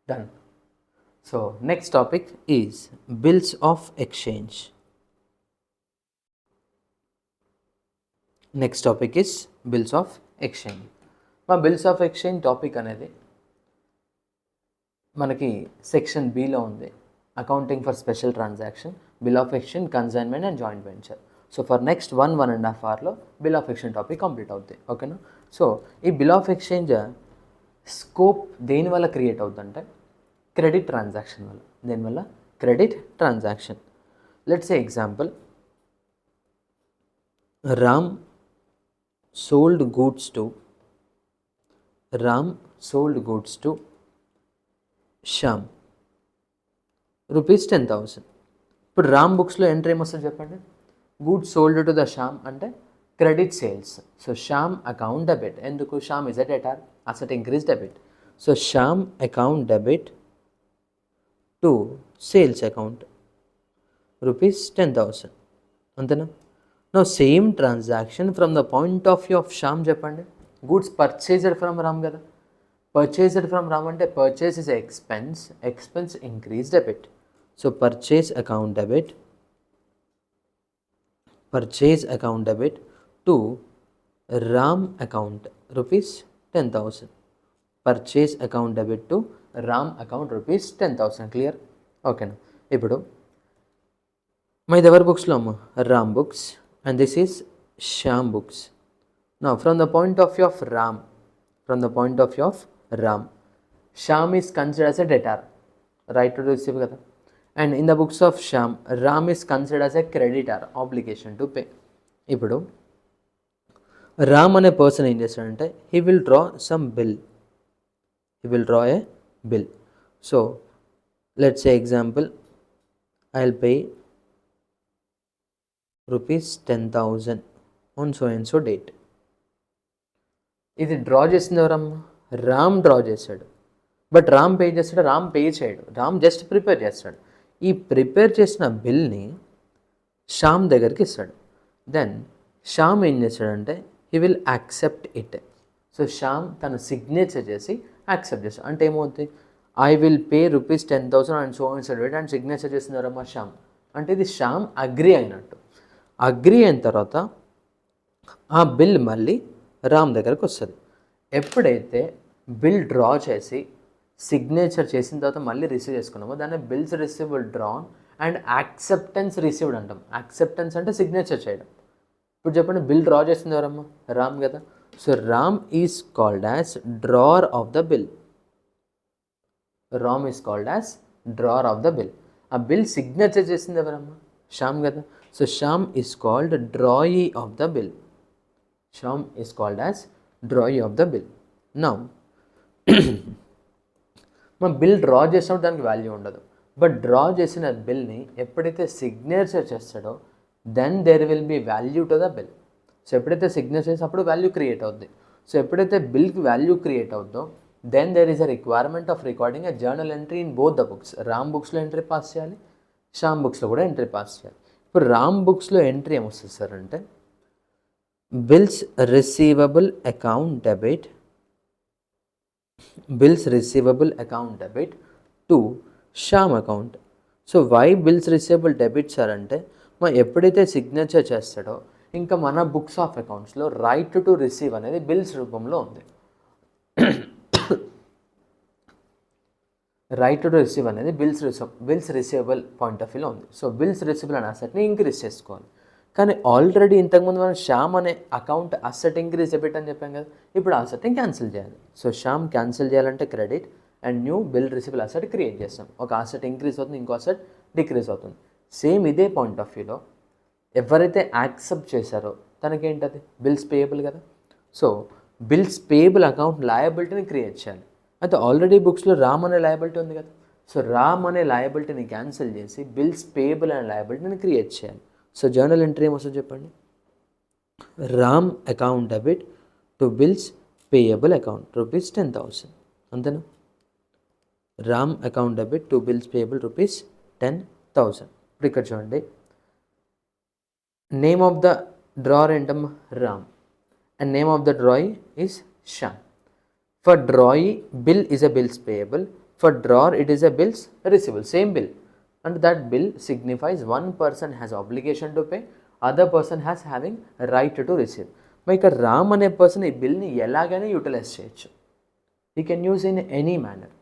Done. So next topic is bills of exchange. Next topic is bills of exchange. మా bills of exchange topic అనేది మనకి section below ఉంది, accounting for special transaction, bill of exchange, consignment and joint venture. So for next 1.5 అవర్లో bill of exchange topic complete అవుతుంది. ఓకేనా? So ఈ bill of exchange scope దేనివల్ల create అవుతుందంటే credit transaction వల్ల. దేనివల్ల? Credit transaction. Let's say example, Ram sold goods to Shyam rupees 10,000. ఇప్పుడు రామ్ బుక్స్లో ఎంట్రీ ఏమొస్తుంది చెప్పండి? Goods sold to the Shyam అంటే credit sales. So Shyam account debit. ఎందుకు? Shyam is a debtor, asset increase debit. So Shyam account debit to sales account rupees 10,000. అంతేనా? Now same transaction from the point of view of Shyam చెప్పండి. Goods purchased from Ram కదా. Purchased from Ram అంటే purchase is expense, expense increase debit. So purchase account debit to Ram account rupees 10,000. Purchase account debit to Ram account rupees 10,000. Clear? ఓకేనా? ఇప్పుడు ఇది ఎవరి బుక్స్లో అమ్మ? Ram books. And this is Shyam books. Now from the point of view of Ram, Shyam is considered as a debtor, right to receive kada. And in the books of Shyam, Ram is considered as a creditor, obligation to pay. Ipudu Ram ane person em chestadante, he will draw some bill. A bill. So let's say example, I'll pay rupees 10,000 on so and so date. ఇది draw చేసింది ఎవరమ్మా? Ram draw చేశాడు. But Ram pay చేస్తాడు? Ram pay చేయడు. Ram just prepare చేస్తాడు. ఈ prepare చేసిన బిల్ని శ్యామ్ దగ్గరికి ఇస్తాడు. దెన్ శ్యామ్ ఏం చేస్తాడంటే he will accept it. So Shyam తన సిగ్నేచర్ చేసి యాక్సెప్ట్ చేస్తాడు. అంటే ఏమవుతుంది? I will pay rupees 10,000 and so and so date and signature చేసింది ఎవరమ్మా? శ్యామ్. అంటే ఇది శ్యామ్ అగ్రి అయినట్టు. అగ్రి అయిన తర్వాత ఆ బిల్ మళ్ళీ రామ్ దగ్గరకు వస్తుంది. ఎప్పుడైతే బిల్ డ్రా చేసి సిగ్నేచర్ చేసిన తర్వాత మళ్ళీ రిసీవ్ చేసుకున్నామో దాన్ని bills receivable drawn and acceptance received అంటాం. యాక్సెప్టెన్స్ అంటే సిగ్నేచర్ చేయడం. ఇప్పుడు చెప్పండి, బిల్ డ్రా చేసింది ఎవరమ్మా? రామ్ కదా. So Ram is called as drawer of the bill. ఆ బిల్ సిగ్నేచర్ చేసింది ఎవరమ్మా? శ్యామ్ కదా. So Shyam is called drawee of the bill. Shyam is called as drawee of the bill. Now మనం బిల్ డ్రా చేసినప్పుడు దానికి వాల్యూ ఉండదు. బట్ డ్రా చేసిన బిల్ని ఎప్పుడైతే సిగ్నేచర్ చేస్తాడో then there will be value to the bill. So ఎప్పుడైతే signature చేసి అప్పుడు వాల్యూ క్రియేట్ అవుద్ది. సో ఎప్పుడైతే బిల్కి వాల్యూ క్రియేట్ అవుద్దో then there is a requirement of recording a journal entry in both the books. Ram బుక్స్లో ఎంట్రీ పాస్ చేయాలి, శ్యామ్ బుక్స్లో కూడా ఎంట్రీ పాస్ చేయాలి. ఇప్పుడు రామ్ బుక్స్లో ఎంట్రీ ఏమొస్తుంది సార్ అంటే bills receivable account debit to Shyam account. So why bills receivable debit sir అంటే ఎప్పుడైతే సిగ్నేచర్ చేస్తాడో ఇంకా మన బుక్స్ ఆఫ్ అకౌంట్స్లో రైట్ టు రిసీవ్ అనేది బిల్స్ రూపంలో ఉంది. రైట్ టు రిసీవ్ అనేది బిల్స్ రిసీవబుల్ పాయింట్ ఆఫ్ వ్యూలో ఉంది. సో బిల్స్ రిసీవబుల్ అనే అసెట్ని ఇంక్రీజ్ చేసుకోవాలి. కానీ ఆల్రెడీ ఇంతకుముందు మనం శ్యామ్ అనే అకౌంట్ అసెట్ ఇంక్రీజ్ డెబిట్ అని చెప్పాం కదా. ఇప్పుడు ఆ అసెట్ని క్యాన్సిల్ చేయాలి. సో శ్యామ్ క్యాన్సిల్ చేయాలంటే credit and new bill receivable asset create చేస్తాం. ఒక అసెట్ ఇంక్రీజ్ అవుతుంది, ఇంకో అసెట్ డిక్రీజ్ అవుతుంది. సేమ్ ఇదే పాయింట్ ఆఫ్ వ్యూలో ఎవరైతే యాక్సెప్ట్ చేశారో తనకేంటది? బిల్స్ పేయబుల్ కదా. సో బిల్స్ పేయబుల్ అకౌంట్ లయబిలిటీని క్రియేట్ చేయాలి. అయితే ఆల్రెడీ బుక్స్లో రామ్ అనే లయబిలిటీ ఉంది కదా. సో రామ్ అనే లయబిలిటీని క్యాన్సిల్ చేసి బిల్స్ పేయబుల్ అనే లయబిలిటీని క్రియేట్ చేయాలి. సో జర్నల్ ఎంట్రీ ఏమొస్తుంది చెప్పండి? Ram account debit to bills payable account rupees 10,000. అంతేనా? Ram account debit to bills payable rupees 10,000. ఇప్పుడు ఇక్కడ చూడండి, నేమ్ ఆఫ్ ద డ్రావర్ ఏంటమ్మా? Ram. and name of the drawee is Shyam. For drawee, bill is a bills payable. For drawer, it is a bills receivable. Same bill. And that bill signifies one person has obligation to pay, other person has having right to receive. మరి ఇక్కడ రామ్ అనే person ఈ బిల్ని ఎలాగైనా utilise చేయొచ్చు. ఈ can use in any manner.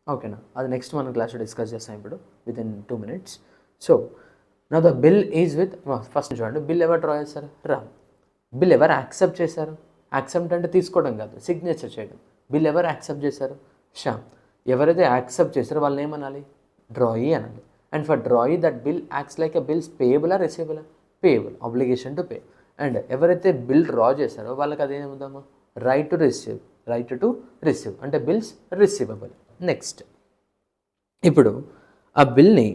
ఓకేనా, అది next మనం క్లాస్లో డిస్కస్ చేస్తాం ఇప్పుడు విత్ ఇన్ 2 minutes. సో నా the bill is with, first చూడండి, బిల్ ఎవరు డ్రా చేస్తారు? రామ్. బిల్ ఎవరు యాక్సెప్ట్ చేశారు? యాక్సెప్ట్ అంటే తీసుకోవడం కాదు, సిగ్నేచర్ చేయడం. బిల్ ఎవరు యాక్సెప్ట్ చేశారు? శ్యామ్. ఎవరైతే యాక్సెప్ట్ చేశారో వాళ్ళని ఏమనాలి? డ్రాయీ అనాలి. And for drawee that bill acts like a bills payable or receivable? Payable, obligation to pay. And ఎవరైతే బిల్ డ్రా చేశారో వాళ్ళకి అదేముందామా? Right to receive. Right to receive అంటే బిల్స్ రిసీవబుల్. నెక్స్ట్, ఇప్పుడు ఆ బిల్ని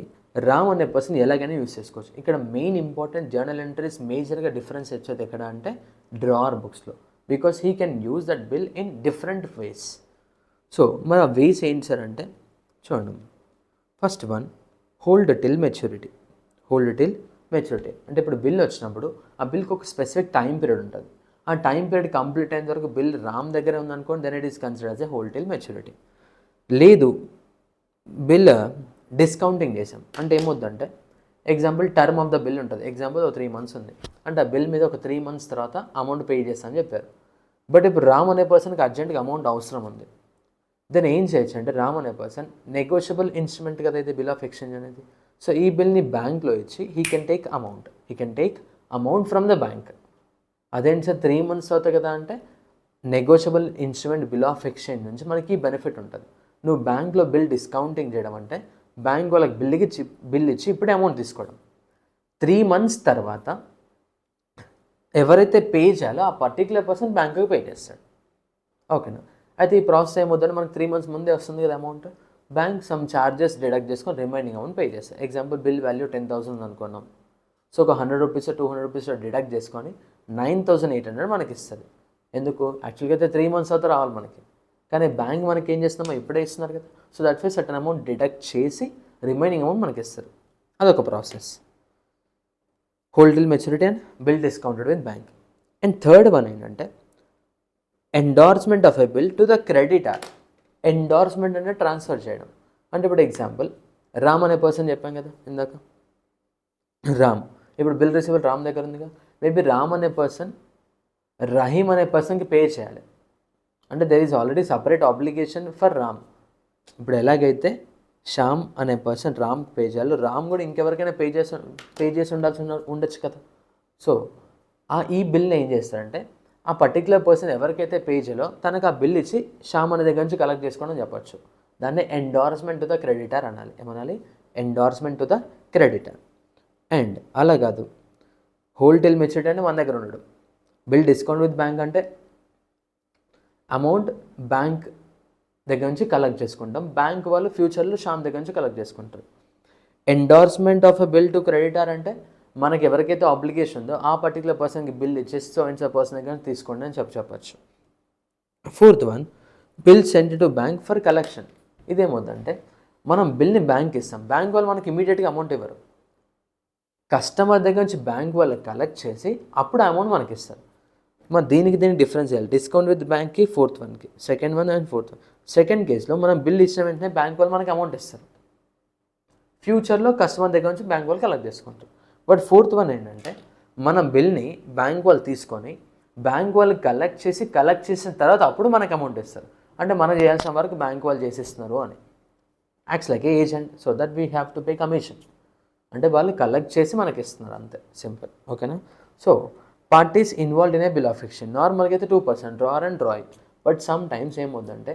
రామ్ అనే పర్సన్ ఎలాగైనా యూస్ చేసుకోవచ్చు. ఇక్కడ మెయిన్ ఇంపార్టెంట్ జర్నల్ ఎంట్రీస్ మేజర్గా డిఫరెన్స్ వచ్చేది ఎక్కడ అంటే డ్రావర్ బుక్స్లో, because he can use that bill in different ways. So మరి ఆ వేస్ ఏంటి సార్ అంటే చూడండి, first one, hold till maturity. Hold till maturity అంటే ఇప్పుడు బిల్ వచ్చినప్పుడు ఆ బిల్కి ఒక స్పెసిఫిక్ టైం పీరియడ్ ఉంటుంది. ఆ టైం పీరియడ్ కంప్లీట్ అయిన వరకు బిల్ రామ్ దగ్గర ఉందనుకోండి, then it is consider as a hold till maturity. లేదు, బిల్ డిస్కౌంటింగ్ చేసాం అంటే ఏమవుద్దంటే, example term of the bill ఉంటుంది. ఎగ్జాంపుల్ 3 months ఉంది అంటే ఆ బిల్ మీద ఒక 3 months తర్వాత అమౌంట్ పే చేస్తామని చెప్పారు. బట్ ఇప్పుడు రామ్ అనే పర్సన్కి అర్జెంట్గా అమౌంట్ అవసరం ఉంది. దెన్ ఏం చేయొచ్చు అంటే, రామ్ అనే పర్సన్ నెగోషియబుల్ ఇన్స్ట్రుమెంట్ కదా ఇది బిల్ ఆఫ్ ఎక్స్చేంజ్ అనేది. సో ఈ బిల్ని బ్యాంక్లో ఇచ్చి he can take amount from the bank. అదేంటి సార్ 3 months అవుతాయి కదా అంటే, negotiable instrument bill of exchange నుంచి మనకి బెనిఫిట్ ఉంటుంది. నువ్వు బ్యాంక్లో బిల్ డిస్కౌంటింగ్ చేయడం అంటే బ్యాంక్ వాళ్ళకి బిల్ ఇచ్చి ఇప్పుడే అమౌంట్ తీసుకోవడం. 3 months తర్వాత ఎవరైతే పే చేయాలో ఆ పర్టికులర్ పర్సన్ బ్యాంకుకి పే చేస్తాడు. ఓకేనా, అయితే ఈ ప్రాసెస్ ఏమవుతుందంటే మనకు 3 months ముందే వస్తుంది కదా amount. Bank some charges deduct చేసుకొని రిమైనింగ్ అమౌంట్ పే చేస్తారు. ఎగ్జాంపుల్ బిల్ వాల్యూ 10,000 అనుకున్నాం. సో ఒక 100 rupees 200 rupees డిడక్ట్ చేసుకొని 9,800 మనకి ఇస్తుంది. ఎందుకు? యాక్చువల్గా అయితే 3 months అవుతా రావాలి మనకి, కానీ బ్యాంక్ మనకి ఏం చేస్తున్నామో ఇప్పుడే ఇస్తున్నారు కదా. So that way certain amount deduct చేసి రిమైనింగ్ అమౌంట్ మనకి ఇస్తారు. అదొక process, hold till maturity and bill discounted with bank. And third one ఏంటంటే endorsement of a bill to the creditor. Endorsement అంటే ట్రాన్స్ఫర్ చేయడం. అంటే ఇప్పుడు ఎగ్జాంపుల్ రామ్ అనే పర్సన్ చెప్పాం కదా ఇందాక, రామ్. ఇప్పుడు బిల్ రిసీవర్ రామ్ దగ్గర ఉంది కదా, మేబీ రామ్ అనే పర్సన్ రహీమ్ అనే పర్సన్కి పే చేయాలి. అంటే there is already separate obligation for Ram. ఇప్పుడు ఎలాగైతే శ్యామ్ అనే పర్సన్ రామ్ పే చేయాలి, రామ్ కూడా ఇంకెవరికైనా పే చేసి ఉండొచ్చు కదా. సో ఈ బిల్ని ఏం చేస్తారంటే, ఆ పర్టికులర్ పర్సన్ ఎవరికైతే పే చేయాలో తనకు ఆ బిల్ ఇచ్చి శ్యామ్ అనే దగ్గర నుంచి కలెక్ట్ చేసుకోవడం చెప్పచ్చు. దాన్ని ఎండార్స్మెంట్ టు ద క్రెడిటర్ అనాలి. ఏమనాలి? Endorsement to the creditor. And అలా కాదు, హోల్డ్ టిల్ మెచ్యూరిటీ అంటే మన దగ్గర ఉండడు. బిల్ డిస్కౌంట్ విత్ బ్యాంక్ అంటే అమౌంట్ బ్యాంక్ దగ్గర నుంచి కలెక్ట్ చేసుకుంటాం, బ్యాంక్ వాళ్ళు ఫ్యూచర్లో శ్యామ్ దగ్గర నుంచి కలెక్ట్ చేసుకుంటారు. Endorsement of a bill to creditor అంటే మనకి ఎవరికైతే ఆబ్లిగేషన్ ఉందో ఆ పర్టికులర్ పర్సన్కి బిల్ ఇచ్చేసి సో అండ్ సో పర్సన్ దగ్గర తీసుకోండి అని చెప్పచ్చు. Fourth one, bill sent to bank for collection. ఇదేమవుతుందంటే మనం బిల్ని బ్యాంక్ ఇస్తాం, బ్యాంక్ వాళ్ళు మనకి ఇమీడియట్గా అమౌంట్ ఇవ్వరు. కస్టమర్ దగ్గర నుంచి బ్యాంక్ వాళ్ళు కలెక్ట్ చేసి అప్పుడు అమౌంట్ మనకి ఇస్తారు. మరి దీనికి డిఫరెన్స్ చేయాలి. డిస్కౌంట్ విత్ బ్యాంక్కి ఫోర్త్ వన్కి, second one and fourth one. Second కేసులో మనం బిల్ ఇచ్చిన వెంటనే బ్యాంక్ వాళ్ళు మనకి అమౌంట్ ఇస్తారు, ఫ్యూచర్లో కస్టమర్ దగ్గర నుంచి బ్యాంక్ వాళ్ళు కలెక్ట్ చేసుకుంటారు. బట్ ఫోర్త్ వన్ ఏంటంటే మనం బిల్ని బ్యాంక్ వాళ్ళు తీసుకొని బ్యాంక్ వాళ్ళు కలెక్ట్ చేసిన తర్వాత అప్పుడు మనకి అమౌంట్ ఇస్తారు. అంటే మనం చేయాల్సిన వరకు బ్యాంక్ వాళ్ళు చేసిస్తున్నారు అని. Acts like a agent, so that we have to pay commission. అంటే వాళ్ళు కలెక్ట్ చేసి మనకి ఇస్తున్నారు, అంతే, సింపుల్. ఓకేనా. So parties involved in a bill of exchange. నార్మల్గా అయితే 2%, drawer and draw. But some times ఏమవుతుందంటే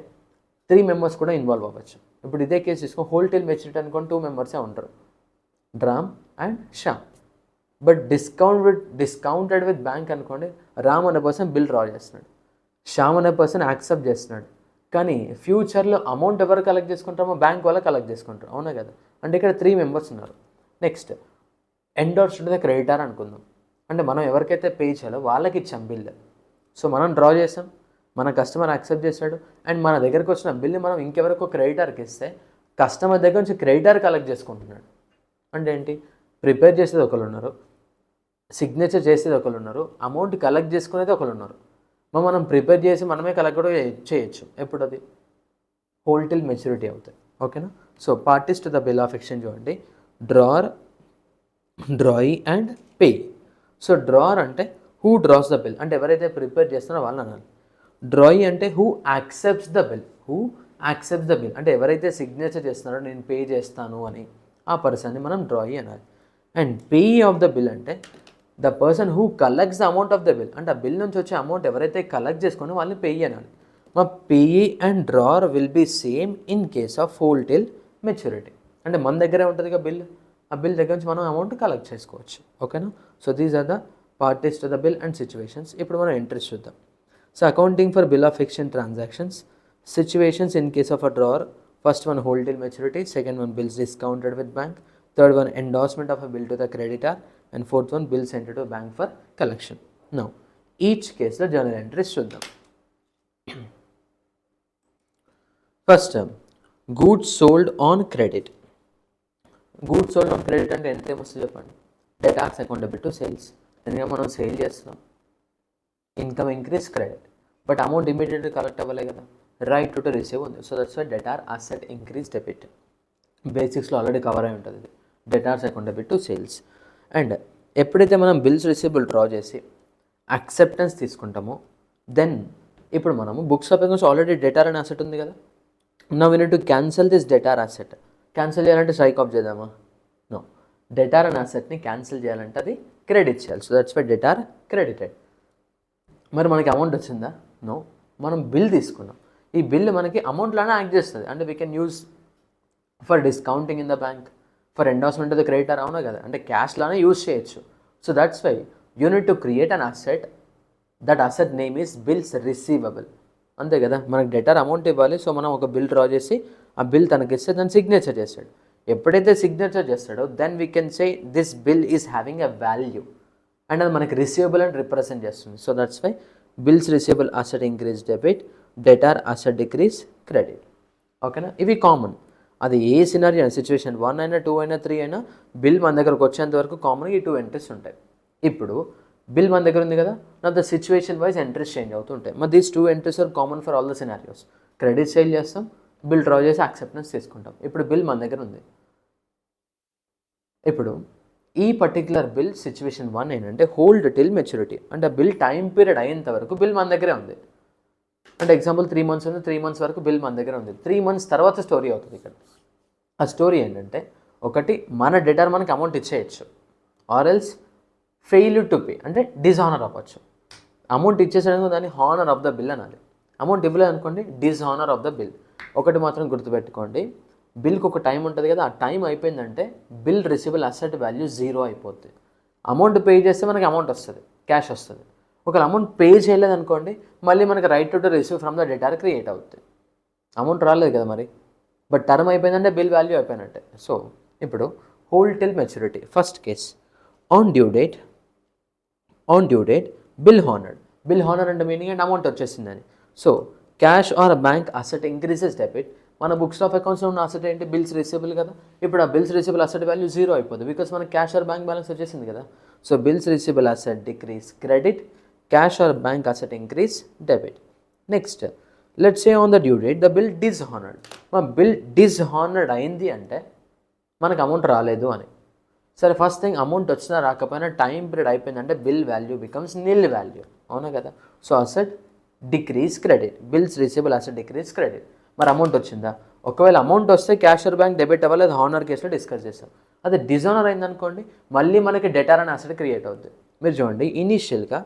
3 members కూడా ఇన్వాల్వ్ అవ్వచ్చు. ఇప్పుడు ఇదే కేసు తీసుకొని హోల్డ్ టిల్ మెచ్యూరిటీ అనుకోండి, 2 members ఉంటారు, Ram and Shyam. But discounted with bank అనుకోండి, రామ్ అనే పర్సన్ బిల్ డ్రా చేస్తున్నాడు, శ్యామ్ అనే పర్సన్ యాక్సెప్ట్ చేస్తున్నాడు. కానీ ఫ్యూచర్లో అమౌంట్ ఎవరు కలెక్ట్ చేసుకుంటామో బ్యాంక్ వాళ్ళే కలెక్ట్ చేసుకుంటారు, అవునా కదా. అంటే ఇక్కడ 3 members ఉన్నారు. నెక్స్ట్ ఎండోర్స్డ్ ద క్రెడిటర్ అనుకుందాం. అంటే మనం ఎవరికైతే పే చేయాలో వాళ్ళకి ఇచ్చాం బిల్. సో మనం డ్రా చేసాం, మన కస్టమర్ యాక్సెప్ట్ చేశాడు, అండ్ మన దగ్గరకు వచ్చిన బిల్ని మనం ఇంకెవరికో క్రెడిటర్కి ఇస్తే కస్టమర్ దగ్గర నుంచి క్రెడిటర్ కలెక్ట్ చేసుకుంటున్నాడు. అంటే ఏంటి? ప్రిపేర్ చేసేది ఒకళ్ళు ఉన్నారు, సిగ్నేచర్ చేసేది ఒకళ్ళు ఉన్నారు, అమౌంట్ కలెక్ట్ చేసుకునేది ఒకళ్ళు ఉన్నారు. మనం ప్రిపేర్ చేసి మనమే కలెక్ట్ కూడా చేయొచ్చు. ఎప్పుడు అది హోల్డ్ టిల్ మెచ్యూరిటీ అవుతాయి. ఓకేనా. So parties to the bill of exchange చూడండి, drawer, drawee and payee. So drawer అంటే హూ డ్రాస్ ద బిల్, అంటే ఎవరైతే ప్రిపేర్ చేస్తున్నారో వాళ్ళని అనాలి. డ్రాయి అంటే who accepts the bill, who accepts the bill అంటే ఎవరైతే సిగ్నేచర్ చేస్తున్నారో నేను పే చేస్తాను అని ఆ పర్సన్ని మనం డ్రాయి అనాలి. And payee of the bill అంటే the person who collects the amount of the bill, అంటే ఆ బిల్ నుంచి వచ్చే అమౌంట్ ఎవరైతే కలెక్ట్ చేసుకుని వాళ్ళని పే అనాలి. మా pay and drawer will be same in case of hold till maturity, అంటే మన దగ్గరే ఉంటుంది బిల్, ఆ బిల్ దగ్గర నుంచి మనం అమౌంట్ కలెక్ట్ చేసుకోవచ్చు. ఓకేనా. So these are the parties to the bill and situations. ఇప్పుడు మనం ఎంట్రీస్ చూద్దాం. So accounting for bill of exchange transactions, situations in case of a drawer, first one hold till maturity, second one bills discounted with bank, third one endorsement of a bill to the creditor, and fourth one bill sent to bank for collection. Now each case the journal entries చూద్దాం. First goods sold on credit. Goods sold on credit అంటే ఎంత ఏమొస్తుంది చెప్పండి, debtors accountable to sales. ఎందుకంటే మనం sale చేస్తున్నాం, income increase credit, but amount ఇమీడియట్గా collect అవ్వలే కదా, రైట్ టు రిసీవ్ ఉంది. So that's why debtor asset increase debit. బేసిక్స్లో ఆల్రెడీ కవర్ అయి ఉంటుంది ఇది, debtors accountable to sales. And ఎప్పుడైతే మనం బిల్స్ రిసీవబుల్ డ్రా చేసి యాక్సెప్టెన్స్ తీసుకుంటామో దెన్ ఇప్పుడు మనము books of accounts already debtor అనే అసెట్ ఉంది కదా, now we need to cancel this debtor asset. Cancel చేయాలంటే స్ట్రైక్ ఆఫ్ చేద్దామా? నో, డెటార్ అనే అసెట్ని క్యాన్సిల్ చేయాలంటే అది క్రెడిట్ చేయాలి. So that's why debtor credited. మరి మనకి అమౌంట్ వచ్చిందా? నో, మనం బిల్ తీసుకున్నాం. ఈ బిల్ మనకి అమౌంట్లానే యాక్ట్ చేస్తుంది, అంటే we can use for discounting in the bank, for endorsement of the creditor, అవునా కదా, అంటే క్యాష్లానే యూజ్ చేయొచ్చు. So that's why you need to create an asset, that asset name is bills receivable. అంతే కదా, మనకి డెటర్ అమౌంట్ ఇవ్వాలి, సో మనం ఒక బిల్ డ్రా చేసి ఆ బిల్ తనకి ఇస్తే దాన్ని సిగ్నేచర్ చేస్తాడు. ఎప్పుడైతే సిగ్నేచర్ చేస్తాడో then we can say this bill is having a value, and అది మనకి రిసీవబుల్ అని రిప్రజెంట్ చేస్తుంది. So that's why bills receivable asset increase debit, debtor asset decrease credit. ఓకేనా. ఇవి కామన్, అది ఏ సినారియో సిచ్యువేషన్ 1 అయినా 2 అయినా 3 అయినా బిల్ మన దగ్గరకు వచ్చేంత వరకు కామన్గా ఈ 2 ఎంట్రీస్ ఉంటాయి. ఇప్పుడు బిల్ మన దగ్గర ఉంది కదా, నా the situation wise entries change అవుతూ ఉంటాయి. మరి these 2 entries are common for all the scenarios. Credit sale చేస్తాం, బిల్ డ్రా చేసి యాక్సెప్టెన్స్ తీసుకుంటాం. ఇప్పుడు బిల్ మన దగ్గర ఉంది. ఇప్పుడు ఈ పర్టికులర్ బిల్ సిచ్యువేషన్ 1 ఏంటంటే హోల్డ్ టిల్ మెచ్యూరిటీ, అంటే బిల్ టైం పీరియడ్ అయ్యేంత వరకు బిల్ మన దగ్గరే ఉంది. అంటే ఎగ్జాంపుల్ 3 మంత్స్ ఉంది, 3 మంత్స్ వరకు బిల్ మన దగ్గర ఉంది. 3 మంత్స్ తర్వాత స్టోరీ అవుతుంది ఇక్కడ. ఆ స్టోరీ ఏంటంటే ఒకటి మన డెటార్ మనకి అమౌంట్ ఇచ్చేయచ్చు, or else fail to pay అంటే డిజానర్ అవ్వచ్చు. అమౌంట్ ఇచ్చేసరికి దాన్ని హానర్ ఆఫ్ ద బిల్ అనాలి. అమౌంట్ ఇవ్వలేదు అనుకోండి డిజానర్ ఆఫ్ ద బిల్. ఒకటి మాత్రం గుర్తుపెట్టుకోండి, బిల్కి ఒక టైం ఉంటుంది కదా, ఆ టైం అయిపోయిందంటే బిల్ రిసీవబుల్ అసెట్ వాల్యూ 0 అయిపోతుంది. అమౌంట్ పే చేస్తే మనకి అమౌంట్ వస్తుంది, క్యాష్ వస్తుంది. ఒకవేళ అమౌంట్ పే చేయలేదు అనుకోండి మళ్ళీ మనకి right to receive from the debtor create అవుతుంది. అమౌంట్ రాలేదు కదా మరి, బట్ టర్మ్ అయిపోయిందంటే బిల్ వాల్యూ అయిపోయినట్టే. సో ఇప్పుడు hold till maturity first case, on due date bill honoured. Bill honour అంటే మీనింగ్ అంటే అమౌంట్ వచ్చేసిందని. సో cash or bank asset increases debit. మన బుక్స్ ఆఫ్ అకౌంట్స్లో ఉన్న అసెట్ ఏంటి, బిల్స్ రిసీవబుల్ కదా. ఇప్పుడు ఆ బిల్స్ రిసీవబుల్ అసెట్ వాల్యూ 0 అయిపోతుంది, బికాస్ మన క్యాష్ ఆర్ బ్యాంక్ బ్యాలెన్స్ వచ్చేసింది కదా. So bills receivable asset decrease credit, cash or bank asset increase debit. Next let's say on the due date the bill dishonoured. మన bill డిస్హానర్డ్ అయింది అంటే మనకు amount రాలేదు అని. సరే, ఫస్ట్ థింగ్ అమౌంట్ వచ్చినా రాకపోయినా టైం పీరియడ్ అయిపోయిందంటే బిల్ వాల్యూ బికమ్స్ నిల్ వాల్యూ, అవునా కదా. So asset decrease credit, bills receivable asset decrease credit. మరి అమౌంట్ వచ్చిందా? ఒకవేళ అమౌంట్ వస్తే క్యాష్ ఆర్ బ్యాంక్ డెబిట్ అవ్వలేదు, హానర్ కేసులో డిస్కస్ చేస్తాం. అదే డిజానర్ అయిందనుకోండి మళ్ళీ మనకి డెటార్ అనే అసెట్ క్రియేట్ అవుతుంది. మీరు చూడండి, ఇనీషియల్గా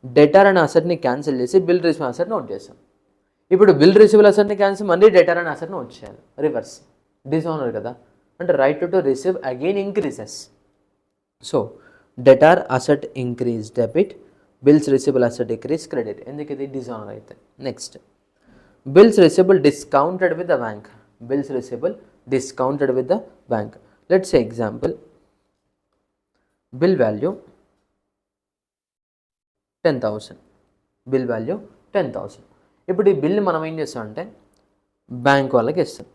డెటార్ అనే అసెట్ని క్యాన్సిల్ చేసి బిల్ రిసీవబుల్ అసెట్ నోట్ చేస్తాం. ఇప్పుడు బిల్ రిసీవబుల్ అసెట్ని క్యాన్సిల్ మళ్ళీ డెటార్ అనే అసెట్ నోట్ చేయాలి, రివర్స్. డిజానర్ కదా, అంటే right to receive again increases. So debtor asset increase debit, bills receivable asset decrease credit. ఎందుకు ఇది డిజానర్ అయితే. Next bills receivable discounted with the bank. Bills receivable discounted with the bank. Let's say example bill value 10,000, bill value 10,000. ఇప్పుడు ఈ బిల్ని మనం ఏం చేస్తామంటే bank వాళ్ళకి ఇస్తాం.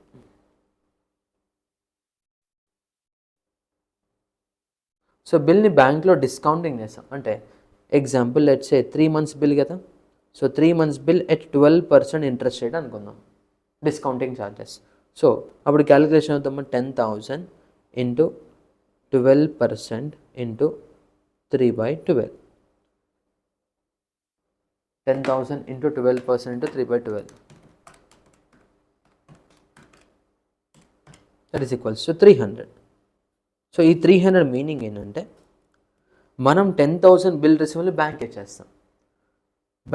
సో బిల్ని బ్యాంక్లో డిస్కౌంటింగ్ చేస్తాం. అంటే example let's say 3 months bill కదా, so 3 months bill at 12% interest rate అనుకుందాం, డిస్కౌంటింగ్ ఛార్జెస్. సో అప్పుడు క్యాలిక్యులేషన్ అవుతామా, 10,000 into 12% into 3/12. 10,000 into 12% into 3/12, that is equals to 300. So ఈ 300 మీనింగ్ ఏంటంటే మనం 10,000 బిల్ రిసీవబుల్ బ్యాంక్ ఇచ్చేస్తాం,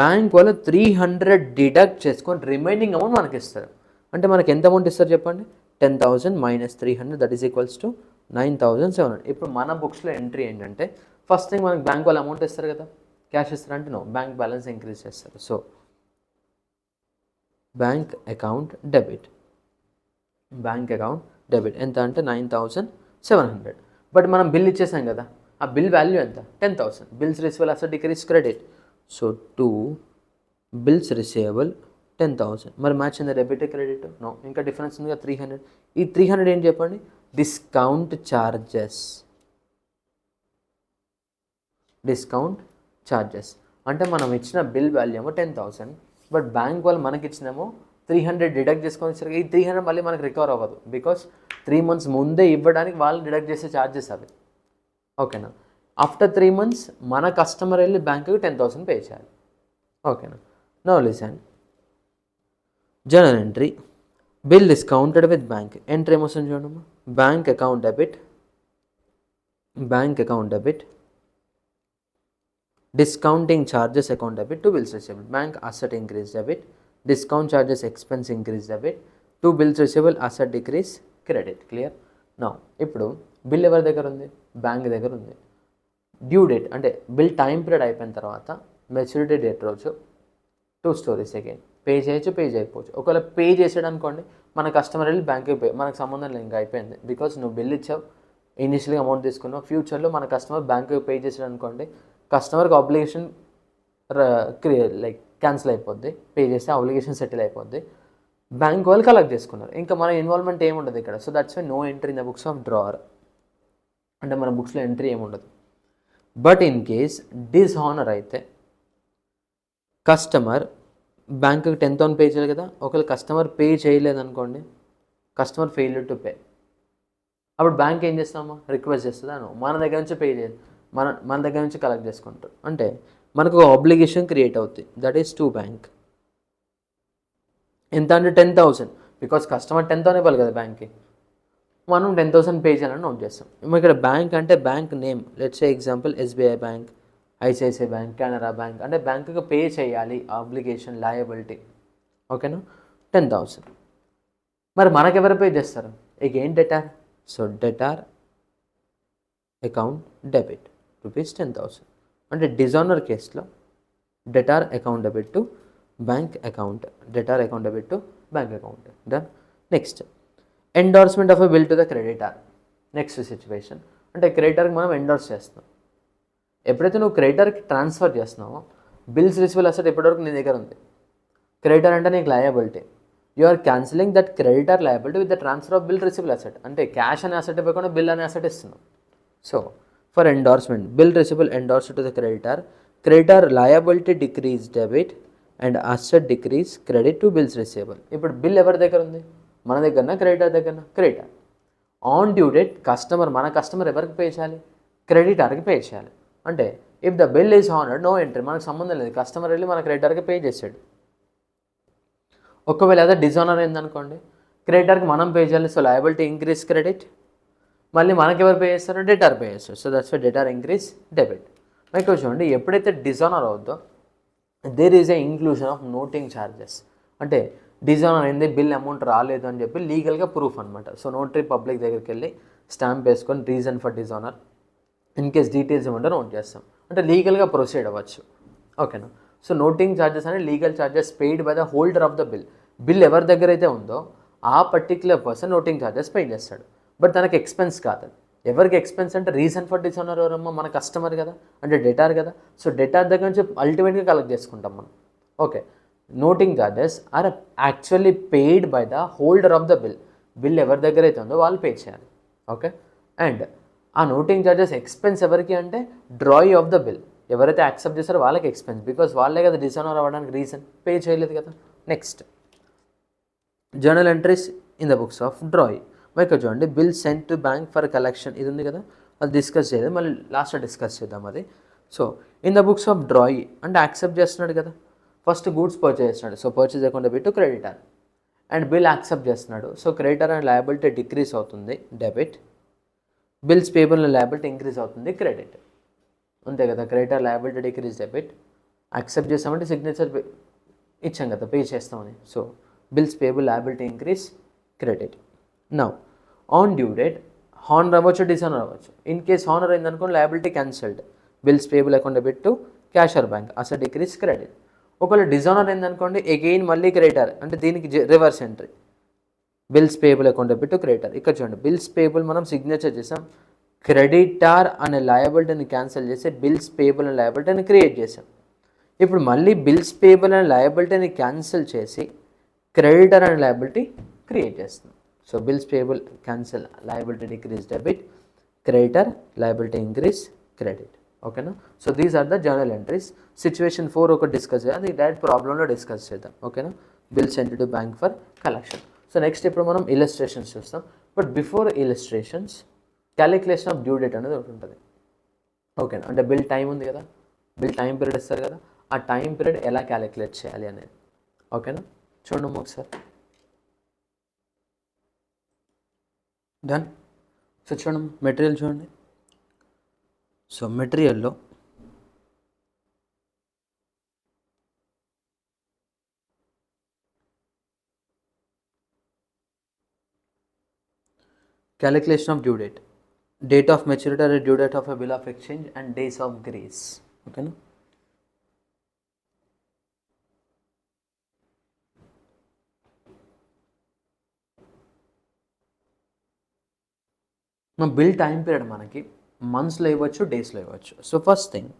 బ్యాంక్ వాళ్ళు 300 డిడక్ట్ చేసుకొని రిమైనింగ్ అమౌంట్ మనకి ఇస్తారు. అంటే మనకి ఎంత అమౌంట్ ఇస్తారు చెప్పండి, 10,000 minus 300 that is equals to 9,700. ఇప్పుడు మన బుక్స్లో ఎంట్రీ ఏంటంటే ఫస్ట్ థింగ్ మనకి బ్యాంక్ వాళ్ళు అమౌంట్ ఇస్తారు కదా, క్యాష్ ఇస్తారు అంటే నో, బ్యాంక్ బ్యాలెన్స్ ఇంక్రీజ్ చేస్తారు. So bank account debit, bank account debit ఎంత అంటే 9,700. బట్ మనం బిల్ ఇచ్చేసాం కదా, ఆ బిల్ వాల్యూ ఎంత, 10,000. Bills receivable asset decrease credit. So 2 bills receivable 10,000. మరి మ్యాచ్ అయిందా డెబిట్ క్రెడిట్, నో, ఇంకా డిఫరెన్స్ ఉంది కదా 300. ఈ 300 ఏంటి చెప్పండి, డిస్కౌంట్ ఛార్జెస్. డిస్కౌంట్ ఛార్జెస్ అంటే మనం ఇచ్చిన బిల్ వాల్యూ ఏమో 10,000, బట్ బ్యాంక్ వాళ్ళు మనకి ఇచ్చినేమో 300 డిడక్ట్ చేసుకొని ఇచ్చారు. ఈ 300 మళ్ళీ మనకి రికవర్ అవ్వదు, బికాస్ 3 months ముందే ఇవ్వడానికి వాళ్ళు డిడక్ట్ చేసే ఛార్జెస్ అవి. ఓకేనా, ఆఫ్టర్ 3 months మన కస్టమర్ వెళ్ళి బ్యాంకుకి 10,000 పే చేయాలి. ఓకేనా, no listen, journal entry, bill discounted with bank. Entry ఏమొస్తుంది చూడమ్మా, bank account debit, bank account debit, discounting charges account debit to bills receivable, bank asset increase debit, discount charges expense increase debit, to bills receivable asset decrease credit. Clear? Now ఇప్పుడు bill ఎవరి దగ్గర ఉంది, bank దగ్గర ఉంది. Due date అంటే bill time period అయిపోయిన తర్వాత maturity date రోజు 2 stories అగైన్, పే చేయొచ్చు పే చేయకపోవచ్చు. ఒకవేళ పే చేసాడు అనుకోండి, మన కస్టమర్ వెళ్ళి బ్యాంక్కి పే, మనకు సంబంధం లేదు, ఇంకా అయిపోయింది. బికాస్ నువ్వు బిల్ ఇచ్చావు, ఇనిషియల్గా అమౌంట్ తీసుకున్నావు, ఫ్యూచర్లో మన కస్టమర్ బ్యాంక్కి పే చేసాడు అనుకోండి, కస్టమర్కి ఆబ్లిగేషన్ లైక్ క్యాన్సిల్ అయిపోద్ది, పే చేస్తే ఆబ్లిగేషన్ సెటిల్ అయిపోద్ది, బ్యాంక్ వాళ్ళు కలెక్ట్ చేసుకున్నారు, ఇంకా మన ఇన్వాల్వ్మెంట్ ఏముండదు ఇక్కడ. So that's why no entry in the books of drawer, అంటే మన బుక్స్లో ఎంట్రీ ఏముండదు. బట్ ఇన్ కేస్ డిస్హానర్ అయితే కస్టమర్ బ్యాంకుకి 10,000 పే చేయాలి కదా, ఒకవేళ కస్టమర్ పే చేయలేదనుకోండి, కస్టమర్ ఫెయిల్యూర్ టు పే, అప్పుడు బ్యాంక్ ఏం చేస్తామా, రిక్వెస్ట్ చేస్తుందా, మన దగ్గర నుంచి పే చేయదు, మన దగ్గర నుంచి కలెక్ట్ చేసుకుంటారు. అంటే మనకు ఆబ్లిగేషన్ క్రియేట్ అవుతుంది, దట్ ఈస్ టు బ్యాంక్. ఎంత అంటే 10,000, బికాస్ కస్టమర్ 10,000 ఇవ్వాలి కదా బ్యాంక్కి, మనం 10,000 పే చేయాలని నోట్ చేస్తాం. ఇక్కడ బ్యాంక్ అంటే bank name, let's say example SBI bank, ICICI bank, Canara bank, అంటే బ్యాంకుకి పే చేయాలి, ఆబ్లిగేషన్ లయబిలిటీ. ఓకేనా, 10,000. మరి మనకెవరు పే చేస్తారు, again debtor. So debtor account debit ₹10,000. అంటే డిజానర్ కేసులో debtor account debit to bank account, debtor account debit to bank account. Done. Next endorsement of a bill to the creditor. Next situation అంటే క్రెడిటర్కి మనం endorse చేస్తున్నాం. ఎప్పుడైతే నువ్వు క్రెడిటర్కి transfer చేస్తున్నావో, bills receivable asset ఎప్పటివరకు నీ దగ్గర ఉంది, క్రెడిటర్ అంటే నీకు liability, you are cancelling that creditor liability with the transfer of bill receivable asset. అంటే క్యాష్ అనే అసెట్ ఇవ్వకుండా బిల్ అనే అసెట్ ఇస్తున్నాం. So for endorsement, bill receivable endorsed to the creditor, creditor liability decrease debit and asset decrease credit to bills receivable. ఇప్పుడు bill ఎవరి దగ్గర ఉంది, మన దగ్గరనా క్రెడిటర్ దగ్గరనా, creditor. On due date customer, మన కస్టమర్ ఎవరికి పే చేయాలి, క్రెడిటర్కి పే చేయాలి. అంటే if the bill is honoured no entry, మనకు సంబంధం లేదు, కస్టమర్ వెళ్ళి మన క్రెడిటర్కి పే చేసాడు. ఒకవేళ అదే డిజానర్ ఏందనుకోండి, క్రెడిటర్కి మనం పే చేయాలి, సో లయబిలిటీ ఇంక్రీజ్ క్రెడిట్, మళ్ళీ మనకి ఎవరు పే చేస్తారో డెటార్ పే చేస్తారు. So that's why debtor increase debit. ఇక్కడ చూడండి, ఎప్పుడైతే డిజానర్ అవుద్దో there is a inclusion of noting charges. అంటే డిజానర్ అయింది, బిల్ అమౌంట్ రాలేదు అని చెప్పి లీగల్గా ప్రూఫ్ అనమాట. సో నోటరీ పబ్లిక్ దగ్గరికి వెళ్ళి స్టాంప్ వేసుకొని reason for dishonour, in case details ఏమంటే నోట్ చేస్తాం, అంటే లీగల్గా ప్రొసీడ్ అవ్వచ్చు. ఓకేనా. సో నోటింగ్ ఛార్జెస్ అనేది legal charges paid by the holder of the bill. Bill ఎవరి దగ్గర అయితే ఉందో ఆ particular person noting charges pay చేస్తాడు, బట్ తనకి ఎక్స్పెన్స్ కాదు. ఎవరికి ఎక్స్పెన్స్ అంటే రీజన్ ఫర్ డిజానర్ ఎవరమ్మా, మన కస్టమర్ కదా, అంటే డెటార్ కదా. సో డెటార్ దగ్గర నుంచి అల్టిమేట్గా కలెక్ట్ చేసుకుంటాం మనం. Okay, noting charges are actually paid by the holder of the bill. Bill ఎవరి దగ్గర అయితే ఉందో వాళ్ళు పే చేయాలి. ఓకే, అండ్ ఆ నోటింగ్ ఛార్జెస్ ఎక్స్పెన్స్ ఎవరికి అంటే డ్రాయీ ఆఫ్ ద బిల్. ఎవరైతే యాక్సెప్ట్ చేస్తారో వాళ్ళకి ఎక్స్పెన్స్, బికాస్ వాళ్ళే కదా డిసోనర్ అవ్వడానికి రీజన్, పే చేయలేదు కదా. Next journal entries in the books of drawing. మరి ఇక్కడ చూడండి, bill sent to bank for collection ఇది ఉంది కదా, అది డిస్కస్ చేయలేదు, మళ్ళీ లాస్ట్లో డిస్కస్ చేద్దాం అది. So in the books of drawing అంటే యాక్సెప్ట్ చేస్తున్నాడు కదా, ఫస్ట్ గూడ్స్ పర్చేస్ చేస్తున్నాడు, so purchase account debit to creditor, and bill accept చేస్తున్నాడు, so creditor and liability decrease అవుతుంది debit, bills payable and liability increase అవుతుంది credit, అంతే కదా. Creditor liability decrease debit, accept చేస్తామంటే సిగ్నేచర్ ఇచ్చాం కదా, పే చేస్తామని, so bills payable liability increase credit. Now on due date honour అవ్వచ్చు, డిసోనర్ అవ్వచ్చు. ఇన్ కేస్ హానర్ అయిందనుకోండి liability cancelled, bills payable account debit to cash or bank, అసలు decrease credit. ఒకవేళ డిజోనర్ అయిందనుకోండి అగైన్ మళ్ళీ క్రెడిటర్, అంటే దీనికి reverse entry, bills payable account debit to creditor. ఇక్కడ చూడండి, బిల్స్ పేబుల్ మనం సిగ్నేచర్ చేసాం, క్రెడిటార్ అనే లయబిలిటీని క్యాన్సిల్ చేసి బిల్స్ పేబుల్ అనే లయబిలిటీని క్రియేట్ చేసాం. ఇప్పుడు మళ్ళీ బిల్స్ పేబుల్ అనే లయబిలిటీని క్యాన్సిల్ చేసి క్రెడిటర్ అనే లయబిలిటీ క్రియేట్ చేస్తాం. So bills payable cancel, liability decrease debit, creditor liability increase credit. ఓకేనా. So these are the journal entries. Situation 4 ఒకటి డిస్కస్ చేయాలి, అది డైరెక్ట్ ప్రాబ్లంలో డిస్కస్ చేద్దాం. ఓకేనా, bill sent to bank for collection. So next ఇప్పుడు మనం ఇలస్ట్రేషన్స్ చూస్తాం. But before illustrations calculation of due date అనేది ఒకటి ఉంటుంది. ఓకేనా, అంటే బిల్ టైం ఉంది కదా, బిల్ టైం పీరియడ్ ఇస్తారు కదా, ఆ టైం పీరియడ్ ఎలా క్యాలిక్యులేట్ చేయాలి అనేది. ఓకేనా, చూడండి ఒకసారి. డన్. సో చూడండి మెటీరియల్ చూడండి. సో మెటీరియల్లో calculation of due date, date of maturity or due date of a bill of exchange and days of grace. Okay na. నా బిల్ టైం పీరియడ్ మనకి మంత్స్లో ఇవ్వచ్చు, డేస్లో ఇవ్వచ్చు. So first thing,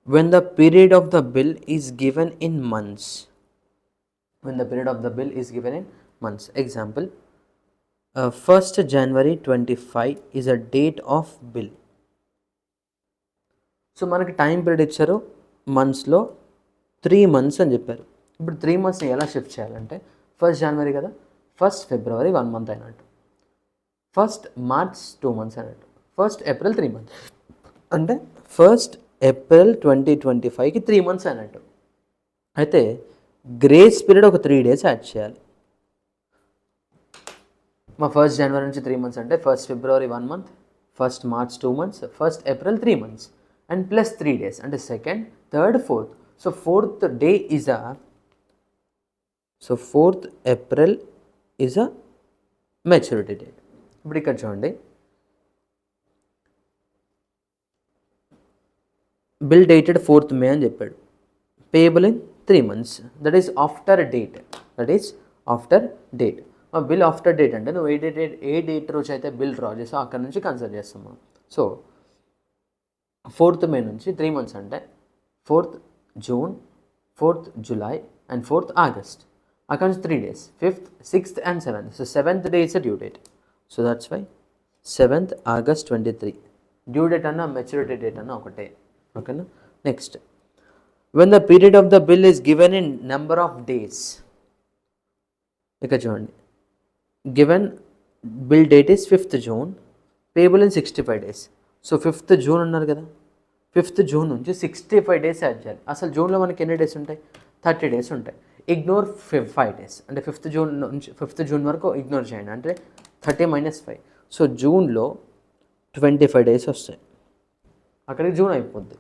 when the period of the bill is given in months, when the period of the bill is given in months, example 1st January 25 is a date of bill. So మనకి time period ఇచ్చారు మంత్స్లో 3 months అని చెప్పారు. ఇప్పుడు 3 monthsని ఎలా shift చేయాలంటే 1st January కదా, 1st February 1 month అయినట్టు, 1st March 2 months అయినట్టు, 1st April 3 months, అంటే 1st April 2025కి 3 months అయినట్టు. అయితే గ్రేస్ పీరియడ్ ఒక 3 days యాడ్ చేయాలి. మా 1st January నుంచి 3 months అంటే 1st February 1 month, 1st March 2 months, 1st April 3 months and plus 3 days అంటే 2nd, 3rd, 4th. So 4th day is a, so 4th April is a maturity date. ఇప్పుడు ఇక్కడ చూడండి, bill dated 4th May అని చెప్పాడు, payable in 3 months, that is after date, that is after date. Bill after date అంటే నువ్వు ఏ date రోజు అయితే bill draw చేసావు అక్కడ నుంచి కన్సిడర్ చేస్తాం మనం. సో 4th May నుంచి 3 months అంటే 4th June, 4th July and 4th August. అక్కడ నుంచి 3 days, 5th, 6th and 7th. సో 7th day is a due date. So that's why 7th August 23 due date అన్న మెచ్యూరిటీ డేట్ అన్న ఒకటే. ఓకేనా. Next, when the period of the bill is given in number of days. ఇక్కడ చూడండి, given bill date is 5th June, payable in 65 days. So 5th June ఉన్నారు కదా, 5th June నుంచి 65 days add చేయాలి. అసలు జూన్లో మనకి ఎన్ని డేస్ ఉంటాయి? 30 days ఉంటాయి. ఇగ్నోర్ 5 days, అంటే 5th June నుంచి 5th June వరకు ఇగ్నోర్ చేయండి, అంటే 30 - 5. సో జూన్లో 25 days వస్తాయి, అక్కడికి జూన్ అయిపోద్ది.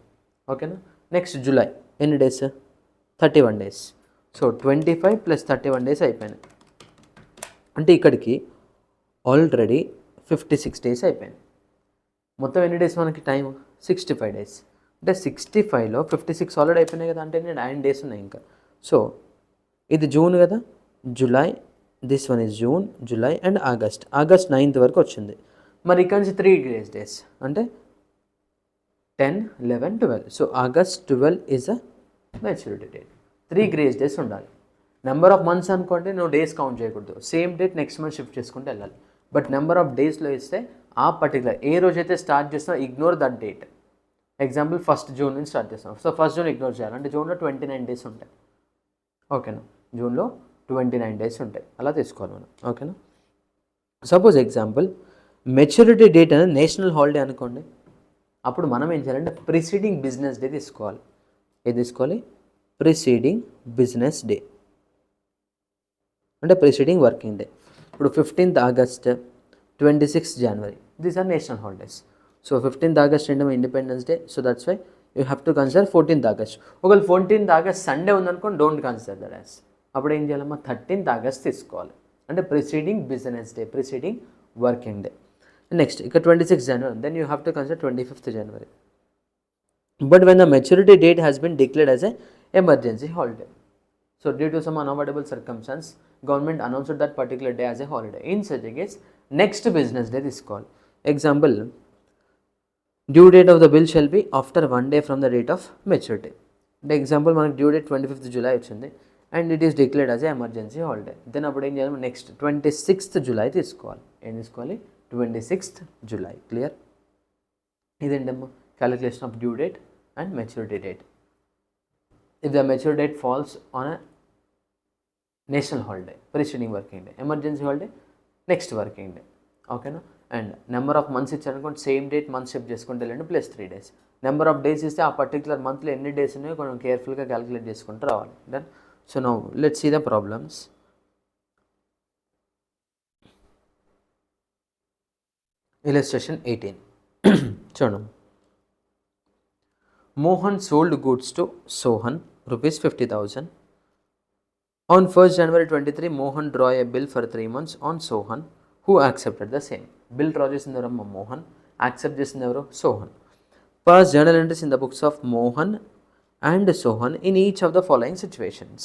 ఓకేనా. నెక్స్ట్ జూలై ఎన్ని డేస్? 31 days. సో 25 + 31 days అయిపోయినాయి, అంటే ఇక్కడికి ఆల్రెడీ 56 days అయిపోయినాయి. మొత్తం ఎన్ని డేస్ మనకి టైం? 65 days. అంటే 65లో 56 ఆల్రెడీ అయిపోయినాయి కదా, అంటే నేను 9 days ఉన్నాయి ఇంకా. సో ఇది జూన్ కదా, July, this one is June, July and August. August 9th వరకు వచ్చింది. మరి ఇక్కడ నుంచి 3 grace days అంటే 10, 11, 12. So August 12 is a maturity date. 3 grace days ఉండాలి. నెంబర్ ఆఫ్ మంత్స్ అనుకోండి, నువ్వు డేస్ కౌంట్ చేయకూడదు, same date next month shift చేసుకుంటూ వెళ్ళాలి. బట్ నెంబర్ ఆఫ్ డేస్లో ఇస్తే ఆ పర్టికులర్ ఏ రోజైతే స్టార్ట్ చేసినా ignore that date. Example 1st June నుంచి స్టార్ట్ చేస్తాం. సో 1st జూన్ ఇగ్నోర్ చేయాలి, అంటే జూన్లో 29 డేస్ ఉంటాయి. ఓకేనా, జూన్లో 29 డేస్ ఉంటాయి, అలా తీసుకోవాలి మనం. ఓకేనా, సపోజ్ ఎగ్జాంపుల్ మెచ్యూరిటీ డేట్ అనేది నేషనల్ హాలిడే అనుకోండి. అప్పుడు మనం ఏం చేయాలంటే ప్రిసీడింగ్ బిజినెస్ డే తీసుకోవాలి. ఏది తీసుకోవాలి? ప్రిసీడింగ్ బిజినెస్ డే, అంటే ప్రిసీడింగ్ వర్కింగ్ డే. ఇప్పుడు 15th August, 26th January, these are national holidays. So 15th August ఏంటో independence day, so that's why you have to consider 14th August. ఒకవేళ 14th August Sunday ఉందనుకోండి, don't consider that as. అప్పుడు ఏం చేయాలమ్మా, 13th August తీసుకోవాలి, అంటే preceding business day, preceding working day. Next ఇక 26th January, then you have to consider 25th January. But when the maturity date has been declared as an emergency holiday, so due to some unavoidable circumstance, government announced that particular day as a holiday. In such a case, next business day is called. Example, due date of the bill shall be after 1 day from the date of maturity. The example, మనకి due date 25th July వచ్చింది and it is declared as a emergency holiday. Then అప్పుడు ఏం చేయాలి, next 26th July తీసుకోవాలి. ఏం తీసుకోవాలి? 26th July. Clear? ఇదేంటమ్మా calculation of due date and maturity date. If the maturity date falls on a national holiday, preceding working day, emergency holiday, next working day. ఓకేనా, and number of months ఇచ్చారనుకోండి, same date month shift చేసుకుంటే వెళ్ళండి, plus 3 days. Number of days ఇస్తే ఆ particular మంత్లో ఎన్ని days ఉన్నాయో కొంచెం కేర్ఫుల్గా క్యాలిక్యులేట్ చేసుకుంటూ రావాలి. Then so now let's see the problems. Illustration 18 చూడండి. Mohan sold goods to Sohan rupees 50,000. On 1st January 23, Mohan draw a bill for 3 months on Sohan, who accepted the same. Bill draw చేసింది ఎవరమ్మా? Mohan. Accept చేసింది ఎవరు? Sohan. Pass journal entries in the books of Mohan and Sohan in each of the following situations.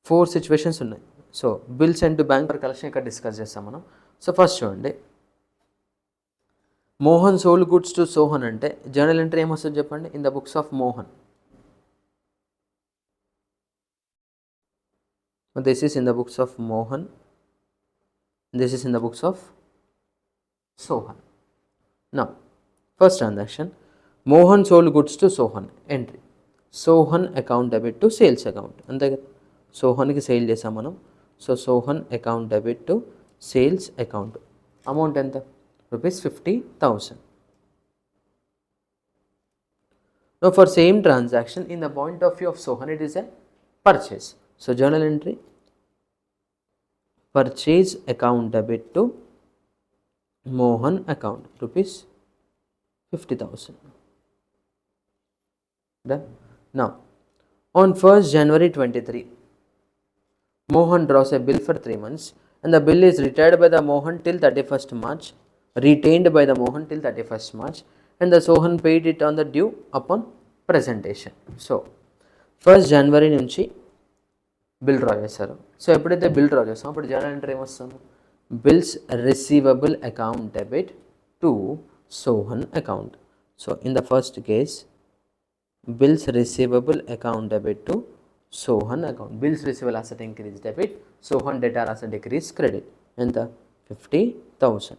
4 situations ఉన్నాయి. So bill send to bank for collection ఇక్కడ discuss చేస్తాం మనం. So first చూడండి, Mohan sold goods to Sohan అంటే journal entry ఏమొస్తుంది చెప్పండి? In the books of Mohan. This is in the books of Mohan, this is in the books of Sohan. Now first transaction, Mohan sold goods to Sohan. Entry Sohan account debit to sales account, అంతే కదా? సోహన్కి sale చేసాం మనం. So Sohan account debit to sales account. Amount ఎంత? rupees 50,000. Now for same transaction, in the point of view of Sohan, it is a purchase. So journal entry, purchase account debit to Mohan account, rupees 50,000. Done. Now on 1st January 23, Mohan draws a bill for 3 months and the bill is retired by the Mohan till 31st March, retained by the Mohan till 31st March, and the Sohan paid it on the due upon presentation. So 1st January నుంచి bill draw చేస్తారు. So ఎప్పుడైతే bill draw చేస్తామో అప్పుడు journal entry ఏమొస్తుంది? Bills receivable account debit to Sohan account. So in the first case, bills receivable account debit to Sohan account. Bills receivable asset increase debit, Sohan debtor asset decrease credit. ఎంత? 50,000.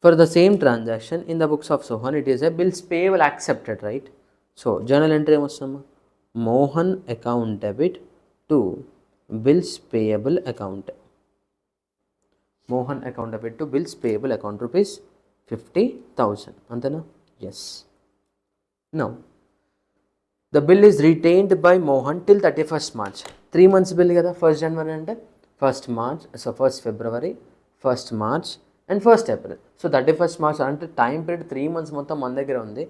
For the same transaction in the books of Sohan, it is a bills payable accepted, right? So journal entry ఏమొస్తుందమ్మా? Mohan account debit to bills payable account. Mohan account debit to bills payable account, rupees 50,000. అంతేనా? Yes. Now the bill is retained by Mohan till 31st March. 3 months bill కదా. 1st January అంటే 1st March, so 1st February, 1st March and 1st April. So 31st March అంటే time period 3 months మొత్తం మన దగ్గర ఉంది.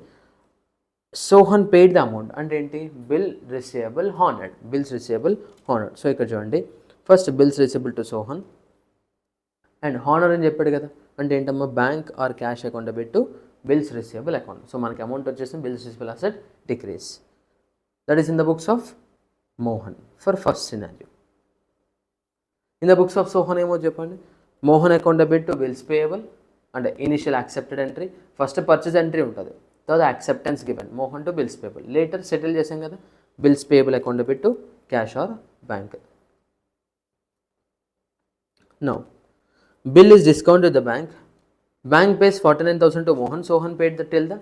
Sohan paid the amount అంటే ఏంటి? Bill receivable honoured, bills receivable honoured. So ఇక్కడ చూడండి, first bills receivable to Sohan and honour అని చెప్పాడు కదా, అంటే ఏంటమ్మా? Bank or cash account debit to bills receivable account. So మనకి అమౌంట్ వచ్చేసి bills receivable asset decrease. That is in the books of Mohan for first scenario. In the books of Sohan ఏమో చెప్పండి? Mohan account debit to bills payable అంటే initial accepted entry, first purchase entry ఉంటుంది, తర్వాత acceptance given Mohan to bills payable. Later settle చేసాం కదా, bills payable account debit to cash or bank. Now bill is discount to the bank bank pays 49,000 to Mohan, Sohan paid the till the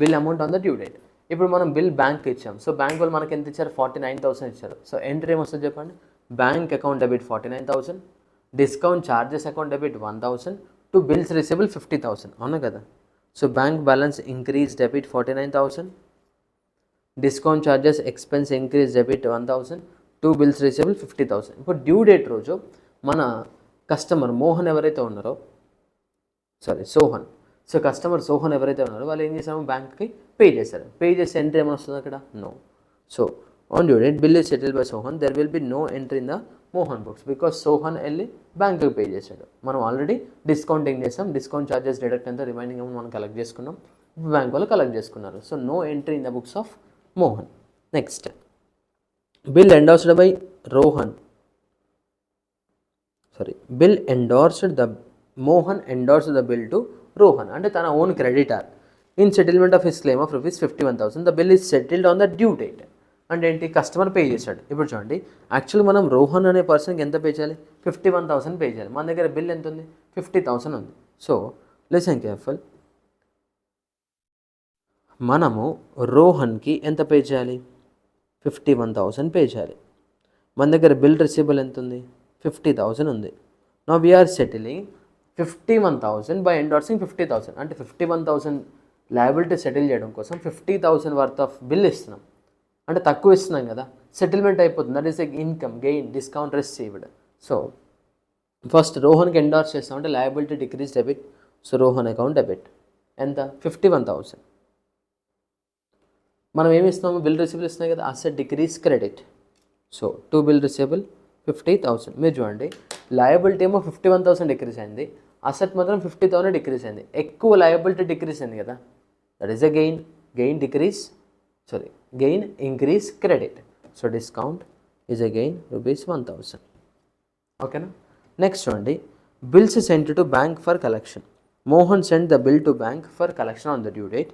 bill amount on the due date. ఇప్పుడు మనం bill bank ఇచ్చాం, so bank వాళ్ళు మనకి ఎంత ఇచ్చారు, 49,000 ఇచ్చారు. So entry ఏమొస్తుంది చెప్పండి, bank account debit 49,000, discount charges account debit 1,000 to bills receivable 50,000, అవునా కదా. So bank balance increase debit 49,000, discount charges expense increase debit 1,000 to bills receivable 50,000. ఇప్పుడు డ్యూ డేట్ రోజు మన కస్టమర్ మోహన్ ఎవరైతే ఉన్నారో, సోహన్, సో కస్టమర్ సోహన్ ఎవరైతే ఉన్నారో వాళ్ళు ఏం చేశారు, బ్యాంక్కి పే చేశారు. పే చేస్తే ఎంట్రీ ఏమైనా వస్తుంది అక్కడ, నో. So on due date bill is settle by Sohan, there will be no entry in the Mohan books, because Sohan వెళ్ళి బ్యాంక్కి పే చేశాడు. మనం ఆల్రెడీ డిస్కౌంటింగ్ చేసాం, డిస్కౌంట్ చార్జెస్ డిడక్ట్ అంతా రిమైనింగ్ అమౌంట్ మనం కలెక్ట్ చేసుకున్నాం, బ్యాంక్ వాళ్ళు కలెక్ట్ చేసుకున్నారు. So no entry in the books of Mohan. Next, bill endorsed by Rohan, bill endorsed the Mohan endorsed the bill to Rohan, అంటే తన own creditor, in settlement of his claim of rupees 51,000, the bill is settled on the due date. అంటే ఏంటి, customer pay చేశాడు. ఇప్పుడు చూడండి, actual మనం రోహన్ అనే పర్సన్కి ఎంత పే చేయాలి, 51,000 పే చేయాలి. మన దగ్గర బిల్ ఎంత ఉంది, 50,000 ఉంది. సో లిసన్ కేర్ఫుల్, మనము రోహన్కి ఎంత పే చేయాలి, 51,000 పే చేయాలి. మన దగ్గర బిల్ రిసీవబుల్ ఎంత ఉంది, 50,000 ఉంది. Now we are settling 51,000 by endorsing 50,000, అంటే 51,000 లయబిలిటీ సెటిల్ చేయడం కోసం 50,000 వర్త్ ఆఫ్ బిల్ ఇస్తున్నాం, అంటే తక్కువ ఇస్తున్నాం కదా, సెటిల్మెంట్ అయిపోతుంది. That is a income gain discount received. So first రోహన్కి ఎండార్స్ చేస్తాం అంటే liability decrease debit, so Rohan account debit ఎంత, 51,000. మనం ఏమి ఇస్తున్నాము, బిల్ రిసీబుల్ ఇస్తున్నాయి కదా, asset decrease credit, so to bill receivable 50,000. మీరు చూడండి, లయబిలిటీ ఏమో 51,000 డిక్రీజ్ అయింది, అసెట్ మాత్రం 50,000 డిక్రీజ్ అయింది. ఎక్కువ లయబిలిటీ డిక్రీజ్ అయింది కదా, that is a gain decrease gain increase credit. So discount is a gain rupees 1,000. ఓకేనా. నెక్స్ట్ చూడండి, bills sent to bank for collection. Mohan sent the bill to bank for collection on the due date.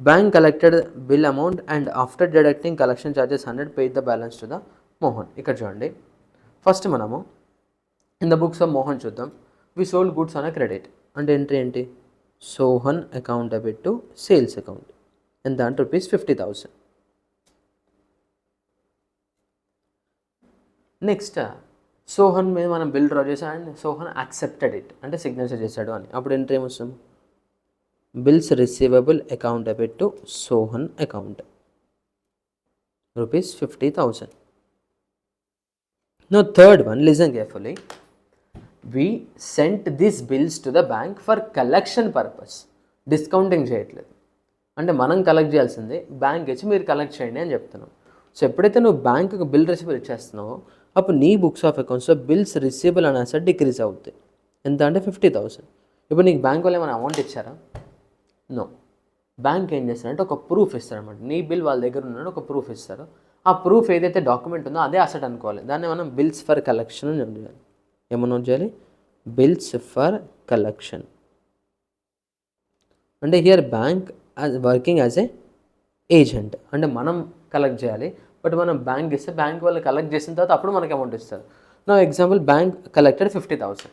Bank collected bill amount and after deducting collection charges 100 paid the balance to the Mohan. ఇక్కడ చూడండి, first మనము in the books of Mohan చూద్దాం. We sold goods on a credit, అంటే entry ఏంటి, Sohan account debit to sales account, ఎంత అంటే rupees 50,000. Next Sohan మీద మనం బిల్ డ్రా చేసాం అండ్ సోహన్ యాక్సెప్టెడ్ ఇట్, అంటే సిగ్నేచర్ చేశాడు అని, అప్పుడు ఎంట్రీ ఏమొస్తాం, bills receivable account debit to Sohan account rupees 50,000. Now third one, listen carefully. We sent these bills to the bank for collection purpose. Discounting చేయట్లేదు, అంటే మనం కలెక్ట్ చేయాల్సింది బ్యాంక్ ఇచ్చి మీరు కలెక్ట్ చేయండి అని చెప్తున్నాం. సో ఎప్పుడైతే నువ్వు బ్యాంకుకి బిల్ రిసీబుల్ ఇచ్చేస్తున్నావో అప్పుడు నీ బుక్స్ ఆఫ్ అకౌంట్స్లో బిల్స్ రిసీబుల్ అనే అసెట్ డిక్రీజ్ అవుతాయి. ఎంత అంటే 50,000. ఇప్పుడు నీకు బ్యాంక్ వాళ్ళు ఏమైనా అమౌంట్ ఇచ్చారా, నో. బ్యాంక్ ఏం చేస్తారంటే ఒక ప్రూఫ్ ఇస్తారనమాట, నీ బిల్ వాళ్ళ దగ్గర ఉన్నాడు ఒక ప్రూఫ్ ఇస్తారు. ఆ ప్రూఫ్ ఏదైతే డాక్యుమెంట్ ఉందో అదే అసెట్ అనుకోవాలి. దాన్ని మనం బిల్స్ ఫర్ కలెక్షన్ అని చేయాలి. ఏమన్నా చేయాలి, బిల్స్ ఫర్ కలెక్షన్. అంటే here bank working as a agent, అంటే మనం కలెక్ట్ చేయాలి, బట్ మనం బ్యాంక్ ఇస్తే బ్యాంక్ వాళ్ళు కలెక్ట్ చేసిన తర్వాత అప్పుడు మనకి అమౌంట్ ఇస్తారు. నా ఎగ్జాంపుల్, బ్యాంక్ కలెక్టెడ్ 50,000,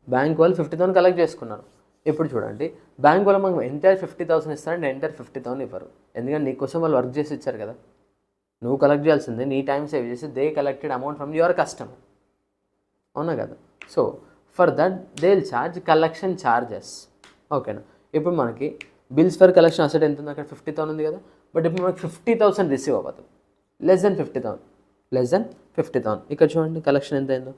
బ్యాంక్ వాళ్ళు 50,000 కలెక్ట్ చేసుకున్నారు. ఇప్పుడు చూడండి, బ్యాంక్ వాళ్ళు మనకు ఎంటైర్ 50,000 ఇస్తారంటే ఎంటైర్ 50,000 ఇవ్వరు, ఎందుకంటే నీకోసం వాళ్ళు వర్క్ చేసి ఇచ్చారు కదా. నువ్వు కలెక్ట్ చేయాల్సిందే, నీ టైం సేవ్ చేసి they collected amount from your customer, అవునా కదా. So for that they will charge collection charges. ఓకేనా. ఇప్పుడు మనకి బిల్స్ ఫర్ కలెక్షన్ అసెట్ ఎంత ఉంది, అక్కడ 50,000 ఉంది కదా, బట్ ఇప్పుడు మనకి 50,000 రిసీవ్ అవ్వదు, లెస్ దెన్ 50,000. ఇక్కడ చూడండి కలెక్షన్ ఎంత అయిందో,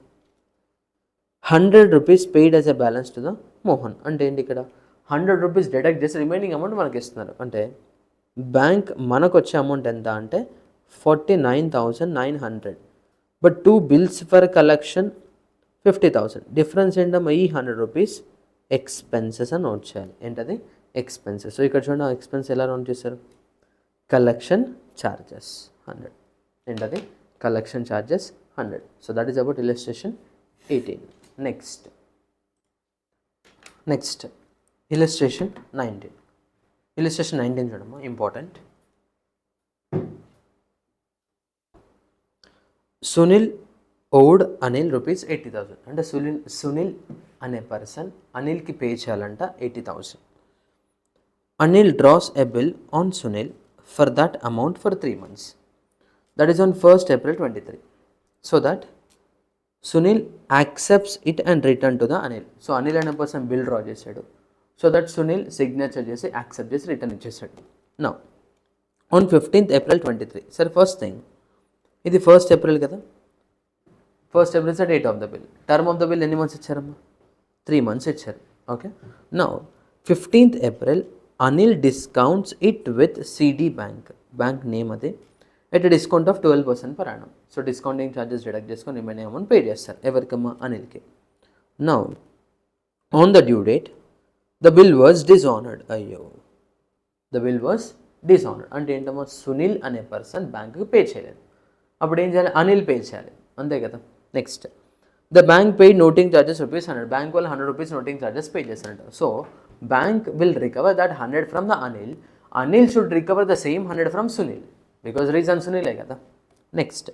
100 rupees paid as a balance to the Mohan. అంటే ఏంటి, ఇక్కడ 100 రూపీస్ డిడక్ట్ చేసి రిమైనింగ్ అమౌంట్ మనకి ఇస్తున్నారు. అంటే బ్యాంక్ మనకు వచ్చే అమౌంట్ ఎంత అంటే 49,900, but 2 bills for collection 50,000. Difference ఏంటమ్మా, ఈ 100 రూపీస్ ఎక్స్పెన్సెస్ అని నోట్ చేయాలి. ఏంటది, ఎక్స్పెన్సెస్. సో ఇక్కడ చూడండి, ఆ ఎక్స్పెన్స్ ఎలా నోట్ చేశారు, కలెక్షన్ ఛార్జెస్ 100. ఏంటది, collection charges 100. So that is about illustration 18. Next illustration 19. Illustration 19 చూడమ్మా, important. Sunil owed Anil rupees 80,000. అంటే సునీల్ అనే పర్సన్ అనిల్కి పే చేయాలంట 80,000. Anil draws a bill on Sunil for that amount for 3 months. That is on 1st April 23. So that Sunil accepts it and return to the Anil. So Anil అనే person bill draw చేశాడు. So that Sunil signature చేసి accept చేసి return ఇచ్చేసాడు. Now on 15th April 23. సరే first thing, ఇది 1st April కదా, 1st April is the date of the bill. Term of the bill ఎన్ని months ఇచ్చారమ్మా? 3 months ఇచ్చారు. Okay, now 15th April Anil discounts it with CD bank name అది, at discount of 12% per annum. So discounting charges deduct చేసుకొని remaining amount pay చేస్తారు. ఎవరికమ్మా? అనిల్కి. Now on the due date the bill was dishonoured. అయ్యో, the bill was dishonoured అంటే ఏంటమ్మా? సునీల్ అనే person బ్యాంకుకి పే చేయలేదు. అప్పుడు ఏం చేయాలి? అనిల్ పే చేయాలి, అంతే కదా. Next, the bank paid noting charges ₹100. Bank వాళ్ళు ₹100 నోటింగ్ ఛార్జెస్ పే చేస్తారంట. So bank will recover that 100 from the Anil. Anil should recover the same 100 from Sunil, because reason సునీలే కదా. Next,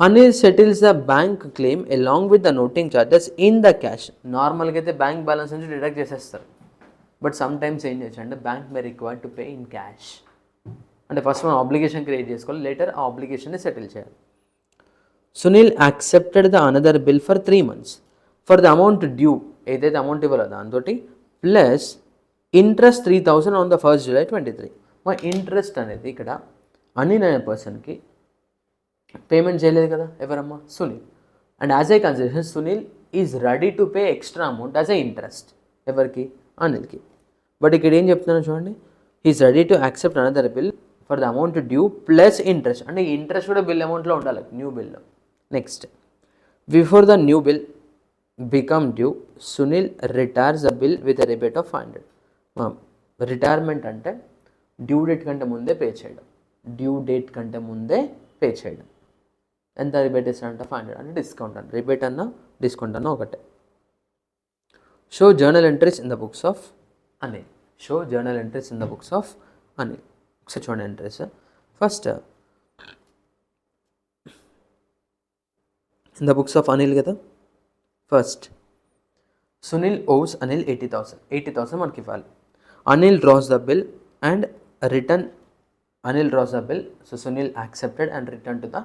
Anil settles the bank claim along with the noting charges in the cash. నార్మల్గా అయితే bank balance నుంచి deduct చేసేస్తారు, but sometimes ఏం చేయొచ్చు అంటే bank may required to pay in cash. అంటే ఫస్ట్ మనం ఆబ్లిగేషన్ క్రియేట్ చేసుకోవాలి, లేటర్ ఆ ఆబ్లిగేషన్ని సెటిల్ చేయాలి. Sunil accepted the another bill for 3 months for the amount due, ఏదైతే అమౌంట్ ఇవ్వాలో దాంతో plus interest 3,000 on the 1st July 23. మా ఇంట్రెస్ట్ అనేది ఇక్కడ అనిల్ అనే పర్సన్కి పేమెంట్ చేయలేదు కదా, ఎవరమ్మా? Sunil. And as a consideration Sunil is ready to pay extra amount as a interest. ఎవరికి? అనిల్కి. బట్ ఇక్కడ ఏం చెప్తున్నాను చూడండి, he is ready to accept another bill for the amount due plus interest. అంటే ఇంట్రెస్ట్ కూడా బిల్ అమౌంట్లో ఉండాలి, న్యూ బిల్లో. Next, before the new bill become due Sunil retires the bill with a rebate of 500. Retirement అంటే డ్యూ డేట్ కంటే ముందే pay చేయడం, due date కంటే ముందే పే చేయడం. ఎంత రిబేట్ ఇస్తారంట? 500. అంటే డిస్కౌంట్ అన్న, రిబేట్ అన్న డిస్కౌంట్ అన్న ఒకటే. Show journal entries in the books of Anil. Show journal entries in the books of Anil. ఒకసారి చూడండి entries. First in the books of Anil కదా. First, Sunil owes Anil 80,000. 80,000 మనకి ఇవ్వాలి. Anil draws the bill and return. Anil draws the bill, so Sunil accepted and return to the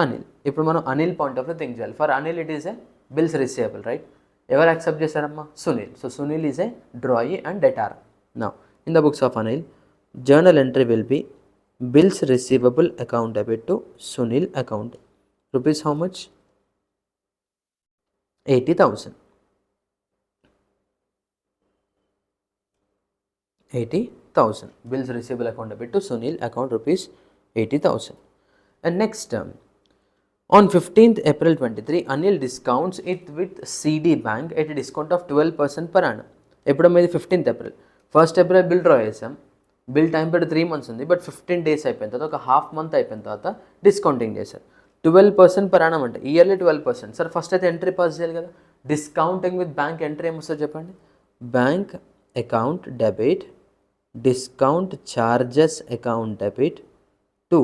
Anil. ఇప్పుడు మనం Anil point of view think చేయాలి. For Anil it is a bills receivable, right? ఎవరు accept చేశారమ్మా? Sunil. So Sunil is a drawee and debtor. Now in the books of Anil journal entry will be bills receivable account debit to Sunil account. Rupees how much? 80,000. 80,000. Bills receivable account debit to Sunil account rupees 80,000. And next, on 15th April 23, Anil discounts it with CD Bank at a discount of 12% per annum. ఎప్పుడమ్మా ఇది? 15th April. 1st April bill draw చేసాం, bill time పెట్టి 3 months ఉంది, but 15 days అయిపోయిన తర్వాత, ఒక half month అయిపోయిన తర్వాత discounting చేశారు. 12% per annum అంటే ఇయర్లీ 12%. సార్ ఫస్ట్ అయితే ఎంట్రీ పాస్ చేయాలి కదా. డిస్కౌంటింగ్ విత్ బ్యాంక్ ఎంట్రీ ఏమొస్తుంది చెప్పండి? Bank account debit discount charges account debit to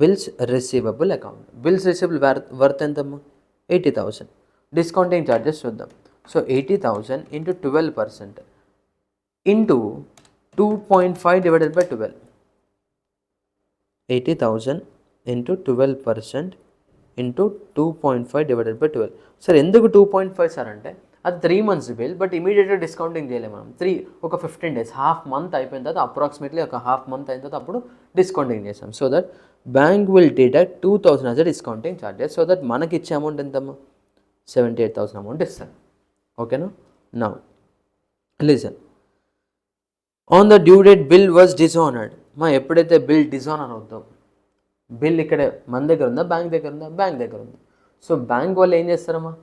bills receivable account. Bills receivable worth ఎంతమ్మా? 80,000. డిస్కౌంటింగ్ చార్జెస్ చూద్దాం. So 80,000 into 12% into 2.5 divided by 12. 80,000 into 12% into 2.5 divided by 12. Sir ఎందుకు 2.5 sir అంటే అది 3 months bill, but ఇమీడియట్గా discounting చేయలేము మనం. ఒక 15 days, half month అయిపోయిన తర్వాత, అప్రాక్సిమేట్లీ ఒక హాఫ్ మంత్ అయిన తర్వాత అప్పుడు డిస్కౌంటింగ్ చేసాం. So that bank will deduct 2,000 as a discounting charges. So that మనకి ఇచ్చే అమౌంట్ ఎంతమ్మా? 78,000 అమౌంట్ ఇస్తాను. ఓకేనా? Now listen. On the due date bill was dishonoured. ఎప్పుడైతే బిల్ డిజానర్ అవుతాం, బిల్ ఇక్కడ మన దగ్గర ఉందా, బ్యాంక్ దగ్గర ఉందా? బ్యాంక్ దగ్గర ఉంది. సో బ్యాంక్ వాళ్ళు ఏం చేస్తారమ్మా?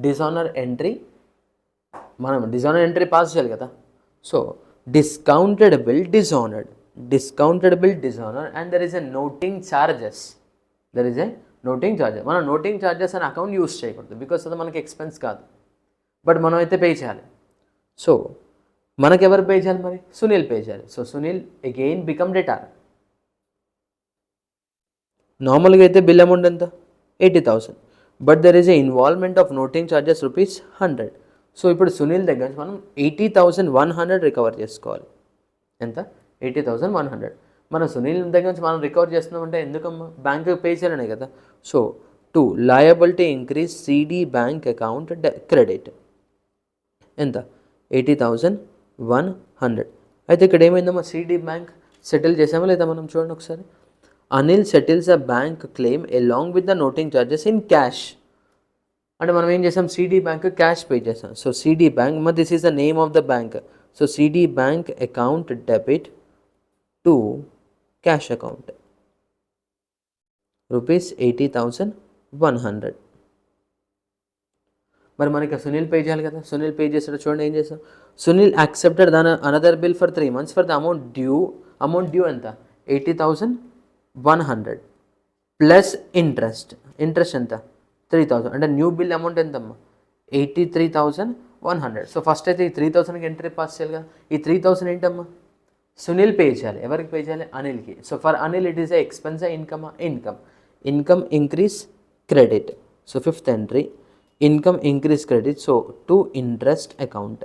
డిజానర్ ఎంట్రీ, మనం డిజానర్ ఎంట్రీ పాస్ చేయాలి కదా. So discounted bill dishonoured, discounted bill dishonour, and there is a noting charges. There is a noting charges. మనం నోటింగ్ ఛార్జెస్ అని అకౌంట్ యూస్ చేయకూడదు, బికాస్ అది మనకి ఎక్స్పెన్స్ కాదు, బట్ మనం అయితే పే చేయాలి. సో మనకెవరు పే చేయాలి మరి? సునీల్ పే చేయాలి. So Sunil again become debtor. నార్మల్గా అయితే బిల్ అమౌంట్ ఎంత? 80,000. But there is a involvement of noting charges rupees 100. So ఇప్పుడు సునీల్ దగ్గర నుంచి మనం 80,100 రికవర్ చేసుకోవాలి. ఎంత? 80,100. మన సునీల్ దగ్గర నుంచి మనం రికవర్ చేస్తున్నామంటే ఎందుకమ్మా? బ్యాంకుకి పే చేయాలనే కదా. So 2 liability increase CD bank account credit. ఎంత? 80,100. అయితే ఇక్కడ ఏమైందమ్మా? సిడి బ్యాంక్ సెటిల్ చేసామా లేదా మనం చూడండి ఒకసారి. Anil settles a bank claim along with the noting charges in cash. అంటే మనం ఏం చేసాం? సిడి బ్యాంక్ క్యాష్ పే చేసాం. సో సిడి బ్యాంక్, మరి this is the name of the bank. So CD bank account debit to cash account rupees 80,100. మరి మనకి Sunil pay చేయాలి కదా. సునీల్ పే చేస్తాడు. చూడండి ఏం చేస్తాం. Sunil accepted another bill for 3 months for the amount due ఎంత? 80,100 ప్లస్ ఇంట్రెస్ట్. ఇంట్రెస్ట్ ఎంత? 3,000. అంటే న్యూ బిల్ అమౌంట్ ఎంతమ్మా? 83,100. సో ఫస్ట్ అయితే ఈ 3,000కి ఎంట్రీ పాస్ చేయాలి కదా. ఈ 3,000 ఏంటమ్మా? సునీల్ పే చేయాలి. ఎవరికి పే చేయాలి? అనిల్కి. So for Anil it is a expense income increase credit. So fifth entry income increase credit. So to interest account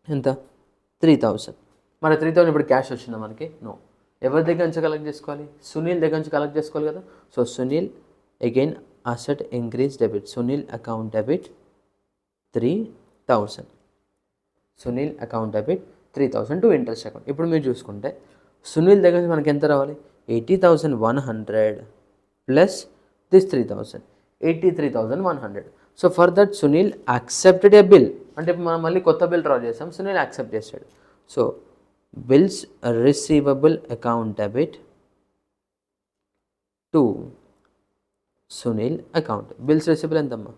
ఎంత? 3,000. మరి 3,000 ఇప్పుడు క్యాష్ వచ్చిందా మనకి? నో. ఎవరి దగ్గర నుంచి కలెక్ట్ చేసుకోవాలి? సునీల్ దగ్గర నుంచి కలెక్ట్ చేసుకోవాలి కదా. So Sunil again asset increase debit. Sunil account debit 3,000. Sunil account debit 3,000 to interest account. ఇప్పుడు మీరు చూసుకుంటే సునీల్ దగ్గర నుంచి మనకి ఎంత రావాలి? 80,100 plus this 3,000, 83,100. So for that Sunil accepted A bill. అంటే మనం మళ్ళీ కొత్త బిల్ డ్రా చేసాం. సునీల్ యాక్సెప్ట్ చేశాడు. So bills receivable account debit to Sunil account. Bills receivable ఎంతమ్మా?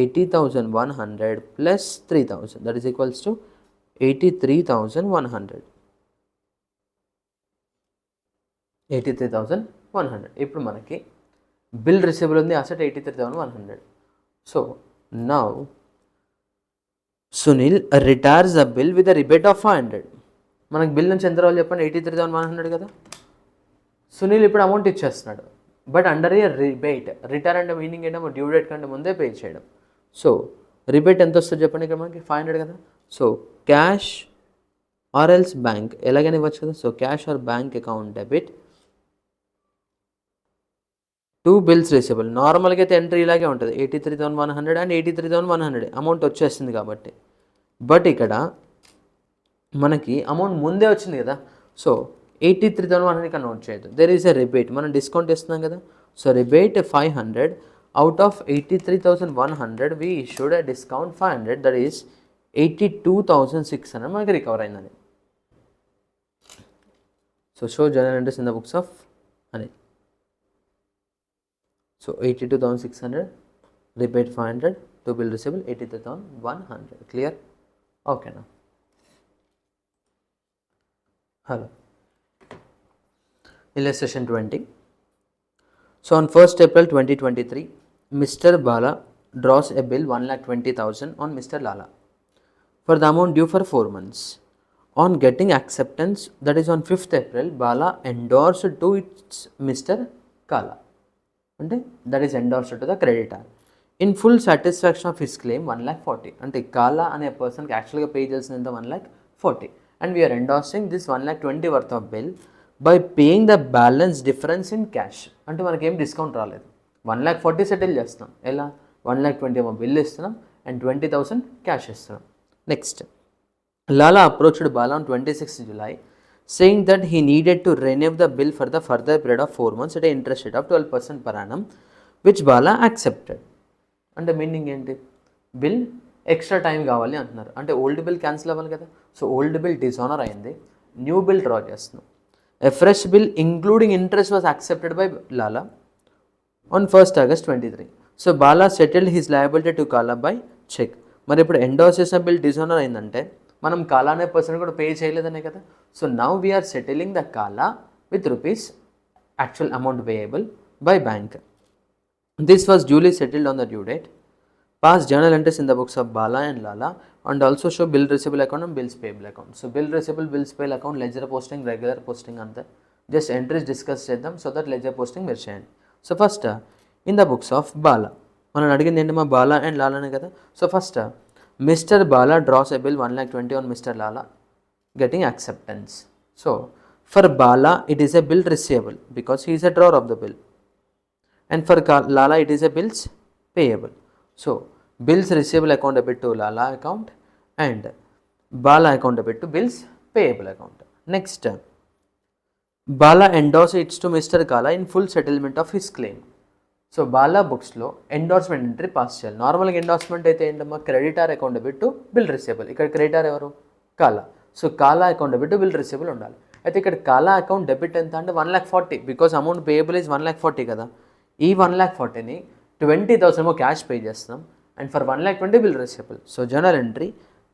80,100 plus 3,000 that is equals to 83,100. 83,100. ఇప్పుడు మనకి బిల్ రిసీవబుల్ ఉంది, asset 83,100. So now Sunil retires the bill with the rebate of 500. మనకి బిల్ నుంచి ఎంత రావాలి చెప్పండి? 83,100 కదా. సునీల్ ఇప్పుడు అమౌంట్ ఇచ్చేస్తున్నాడు, but under a rebate. Retire అంటే మీనింగ్ ఏంటో డ్యూ డేట్ కంటే ముందే పే చేయడం. సో రిబేట్ ఎంత వస్తుంది చెప్పండి ఇక్కడ మనకి? 500 కదా. So cash or else bank ఎలాగైనా ఇవ్వచ్చు కదా. So cash or bank account debit two bills receivable. నార్మల్గా అయితే ఎంట్రీ ఇలాగే ఉంటుంది, 83,100 అండ్ 83,100 అమౌంట్ వచ్చేస్తుంది కాబట్టి. బట్ ఇక్కడ మనకి అమౌంట్ ముందే వచ్చింది కదా. సో 83,100 ఇక్కడ నోట్ చేయొద్దు. There is a rebate. మనం డిస్కౌంట్ ఇస్తున్నాం కదా. So rebate 500 out of 83,100 we issued a discount 500 that is 82,600 మనకి రికవర్ అయిందని. So show journal entries in the books of Anil. So 82,600 rebate 500 to bill receivable 83,100. Clear? ఓకేనా? Hello. Illustration 20. So on 1st April 2023, Mr. Bala draws a bill 1,20,000 on Mr. Lala for the amount due for 4 months. On getting acceptance, that is on 5th April, Bala endorsed to its Mr. Kala. And that is endorsed to the creditor. In full satisfaction of his claim 1,40,000. And Kala and a person actually pays in the 1,40,000. And we are endorsing this 1,20,000 worth of bill by paying the balance difference in cash. అంటే మనకి ఏం discount రాలేదు. 1,40,000 settle చేస్తున్నాం. ఎలా? 1,20,000 ఏమో bill ఇస్తున్నాం and 20,000 cash ఇస్తున్నాం. Next, Lala approached Bala on 26th July saying that he needed to renew the bill for the further period of 4 months at an interest rate of 12% per annum, which Bala accepted. అంటే meaning ఏంటి? Bill extra time కావాలి అంటున్నారు. అంటే old bill cancel అవ్వాలి కదా. So old bill dishonour అయింది, new bill draw చేస్తున్నాం. A fresh bill including interest was accepted by Lala on 1st August 23. So Bala settled his liability to Kala by check. మరి ఇప్పుడు endorse చేసిన bill dishonour అయిందంటే మనం కాలా అనే person కూడా పే చేయలేదనే కదా. So now we are settling the Kala with rupees actual amount payable by bank. This was duly settled on the due date. Pass journal entries in the books of Bala and Lala and also show bill receivable account and bills payable account. So bill receivable, bills payable account, ledger posting, regular posting అంతే. Just entries discuss చేద్దాం so that ledger posting మీరు చేయండి. So first in the books of Bala. మనం అడిగింది ఏంటి మా Bala and లాలానే కదా. So first mister Bala dross a bill 1,20,000 on Mr. Lala getting acceptance. So for Bala it is a bill receivable because he is a drawer of the bill, and for Lala it is a bills payable. So bills receivable account debit to Lala account and Bala account debit to bills payable account. Next, Bala endorses it to Mr. Kala in full settlement of his claim. So Bala బుక్స్లో endorsement entry pass చేయాలి. నార్మల్గా endorsement అయితే ఏంటమ్మా creditor account debit to bill receivable. ఇక్కడ creditor ఎవరు? Kala. So Kala account debit to bill receivable ఉండాలి. అయితే ఇక్కడ కాలా అకౌంట్ డెబిట్ ఎంత అంటే 1,40,000 బికాస్ అమౌంట్ పేయబుల్ ఈజ్ 1,40,000 కదా. ఈ 1,40,000ని 20,000 క్యాష్ పే చేస్తాం and for 1,20,000 bill receivable. So journal entry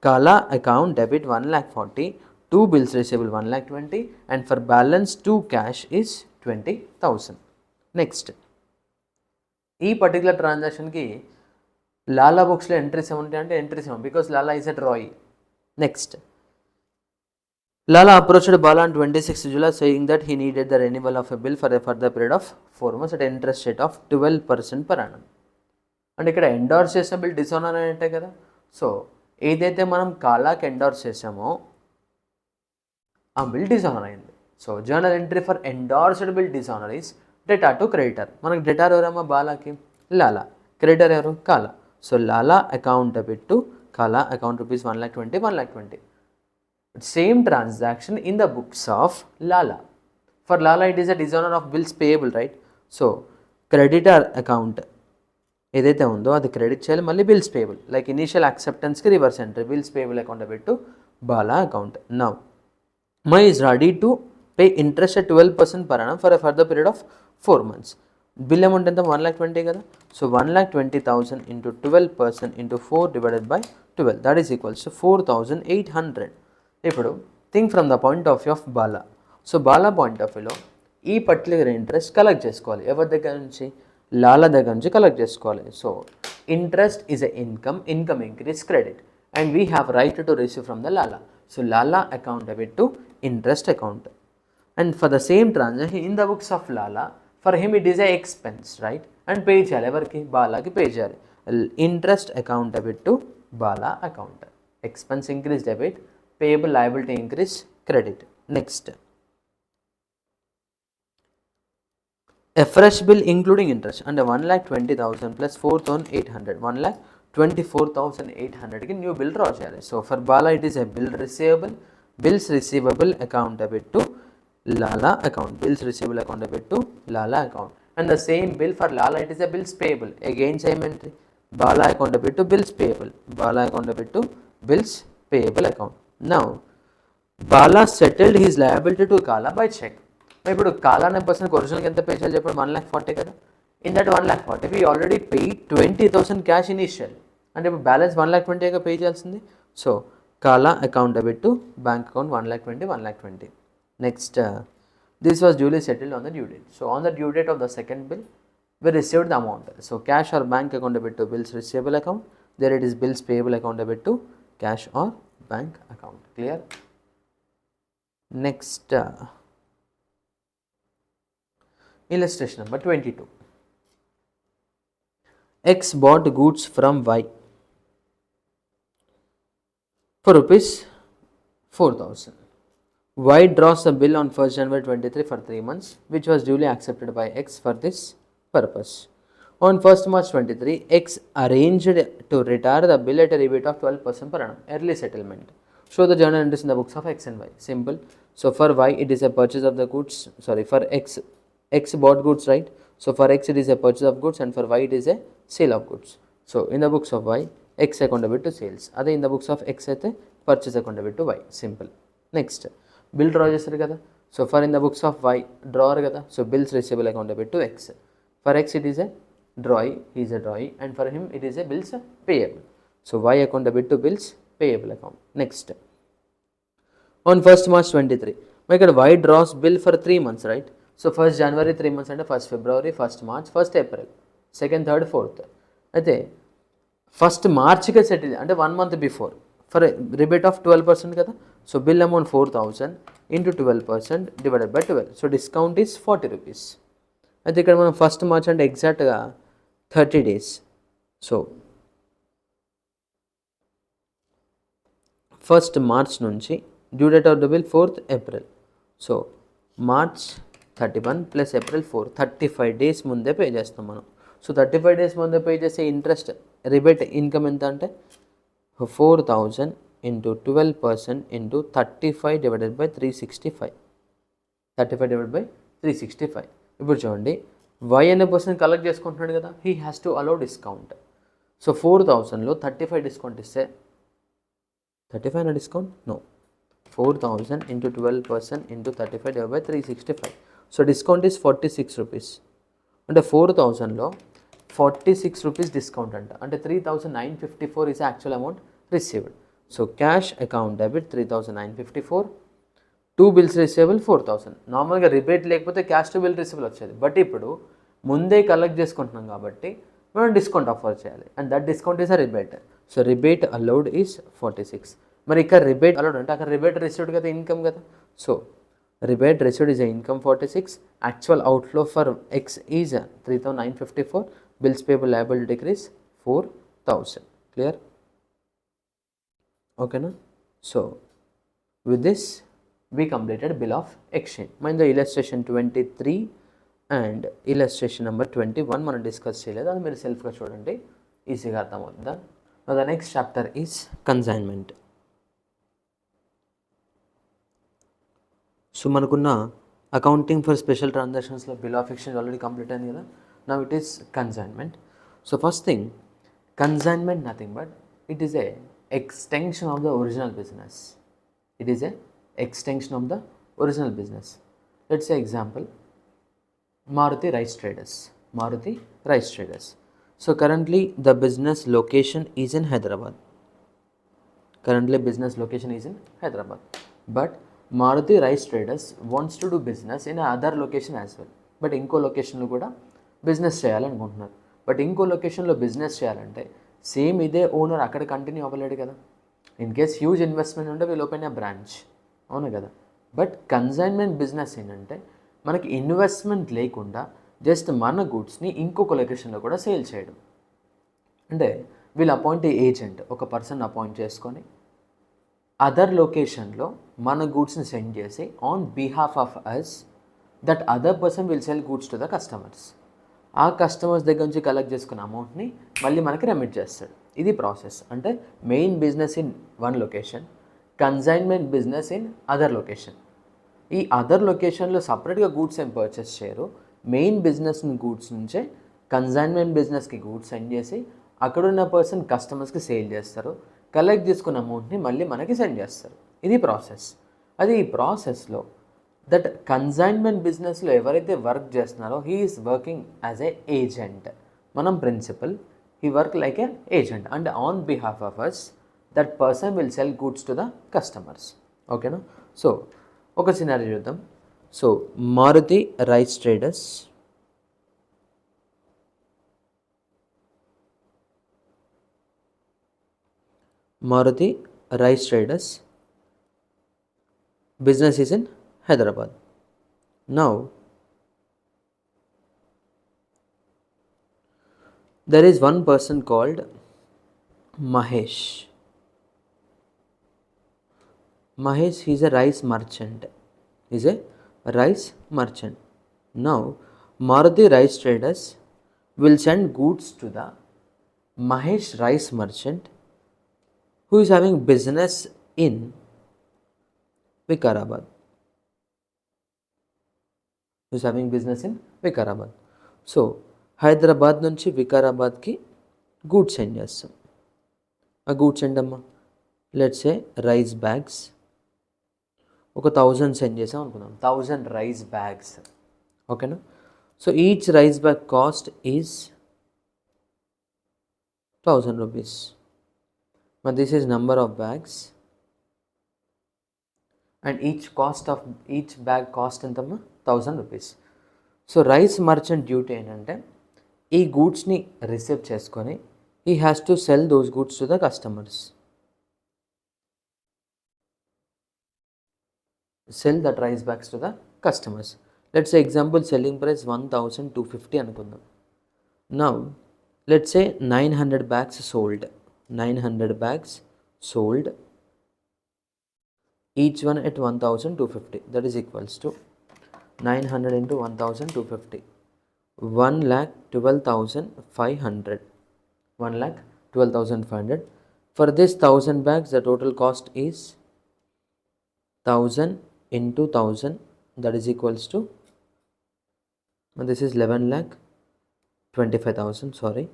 Kala account debit 1,40,000 2 bills receivable 1,20,000 and for balance 2 cash is 20,000. Next, ఈ పర్టికులర్ ట్రాన్సాక్షన్కి లాలా బుక్స్లో ఎంట్రీస్ ఏముంటాయి అంటే ఎంట్రీస్ ఏమో because Lala is a డ్రాయి. Next, Lala approached Bala on 26th July saying that he needed the renewal of a bill for a further period of 4 months at an interest rate of 12% per annum. అంటే ఇక్కడ endorse చేసిన bill డిసోనర్ అంటే కదా. So ఏదైతే మనం కాలాకి endorse చేసామో ఆ bill dishonour అయింది. So journal entry for endorsed bill dishonour is debtor to creditor. మనకి డెటార్ ఎవరమ్మా? బాలాకి లాలా. క్రెడిటర్ ఎవరు? Kala. So Lala account debit to Kala account rupees 1,20,000 1,20,000. Same transaction in the books of Lala. For Lala it is a dishonour of bills payable right. So creditor account ఏదైతే ఉందో అది credit చేయాలి, మళ్ళీ bills payable like initial యాక్సెప్టెన్స్కి reverse entry bills payable account debit to Bala account. Now Mai is ready to pay interest at 12% per annum for a further period of 4 months. Bill amount ఎంత 1,20,000 కదా. So 1,20,000 into 12% into 4 divided by 12 that is equals to 4,800. ఇప్పుడు think from the point of view of Bala. So Bala point of వ్యూలో ఈ particular interest collect చేసుకోవాలి. ఎవరి దగ్గర నుంచి? లాలా దగ్గర నుంచి కలెక్ట్ చేసుకోవాలి. So interest is a income, income increase credit and we have right to receive from the Lala. So Lala account debit to interest account, and for the same transaction in the books of Lala, for him it is a expense, right? And pay cheyali evarki? Balaki pay cheyali. Interest account debit to Bala account. Expense increase debit, payable liability increase credit. Next, a fresh bill including interest under 1,20,000 plus 4,800 1,24,800 కి new bill draw చేయాలి. So for Bala it is a bill receivable, bills receivable account debit to Lala account, bills receivable account debit to Lala account. And the same bill for Lala it is a bills payable, again same entry Bala account debit to bills payable, Bala account debit to bills payable account. Now Bala settled his liability to కాలా by cheque. ఇప్పుడు కాలా అనే పర్సన్కి ఒరిజినల్కి ఎంత pay చేయాలి చెప్పండి? 1,40,000 కదా. In that 1,40,000 we already paid 20,000 cash initial, అంటే ఇప్పుడు బ్యాలెన్స్ 1,20,000గా పే చేయాల్సింది. So Kala account debit to bank account 1,20,000. Next, this was duly settled on the due date. So on the due date of the second bill we received the amount. So cash or bank account debit to bills receivable account, there it is bills payable account debit to cash or bank account. Clear? Next, illustration number 22. X bought goods from Y for rupees 4,000. Y draws the bill on 1st January 23 for 3 months, which was duly accepted by X for this purpose. On 1st March 23, X arranged to retire the bill at a rebate of 12% per annum. Early settlement. Show the journal entries in the books of X and Y. Simple. So for Y, it is a purchase of the goods. Sorry, for X bought goods, right? So for X, it is a purchase of goods, and for Y, it is a sale of goods. So in the books of Y, X account debit to sales. Ade in the books of X అయితే purchase account debit to Y. Simple. Next, bill draw చేస్తారు కదా. So for in the books of Y, drawer కదా. So bills receivable account debit to X. For X, it is a drawee, he is a drawee, and for him, it is a bills payable. So Y account debit to bills payable account. Next, on 1st March 23, ఇక్కడ Y draws bill for 3 months, right? So 1st January 3 months అంటే 1st February, 1st March, 1st April, 2nd, 3rd, 4th. అయితే 1st Marchకి settle అంటే 1 month before for rebate of 12% కదా. So bill amount 4,000 into 12% divided by 12. So discount is 40 rupees. అయితే ఇక్కడ మనం first March అంటే ఎగ్జాక్ట్గా 30 days. So first March నుంచి due date of the bill 4th April. So March 31 plus April 4, 35 days ముందే పే చేస్తాం మనం. సో 35 days ముందే పే చేసే ఇంట్రెస్ట్ రిబేట్ ఇన్కమ్ ఎంత అంటే 4,000 into 12% into 35 divided by 365. 35 divided by 365. ఇప్పుడు చూడండి, వై అనే పర్సన్ కలెక్ట్ చేసుకుంటున్నాడు కదా, he has to allow discount. So 4,000లో 35 డిస్కౌంట్ ఇస్తే 35 అనే discount no, 4,000 into 12% into 35 divide by 365. So discount is 46 rupees. అంటే 4,000లో 46 రూపీస్ డిస్కౌంట్ అంట. అంటే 3,954 is actual amount received. So cash account debit 3,954, 2 bills receivable 4,000. నార్మల్గా రిబేట్ లేకపోతే క్యాష్ టు బిల్ రిసీవబుల్ వచ్చేది. బట్ ఇప్పుడు ముందే కలెక్ట్ చేసుకుంటున్నాం కాబట్టి మనం డిస్కౌంట్ ఆఫర్ చేయాలి, and that discount is a rebate. So rebate allowed is 46. మరి ఇక్కడ రిబేట్ అలౌడ్ అంటే అక్కడ రిబేట్ రిసీవ్డ్ కదా, ఇన్కమ్ కదా. So rebate received is a income 46, actual outflow for X is 3,954, bills payable liable decrease 4,000. Clear? Okay na? So with this we completed bill of exchange. Mind the illustration 23 and illustration number 21 మనం discuss చేయలేదు, అది మీరు సెల్ఫ్గా చూడండి, ఈజీగా అర్థమవుతుందా. Now the next chapter is consignment. So మనకున్న accounting for special ట్రాన్సాక్షన్స్లో bill of exchange already complete అయింది కదా. Now it is consignment. So first thing, consignment nothing but it is a extension of the original business. It is a extension of the original business. Let's a example, Maruti rice Traders. Maruti rice Traders. So currently the business location is in Hyderabad. Currently business location is in Hyderabad, but Maruti Rice Traders wants to do business in other location as well. But ఇంకో లొకేషన్లో కూడా business చేయాలనుకుంటున్నారు. But ఇంకో లొకేషన్లో business చేయాలంటే same ఇదే owner అక్కడ continue అవ్వలేడు కదా. ఇన్ కేస్ హ్యూజ్ ఇన్వెస్ట్మెంట్ ఉంటే వీళ్ళు ఓపెన్ బ్రాంచ్, అవును కదా. బట్ కన్సైన్మెంట్ బిజినెస్ ఏంటంటే మనకి ఇన్వెస్ట్మెంట్ లేకుండా జస్ట్ మన గూడ్స్ని ఇంకొక లొకేషన్లో కూడా సేల్ చేయడం. అంటే వీళ్ళు అపాయింట్ ఏజెంట్, ఒక పర్సన్ అపాయింట్ చేసుకొని అదర్ లొకేషన్లో మన గూడ్స్ని సెండ్ చేసి on behalf of us that other person will sell goods to the customers. ఆ కస్టమర్స్ దగ్గర నుంచి కలెక్ట్ చేసుకున్న అమౌంట్ని మళ్ళీ మనకి రెమిట్ చేస్తాడు. ఇది ప్రాసెస్. అంటే main business in one location, consignment business in other location. ఈ అదర్ లొకేషన్లో సపరేట్గా గూడ్స్ ఏం పర్చేస్ చేయరు. మెయిన్ బిజినెస్ గూడ్స్ నుంచే కన్సైన్మెంట్ బిజినెస్కి గూడ్స్ సెండ్ చేసి అక్కడున్న పర్సన్ కస్టమర్స్కి సేల్ చేస్తారు. కలెక్ట్ చేసుకున్న అమౌంట్ని మళ్ళీ మనకి సెండ్ చేస్తారు. ఇది ప్రాసెస్. అది ఈ ప్రాసెస్లో దట్ కన్సైన్మెంట్ బిజినెస్లో ఎవరైతే వర్క్ చేస్తున్నారో he is working as a agent. మనం principal, he work like a agent and on behalf of us that person will sell goods to the customers. ఓకేనా. సో ఒక సినారీ చూద్దాం. So Maruti rice Traders Maruti Rice Traders business is in Hyderabad. Now there is one person called Mahesh. Mahesh, he is a rice merchant. He is a rice merchant. Now Maruti Rice Traders will send goods to the Mahesh rice merchant who is having business in Vikarabad. Who is having business in Vikarabad. So Hyderabad నుంచి వికారాబాద్కి goods send చేస్తాం. ఆ goods ఏంటమ్మా, let's A rice bags ఒక 1000 send చేసాం అనుకుందాం. 1000 rice bags. ఓకేనా. So each rice bag cost is 1000 rupees. But this is number of bags and each bag cost ఎంతమ్మా 1000 rupees. So rice merchant duty ఏంటంటే ఈ గూడ్స్ని రిసీవ్ చేసుకొని he has to cell those goods to the customers. Cell that rice bags to the customers. Let's say example selling price 1250 అనుకుందాం. Now let's say 900 bags sold, 900 bags sold, each one at 1250, that is equals to 900 into 1250, 1,12,500, 1,12,500. For this 1000 bags the total cost is 1000 into 1000, that is equals to, this is 11,25,000, sorry,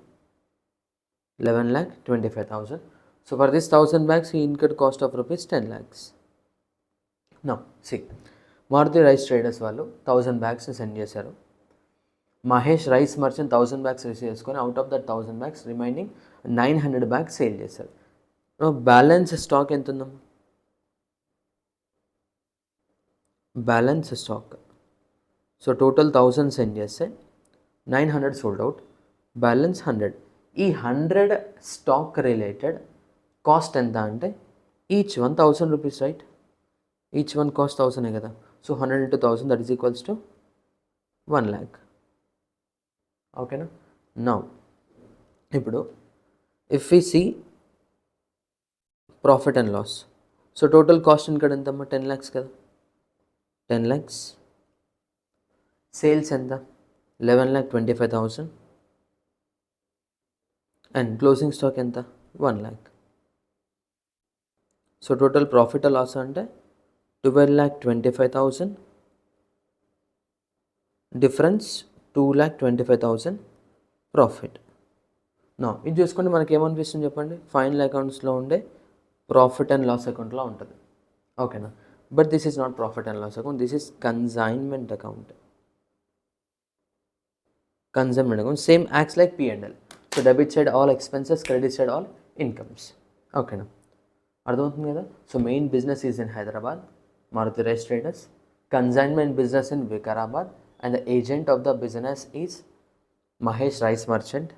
11,25,000. So for this 1000 bags he incurred cost of rupees 10 lakhs. Now see, Maruti rice Traders వాళ్ళు 1000 bags send చేశారు. Mahesh rice merchant 1000 bags receive చేసుకొని out of that 1000 bags remaining 900 bags sale చేశారు. Balance stock ఎంత ఉందమ్మా? Balance stock, so total 1000 send చేస్తే 900 sold out, balance 100. ఈ 100 stock related cost ఎంత అంటే each one 1000 rupees, right? Each one cost 1000 కదా. So 100 into 1000, that is equals to 1 lakh. ఓకేనా? Now ఇప్పుడు if we see profit and loss, so total cost ఇక్కడ ఎంతమ్మా? 10 lakhs కదా. 10 lakhs. Sales ఎంత? 11,25,000. అండ్ క్లోజింగ్ స్టాక్ ఎంత? 1 lakh. So total profit loss అంటే 12,25,000, difference 2,25,000 profit. నా ఇది చూసుకుంటే మనకి ఏమనిపిస్తుంది చెప్పండి? ఫైనల్ అకౌంట్స్లో ఉండే ప్రాఫిట్ అండ్ లాస్ అకౌంట్లో ఉంటుంది. ఓకేనా? But this is not profit and loss account, this is consignment account. Consignment account same acts like P&L. So debit side all expenses, credit side all incomes. ఓకేనా? అర్థమవుతుంది కదా? So main business is in Hyderabad, Maruti Rice Traders. Consignment business in Vikarabad, and the agent of the business is Mahesh Rice Merchant.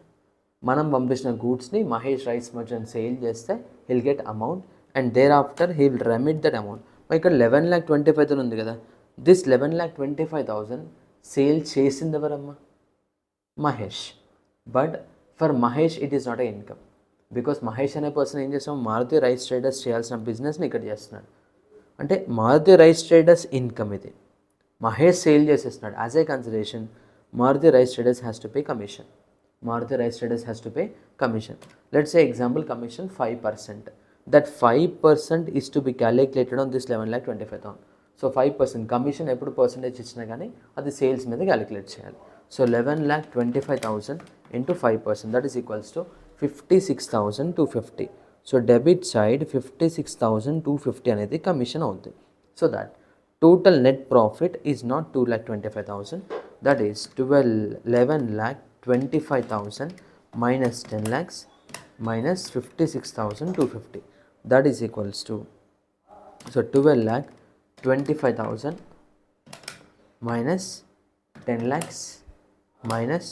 మనం పంపించిన గూడ్స్ని Mahesh rice merchant sale చేస్తే he'll get amount, and thereafter he will remit that amount. ఇక్కడ 11,25,000 ఉంది కదా, this 11,25,000 sale చేసింది ఎవరమ్మా? Mahesh. But for Mahesh it is not a income, because Mahesh అనే person ఏం చేస్తాం? మారుతి రైస్ ట్రేడర్స్ చేయాల్సిన బిజినెస్ని ఇక్కడ చేస్తున్నాడు. అంటే మారుతి రైస్ ట్రేడర్స్ ఇన్కమ్ ఇది, మహేష్ సేల్ చేసేస్తున్నాడు. As a consideration Maruti rice Traders has to pay commission. Maruti Rice Traders has to pay commission. Let's say example commission 5%. That 5% is to be calculated on this 11,25,000. So 5% commission ఎప్పుడు percentage ఇచ్చినా కానీ అది sales మీద calculate చేయాలి. So 11,25,000 into 5%, that is equals to 56,250. So debit side 56,250 అనేది commission అవుతుంది. So that total net profit is not 2,25,000, that is 11,25,000 minus 10 lakhs minus 56,250, that is equals to, so 12,25,000 minus 10 lakhs minus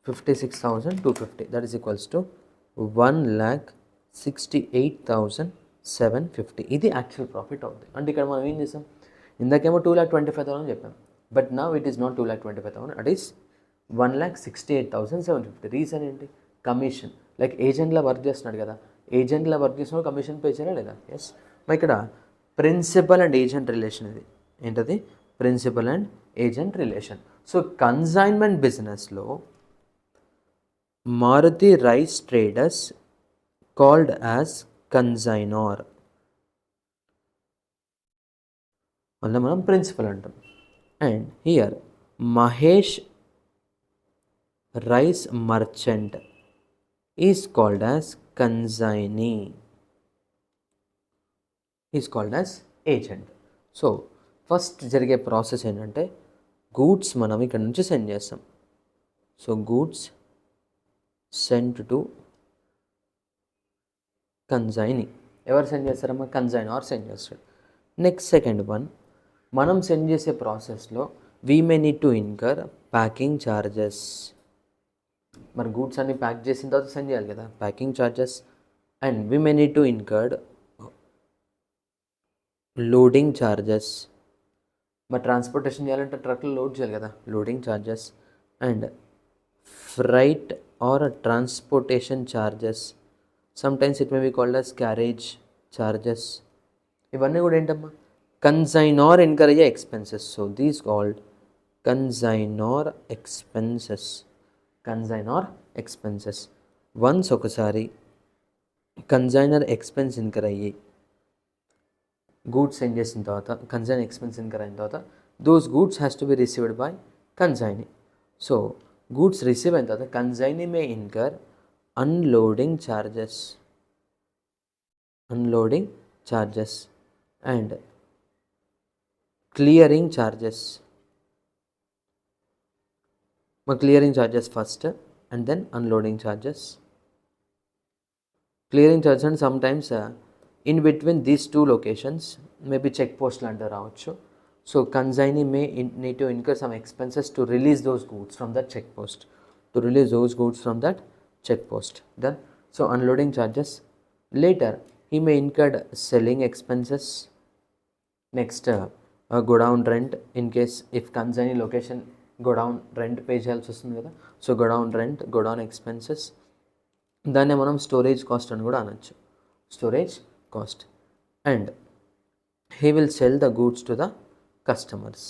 56,250, that is equals to 1,68,750. ఇది actual profit అవుతుంది. అంటే ఇక్కడ మనం ఏం చేసాం? ఇందాకేమో 2,25,000 చెప్పాం, but now it is not 2,25,000, it is 1,68,750. Reason ఏంటి? Commission. Like ఏజెంట్లా work చేస్తున్నాడు కదా, ఏజెంట్లా వర్క్ చేసినప్పుడు కమిషన్ పే చేయాలా లేదా? ఎస్. మరి ఇక్కడ ప్రిన్సిపల్ అండ్ ఏజెంట్ రిలేషన్ ఇది. ఏంటది? Principal and agent relation. So consignment బిజినెస్లో Maruti rice traders called as consignor, అందులో మనం ప్రిన్సిపల్ అంటాం. And here Mahesh rice merchant is called as consignee, is called as agent. So first జరిగే process ఏంటంటే goods మనం ఇక్కడ నుంచి సెండ్ చేస్తాం. So goods send to consignee. ఎవరు సెండ్ చేస్తారమ్మా? కన్సైనర్ సెండ్ చేస్తాడు. నెక్స్ట్ సెకండ్ వన్, మనం సెండ్ చేసే ప్రాసెస్లో we may need to incur packing charges. మరి గూడ్స్ అన్ని ప్యాక్ చేసిన తర్వాత సెండ్ చేయాలి కదా, packing charges. And we may need to incurred loading charges. మరి ట్రాన్స్పోర్టేషన్ చేయాలంటే ట్రక్లో లోడ్ చేయాలి కదా, loading charges. And freight or transportation charges, sometimes it may be called as carriage charges. ఇవన్నీ కూడా ఏంటమ్మా, కన్సైనార్ ఇన్కర్ అయ్యే expenses. So these called consignor expenses. Consignor expenses. Once ఒకసారి కన్సైనర్ ఎక్స్పెన్స్ ఇన్కర్ అయ్యి గూడ్స్ సెండ్ చేసిన తర్వాత, consign expense incur అయిన తర్వాత, those goods has to be received by consignee. So goods receive అయిన తర్వాత consignee may incur unloading charges, unloading charges and clearing charges. Clearing charges first and then unloading charges. Clearing charges and sometimes in between these two locations maybe check post లాంటివి రావచ్చు. So consignee may need to incur some expenses to release those goods from that check post, to release those goods from that check post. Then so unloading charges. Later he may incurred selling expenses. Next godown rent, in case if consignee location godown rent pay చేయాల్సి వస్తుంది కదా, so godown rent, godown expenses. దాన్ని మనం storage cost అని కూడా అనొచ్చు, storage cost. And he will sell the goods to the customers,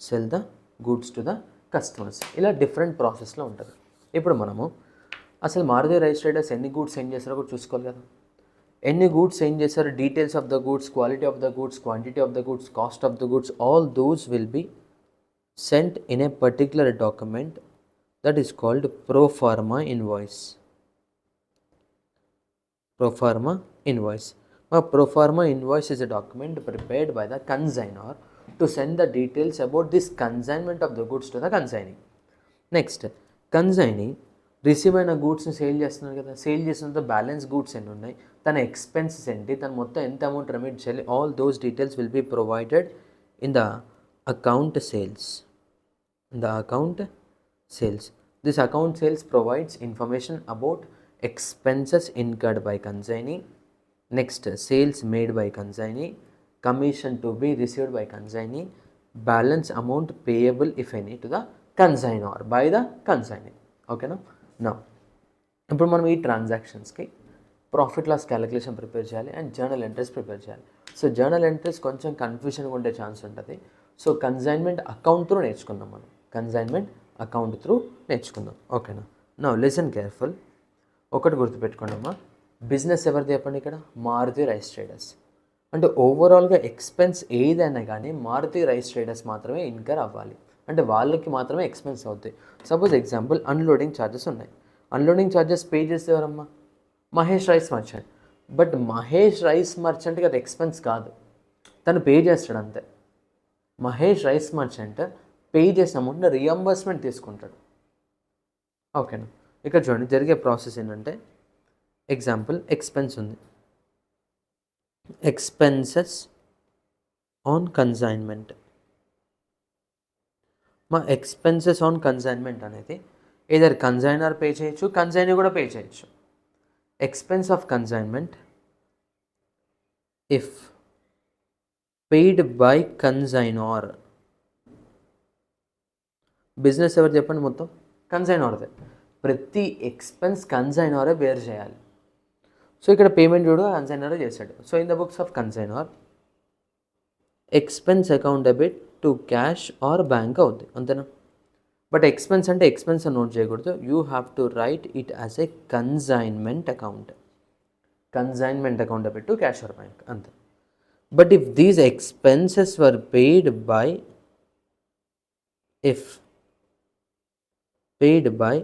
sell the goods to the customers. ఇలా different ప్రాసెస్లో ఉంటుంది. ఇప్పుడు మనము అసలు మారుతి రిజిస్ట్రేటర్స్ ఎన్ని గూడ్స్ సెండ్ చేస్తారో కూడా చూసుకోవాలి కదా. ఎన్ని గూడ్స్ సెండ్ చేశారు, details of the goods, quality of the goods, quantity of the goods, cost of the goods, all those will be sent in a particular document that is called proforma invoice. Proforma invoice. A proforma invoice is a document prepared by the consignor to send the details about this consignment of the goods to the consignee. Next, consignee receive అయిన గూడ్స్ని sale చేస్తున్నారు కదా, sale చేసిన balance goods ఎన్ని ఉన్నాయి, తన expenses ఏంటి, తను మొత్తం ఎంత అమౌంట్ రెమిట్ చేయాలి, all those details will be provided in the account sales. In the account sales. This account sales provides information about expenses incurred by consignee. Next, sales made by consignee, commission to be received by consignee, balance amount payable if any to the consignor by the consignee. Okay na? Now ఇప్పుడు మనం ఈ ట్రాన్సాక్షన్స్కి profit loss calculation prepare చేయాలి and journal entries prepare చేయాలి. So journal entries కొంచెం కన్ఫ్యూజన్గా ఉండే chance ఉంటుంది. So consignment account through నేర్చుకుందాం మనం, కన్సైన్మెంట్ అకౌంట్ త్రూ నేర్చుకుందాం. ఓకేనా? Now listen careful. ఒకటి గుర్తుపెట్టుకోండి అమ్మా, బిజినెస్ ఎవరిది చెప్పండి ఇక్కడ, మారుతి రైస్ ట్రేడర్స్. అంటే ఓవరాల్గా ఎక్స్పెన్స్ ఏదైనా కానీ మారుతి రైస్ ట్రేడర్స్ మాత్రమే ఇన్కర్ అవ్వాలి, అంటే వాళ్ళకి మాత్రమే ఎక్స్పెన్స్ అవుతాయి. సపోజ్ ఎగ్జాంపుల్ అన్లోడింగ్ ఛార్జెస్ ఉన్నాయి, అన్లోడింగ్ ఛార్జెస్ పే చేస్తే ఎవరమ్మా, Mahesh rice merchant. But Mahesh rice మర్చెంట్కి అది ఎక్స్పెన్స్ కాదు, తను పే చేస్తాడు అంతే. మహేష్ రైస్ మర్చెంట్ పే చేసిన అమౌంట్ రియంబర్స్మెంట్ తీసుకుంటాడు. ఓకేనా? ఇక్కడ చూడండి జరిగే ప్రాసెస్ ఏంటంటే, ఎగ్జాంపుల్ ఎక్స్పెన్స్ ఉంది, ఎక్స్పెన్సెస్ ఆన్ కన్సైన్మెంట్. మా ఎక్స్పెన్సెస్ ఆన్ కన్సైన్మెంట్ అనేది ఏదర్ కన్సైనర్ పే చేయొచ్చు, కన్సైనీ కూడా పే చేయొచ్చు. Expense of consignment if paid by consignor. Business ఎవరు చెప్పండి, మొత్తం కన్సైనర్దే. ప్రతి ఎక్స్పెన్స్ కన్సైనరే బేర్ చేయాలి. సో ఇక్కడ పేమెంట్ కూడా కన్సైనరే చేశాడు. So in the books of consignor expense account debit to cash or bank అవుద్ది, అంతేనా? బట్ ఎక్స్పెన్స్ అంటే ఎక్స్పెన్స్ అని నోట్ చేయకూడదు, you have to write it as a consignment account. Consignment account debit to cash or bank, అంతే. But if these expenses were paid by, if paid by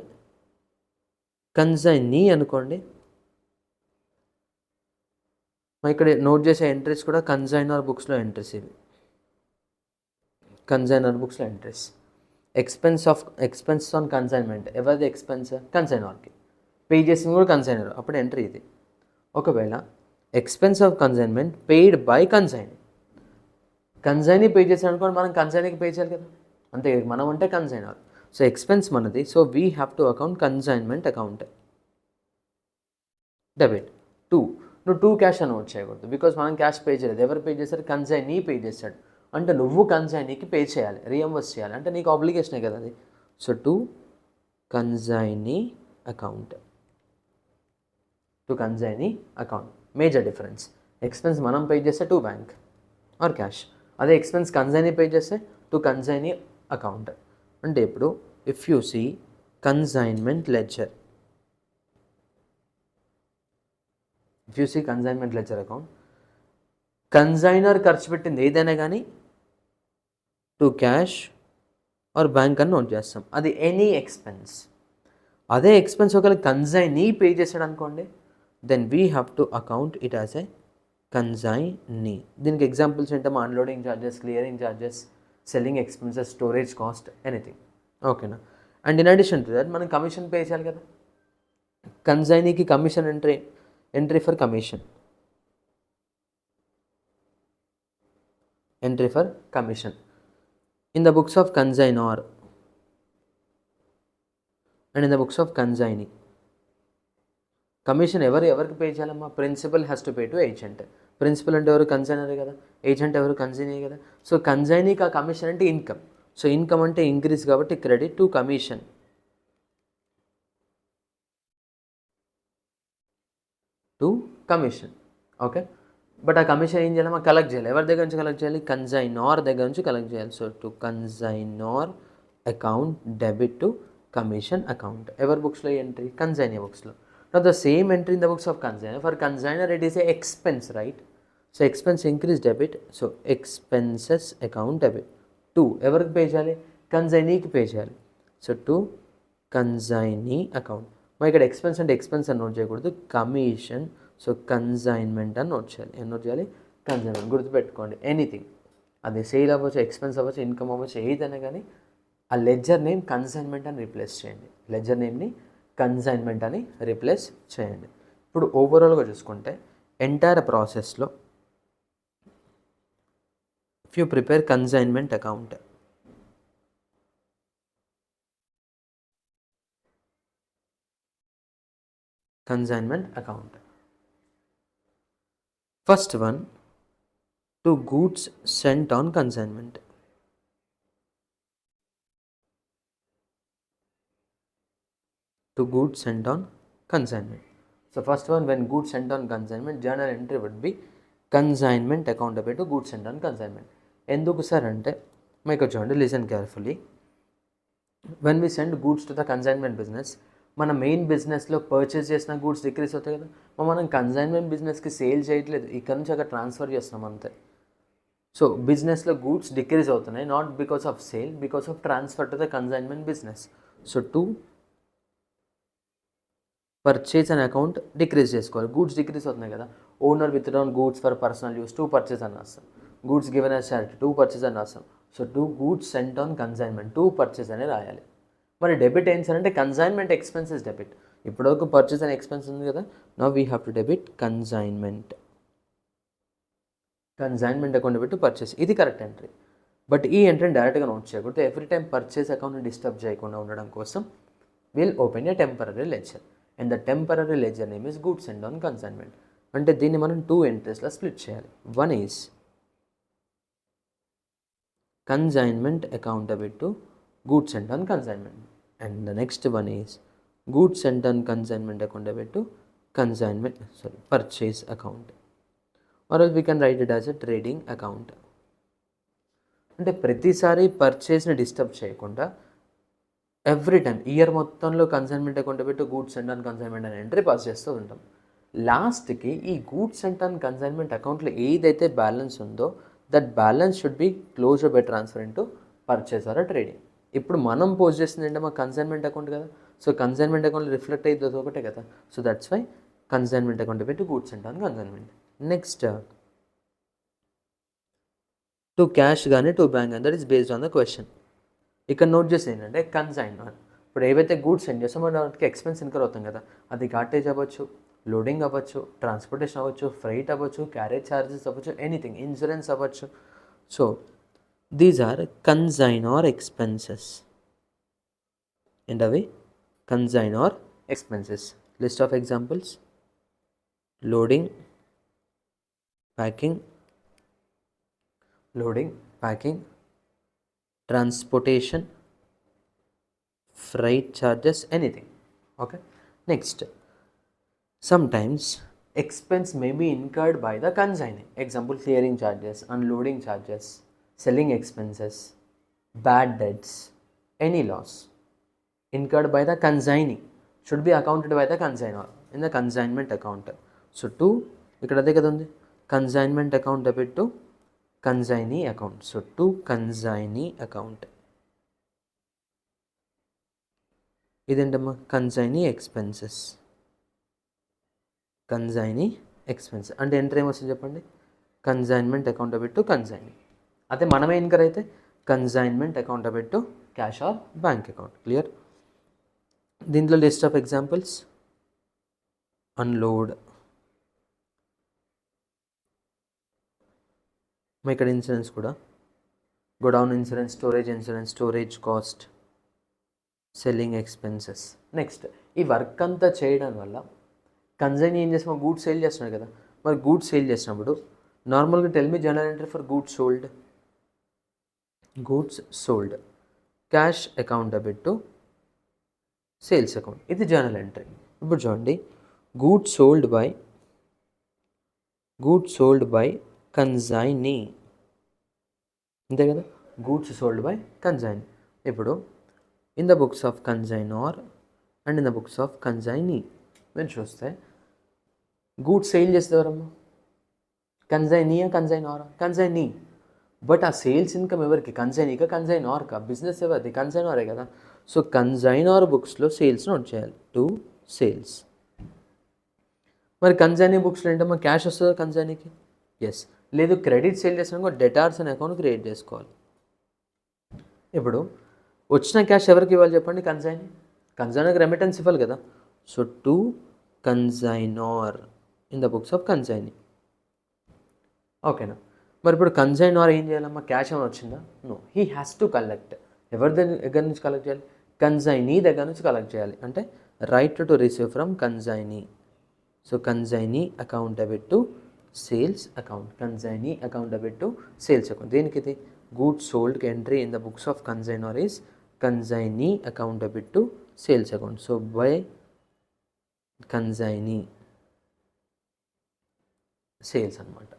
consignee అనుకోండి, ఇక్కడ note చేసే entries కూడా consignor బుక్స్లో entries, ఇవి consignor బుక్స్లో entries. Expense on consignment ఎవరిది expense, కన్సైనర్కి. Pay చేసింది కూడా కన్సైనర్, అప్పుడు ఎంట్రీ ఇది. ఒకవేళ expense of consignment paid by consignee, consignee pay చేసాను అనుకోండి, మనం కన్సైనీకి పే చేయాలి కదా, అంతే. మనం అంటే కన్సైనర్. సో ఎక్స్పెన్స్ మనది, so we have to account consignment account debit. నువ్వు 2 క్యాష్ అని నోట్ చేయకూడదు, బికాజ్ మనం క్యాష్ పే చేయలేదు. ఎవరు పే చేశారు, కన్సైనీ పే చేశాడు. అంటే నువ్వు కన్సైనీకి పే చేయాలి, రీఎంబర్స్ చేయాలి, అంటే నీకు ఆబ్లిగేషనే కదా అది. So to consignee account, to consignee account, major difference. Expense మనం పే చేస్తే టు బ్యాంక్ ఆర్ క్యాష్, అదే ఎక్స్పెన్స్ కన్సైనీ పే చేస్తే టు కన్సైనీ అకౌంట్. అంటే ఇప్పుడు if you see consignment ledger, if you see consignment ledger account, consignor ఖర్చు పెట్టింది ఏదైనా కానీ టు క్యాష్ ఆర్ బ్యాంక్ అని నోట్ చేస్తాం, అది ఎనీ ఎక్స్పెన్స్. అదే ఎక్స్పెన్స్ ఒకవేళ కన్సైనీ పే చేశాడు అనుకోండి, then we have to account it as a consignee. దీనికి ఎగ్జాంపుల్స్ ఏంటమ్మా, unloading charges, clearing charges, selling expenses, storage cost, anything. ఓకేనా. And in addition to that మనం కమిషన్ పే చేయాలి కదా, కన్సైనీకి commission entry for commission, entry for commission in the books of consignor and in the books of consignee. Commission ఎవరికి pay చేయాలమ్మా, principal has to pay to agent. Principal అంటే ఎవరు, consignor కదా, agent ఎవరు, consignee కదా. సో కన్సైనీకి ఆ commission అంటే income, so income అంటే ఇంక్రీజ్ కాబట్టి credit to commission, to commission. Okay. But ఆ కమిషన్ ఏం చేయాలమ్మా, కలెక్ట్ చేయాలి. ఎవరి దగ్గర నుంచి కలెక్ట్ చేయాలి, కన్సైనార్ దగ్గర నుంచి కలెక్ట్ చేయాలి. So to consignor account debit to commission account. ఎవరి బుక్స్లో ఎంట్రీ, కన్సైనీ బుక్స్లో. Now the same entry in the books of consignor, for consignor it is a expense, right? So expense increase debit, so expenses account debit. To ఎవరికి pay చేయాలి, కన్సైనీకి pay చేయాలి. So to consignee account. మరి ఇక్కడ expense అంటే expense అని note చేయకూడదు, commission. So consignment అని note చేయాలి. ఏం నోట్ చేయాలి, కన్సైన్మెంట్. గుర్తుపెట్టుకోండి, ఎనీథింగ్, అది సేల్ అవ్వచ్చు, ఎక్స్పెన్స్ అవ్వచ్చు, ఇన్కమ్ అవ్వచ్చు, ఏదైనా కానీ ఆ లెడ్జర్ నేమ్ కన్సైన్మెంట్ అని రీప్లేస్ చేయండి. లెడ్జర్ నేమ్ని కన్సైన్మెంట్ అని రీప్లేస్ చేయండి. ఇప్పుడు ఓవరాల్గా చూసుకుంటే ఎంటైర్ ప్రాసెస్లో if you prepare consignment account, consignment account, first one to goods sent on consignment. To goods sent on consignment. So first one, when goods sent on consignment, journal entry would be consignment account debit to goods sent on consignment. ఎందుకు sir అంటే మీకు చూడండి, listen carefully. When we send goods to the consignment business, మన main బిజినెస్లో purchase చేసిన goods decrease అవుతాయి కదా, మనం కన్సైన్మెంట్ బిజినెస్కి సేల్ చేయట్లేదు, ఇక్కడ నుంచి అక్కడ ట్రాన్స్ఫర్ చేస్తున్నాం అంతే. సో బిజినెస్లో గూడ్స్ డిక్రీజ్ అవుతున్నాయి, not because of sale, because of transfer to the consignment business. So to purchase అనే అకౌంట్ డిక్రీజ్ చేసుకోవాలి. గూడ్స్ డిక్రీజ్ అవుతున్నాయి కదా, owner with drawn goods for personal use, to purchase అని రాస్తాం. Goods given as charity, to purchase అని రాస్తాం. So to goods sent on consignment, to purchase అని రాయాలి. మరి డెబిట్ ఏం సార్ అంటే కన్సైన్మెంట్ ఎక్స్పెన్సెస్ డెబిట్. ఇప్పటివరకు పర్చేజ్ అనే ఎక్స్పెన్స్ ఉంది కదా, now we have to debit consignment, consignment account debit to purchase. ఇది కరెక్ట్ ఎంట్రీ. బట్ ఈ ఎంట్రీని డైరెక్ట్గా నోట్ చేయకూడదు, ఎవ్రీ టైం పర్చేజ్ అకౌంట్ని డిస్టర్బ్ చేయకుండా ఉండడం కోసం will open A temporary ledger. And the temporary ledger name is goods sent on consignment. అంటే దీన్ని మనం 2 ఎంట్రీస్లో స్ప్లిట్ చేయాలి. One is consignment account debit to goods sent on consignment, and the next one is goods sent on consignment account debit to purchase account, or else we can write it as a trading account. అంటే ప్రతిసారి పర్చేస్ని disturb చేయకుండా every time year మొత్తంలో consignment account పెట్టి goods sent on consignment అనే entry pass చేస్తూ ఉంటాం. లాస్ట్కి ఈ గూడ్స్ సెంట్ ఆన్ కన్సైన్మెంట్ అకౌంట్లో ఏదైతే బ్యాలెన్స్ ఉందో that balance should be closed by transfer into purchase or trading. ఇప్పుడు మనం పోస్ట్ చేస్తుంది ఏంటో మా కన్సైన్మెంట్ అకౌంట్ కదా, సో కన్సైన్మెంట్ అకౌంట్లో రిఫ్లెక్ట్ అయ్యేది ఒకటే కదా, so that's why consignment account పెట్టి goods sent on consignment. Next to cash కానీ టు బ్యాంక్ కానీ, that is based on the question. ఇక్కడ నోట్ చేసి ఏంటంటే కన్సైన్మెంట్, ఇప్పుడు ఏవైతే గూడ్స్ సెండ్ చేస్తామో దానికి ఎక్స్పెన్స్ ఇన్కర్ అవుతాం కదా, అది కార్టేజ్ అవ్వచ్చు, లోడింగ్ అవ్వచ్చు, ట్రాన్స్పోర్టేషన్ అవ్వచ్చు, ఫ్రైట్ అవ్వచ్చు, క్యారేజ్ ఛార్జెస్ అవ్వచ్చు, ఎనీథింగ్, ఇన్సూరెన్స్ అవ్వచ్చు. So these are consignor expenses. ఏంటవి, consignor expenses. List of examples: loading, packing, packing, transportation, freight charges, anything. Okay. Next, sometimes expense may be incurred by the consignee. Example, clearing charges, unloading charges, selling expenses, bad debts, any loss incurred by the consignee should be accounted by the consignor in the consignment account. So to ఇక్కడ అదే కదా ఉంది, consignment account debit to consignee account. So to consignee account ఇదేంటమ్మా consignee expenses. Consignee expense అంటే enter ఏమొస్తుంది చెప్పండి, consignment account debit to consignee. అదే మనమే incur అయితే consignment account debit to cash or bank account. Clear? దీంట్లో లిస్ట్ ఆఫ్ ఎగ్జాంపుల్స్, అన్లోడ్, ఇక్కడ insurance కూడా, godown insurance, storage cost, selling expenses. Next, ఈ వర్క్ అంతా చేయడం వల్ల కన్సైనీ ఏం చేస్తాం, గూడ్స్ సేల్ చేస్తున్నాడు కదా, మరి గూడ్స్ సేల్ చేసినప్పుడు నార్మల్గా tell me journal entry for goods sold, cash account debit to sales account. ఇది జర్నల్ ఎంట్రీ. ఇప్పుడు చూడండి, గూడ్స్ సోల్డ్ బై కన్సైనీ, అంతే కదా, గూడ్స్ సోల్డ్ బై కన్సైనీ. ఇప్పుడు in the books of consignor and in the books of consignee మీరు చూస్తే goods sale చేసేవారమ్మా, కన్సైనీయా consignee. But ఆ sales income ఎవరికి, కన్సైనీకా కన్సైనర్కా? బిజినెస్ ఎవరిది, కన్సైనరే కదా. సో కన్సైనర్ బుక్స్లో సేల్స్ నోట్ చేయాలి, టు సేల్స్. మరి కన్సైనీ బుక్స్లో ఏంటమ్మా, క్యాష్ వస్తుందా కన్సైనీకి? ఎస్. లేదు క్రెడిట్ సేల్ చేసినా డెటార్స్ అనే అకౌంట్ క్రియేట్ చేసుకోవాలి. ఇప్పుడు వచ్చిన క్యాష్ ఎవరికి ఇవ్వాలి చెప్పండి, కన్సైనర్కి రెమిటెన్స్ ఇవ్వాలి కదా. So to consignor in the books of consignee. ఓకేనా? మరి ఇప్పుడు కన్సైనర్ ఏం చేయాలమ్మా, క్యాష్ ఏమైనా వచ్చిందా? No, he has to collect. ఎవరి దగ్గర నుంచి కలెక్ట్ చేయాలి, కన్సైనీ దగ్గర నుంచి కలెక్ట్ చేయాలి. అంటే right to receive from consignee. So consignee account debit to sales account, consignee account debit to sales account. దేనికి ఇది, గూడ్స్ సోల్డ్కి entry in the books of consignor is consignee account debit to sales account. So by consignee sales అనమాట.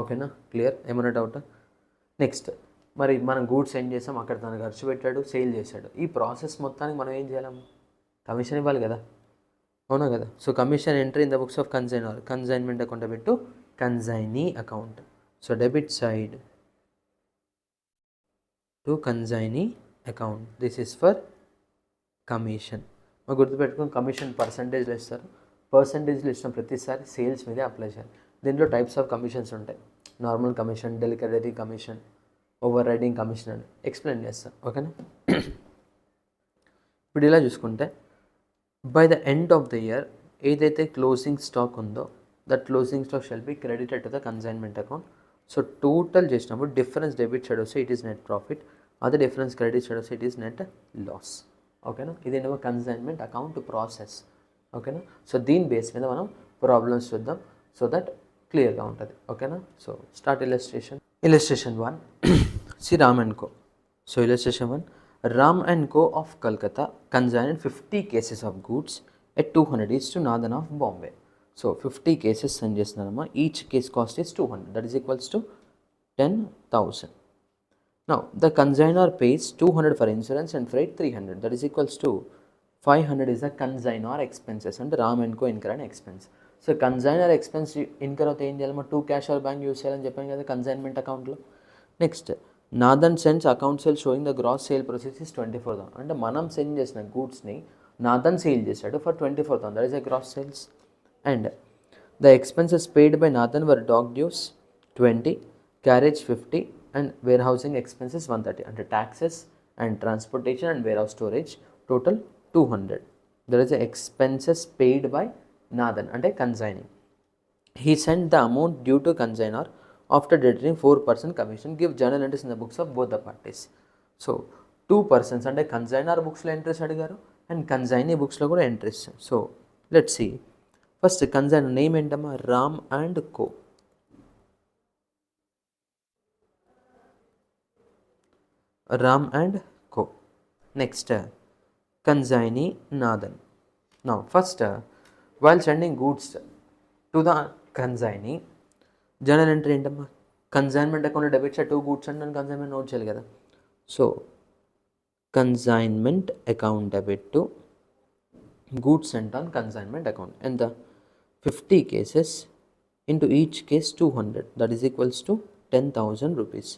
ఓకేనా? Clear? ఏమైనా doubt? Next, మరి మనం goods ఏం చేసాం, అక్కడ తను ఖర్చు పెట్టాడు, సేల్ చేశాడు. ఈ ప్రాసెస్ మొత్తానికి మనం ఏం చేయాలమ్మా, కమిషన్ ఇవ్వాలి కదా, అవునా కదా. So commission entry in the books of consignment account debit to consignee account. So debit side to consignee account, this is for commission. మరి గుర్తుపెట్టుకుని కమిషన్ పర్సంటేజ్లో ఇస్తారు, పర్సంటేజ్లో ఇచ్చిన ప్రతిసారి సేల్స్ మీదే అప్లై చేయాలి. దీంట్లో టైప్స్ ఆఫ్ కమిషన్స్ ఉంటాయి, normal commission, delivery commission, over riding commission అని ఎక్స్ప్లెయిన్ చేస్తాను. ఓకేనా? ఇప్పుడు ఇలా చూసుకుంటే by the end of the year ఏదైతే క్లోజింగ్ స్టాక్ ఉందో that closing stock shall be credited to the consignment account. So total చేసినప్పుడు డిఫరెన్స్ డెబిట్ సైడ్ వస్తే ఇట్ ఈస్ నెట్ ప్రాఫిట్, అదే డిఫరెన్స్ క్రెడిట్ సైడ్ వస్తే ఇట్ ఈస్ నెట్ లాస్. ఓకేనా? ఇదేమో consignment account process. ఓకేనా? So దీని base మీద మనం ప్రాబ్లమ్స్ చూద్దాం, సో దట్ క్లియర్గా ఉంటుంది. ఓకేనా? So start illustration 1. C Ram and co. So illustration 1, Ram and co of Calcutta consigned 50 cases of goods at 200 each to Nathan of Bombay. So 50 cases send చేస్తున్నారమ్మా, each case cost is 200, that is equals to 10,000. Now the consignor pays 200 for insurance and freight 300, that is equals to 500 is the consignor expenses and Ram and Co incur an expense. So consignor expense incur అవుతే ఏం చేయాలమ్మా, to cash or bank use చేయాలని చెప్పాను కదా consignment అకౌంట్లో. Next, Nathan sends account sale showing the gross sale proceeds is 24,000. అంటే మనం send చేసిన గూడ్స్ని నాదన్ సేల్ చేశాడు for 24,000, that is a gross sales. And the expenses paid by Nathan were dock dues 20, carriage 50 and warehousing expenses 130. అంటే taxes and transportation and wear house storage total 200. That is the expenses paid by Nathan అంటే consigning. He sent the amount due to consignor after deducting 4% commission. Give journal entries in the books of both the parties. So 2 persons అంటే consignor బుక్స్లో entries అడిగారు and consignee బుక్స్లో కూడా entries. So let's see. First consignor name ఏంటమ్మా, Ram and Co. Ram and Co. Next, consignee Nathan. Now, first, while sending goods to the consignee, journal entry ఏంటమ్మా consignment account debit side 2 goods and consignment note చేయాలి కదా. So, consignment account debit to goods sent on consignment account, and the 50 cases into each case 200, that is equals to 10,000 rupees.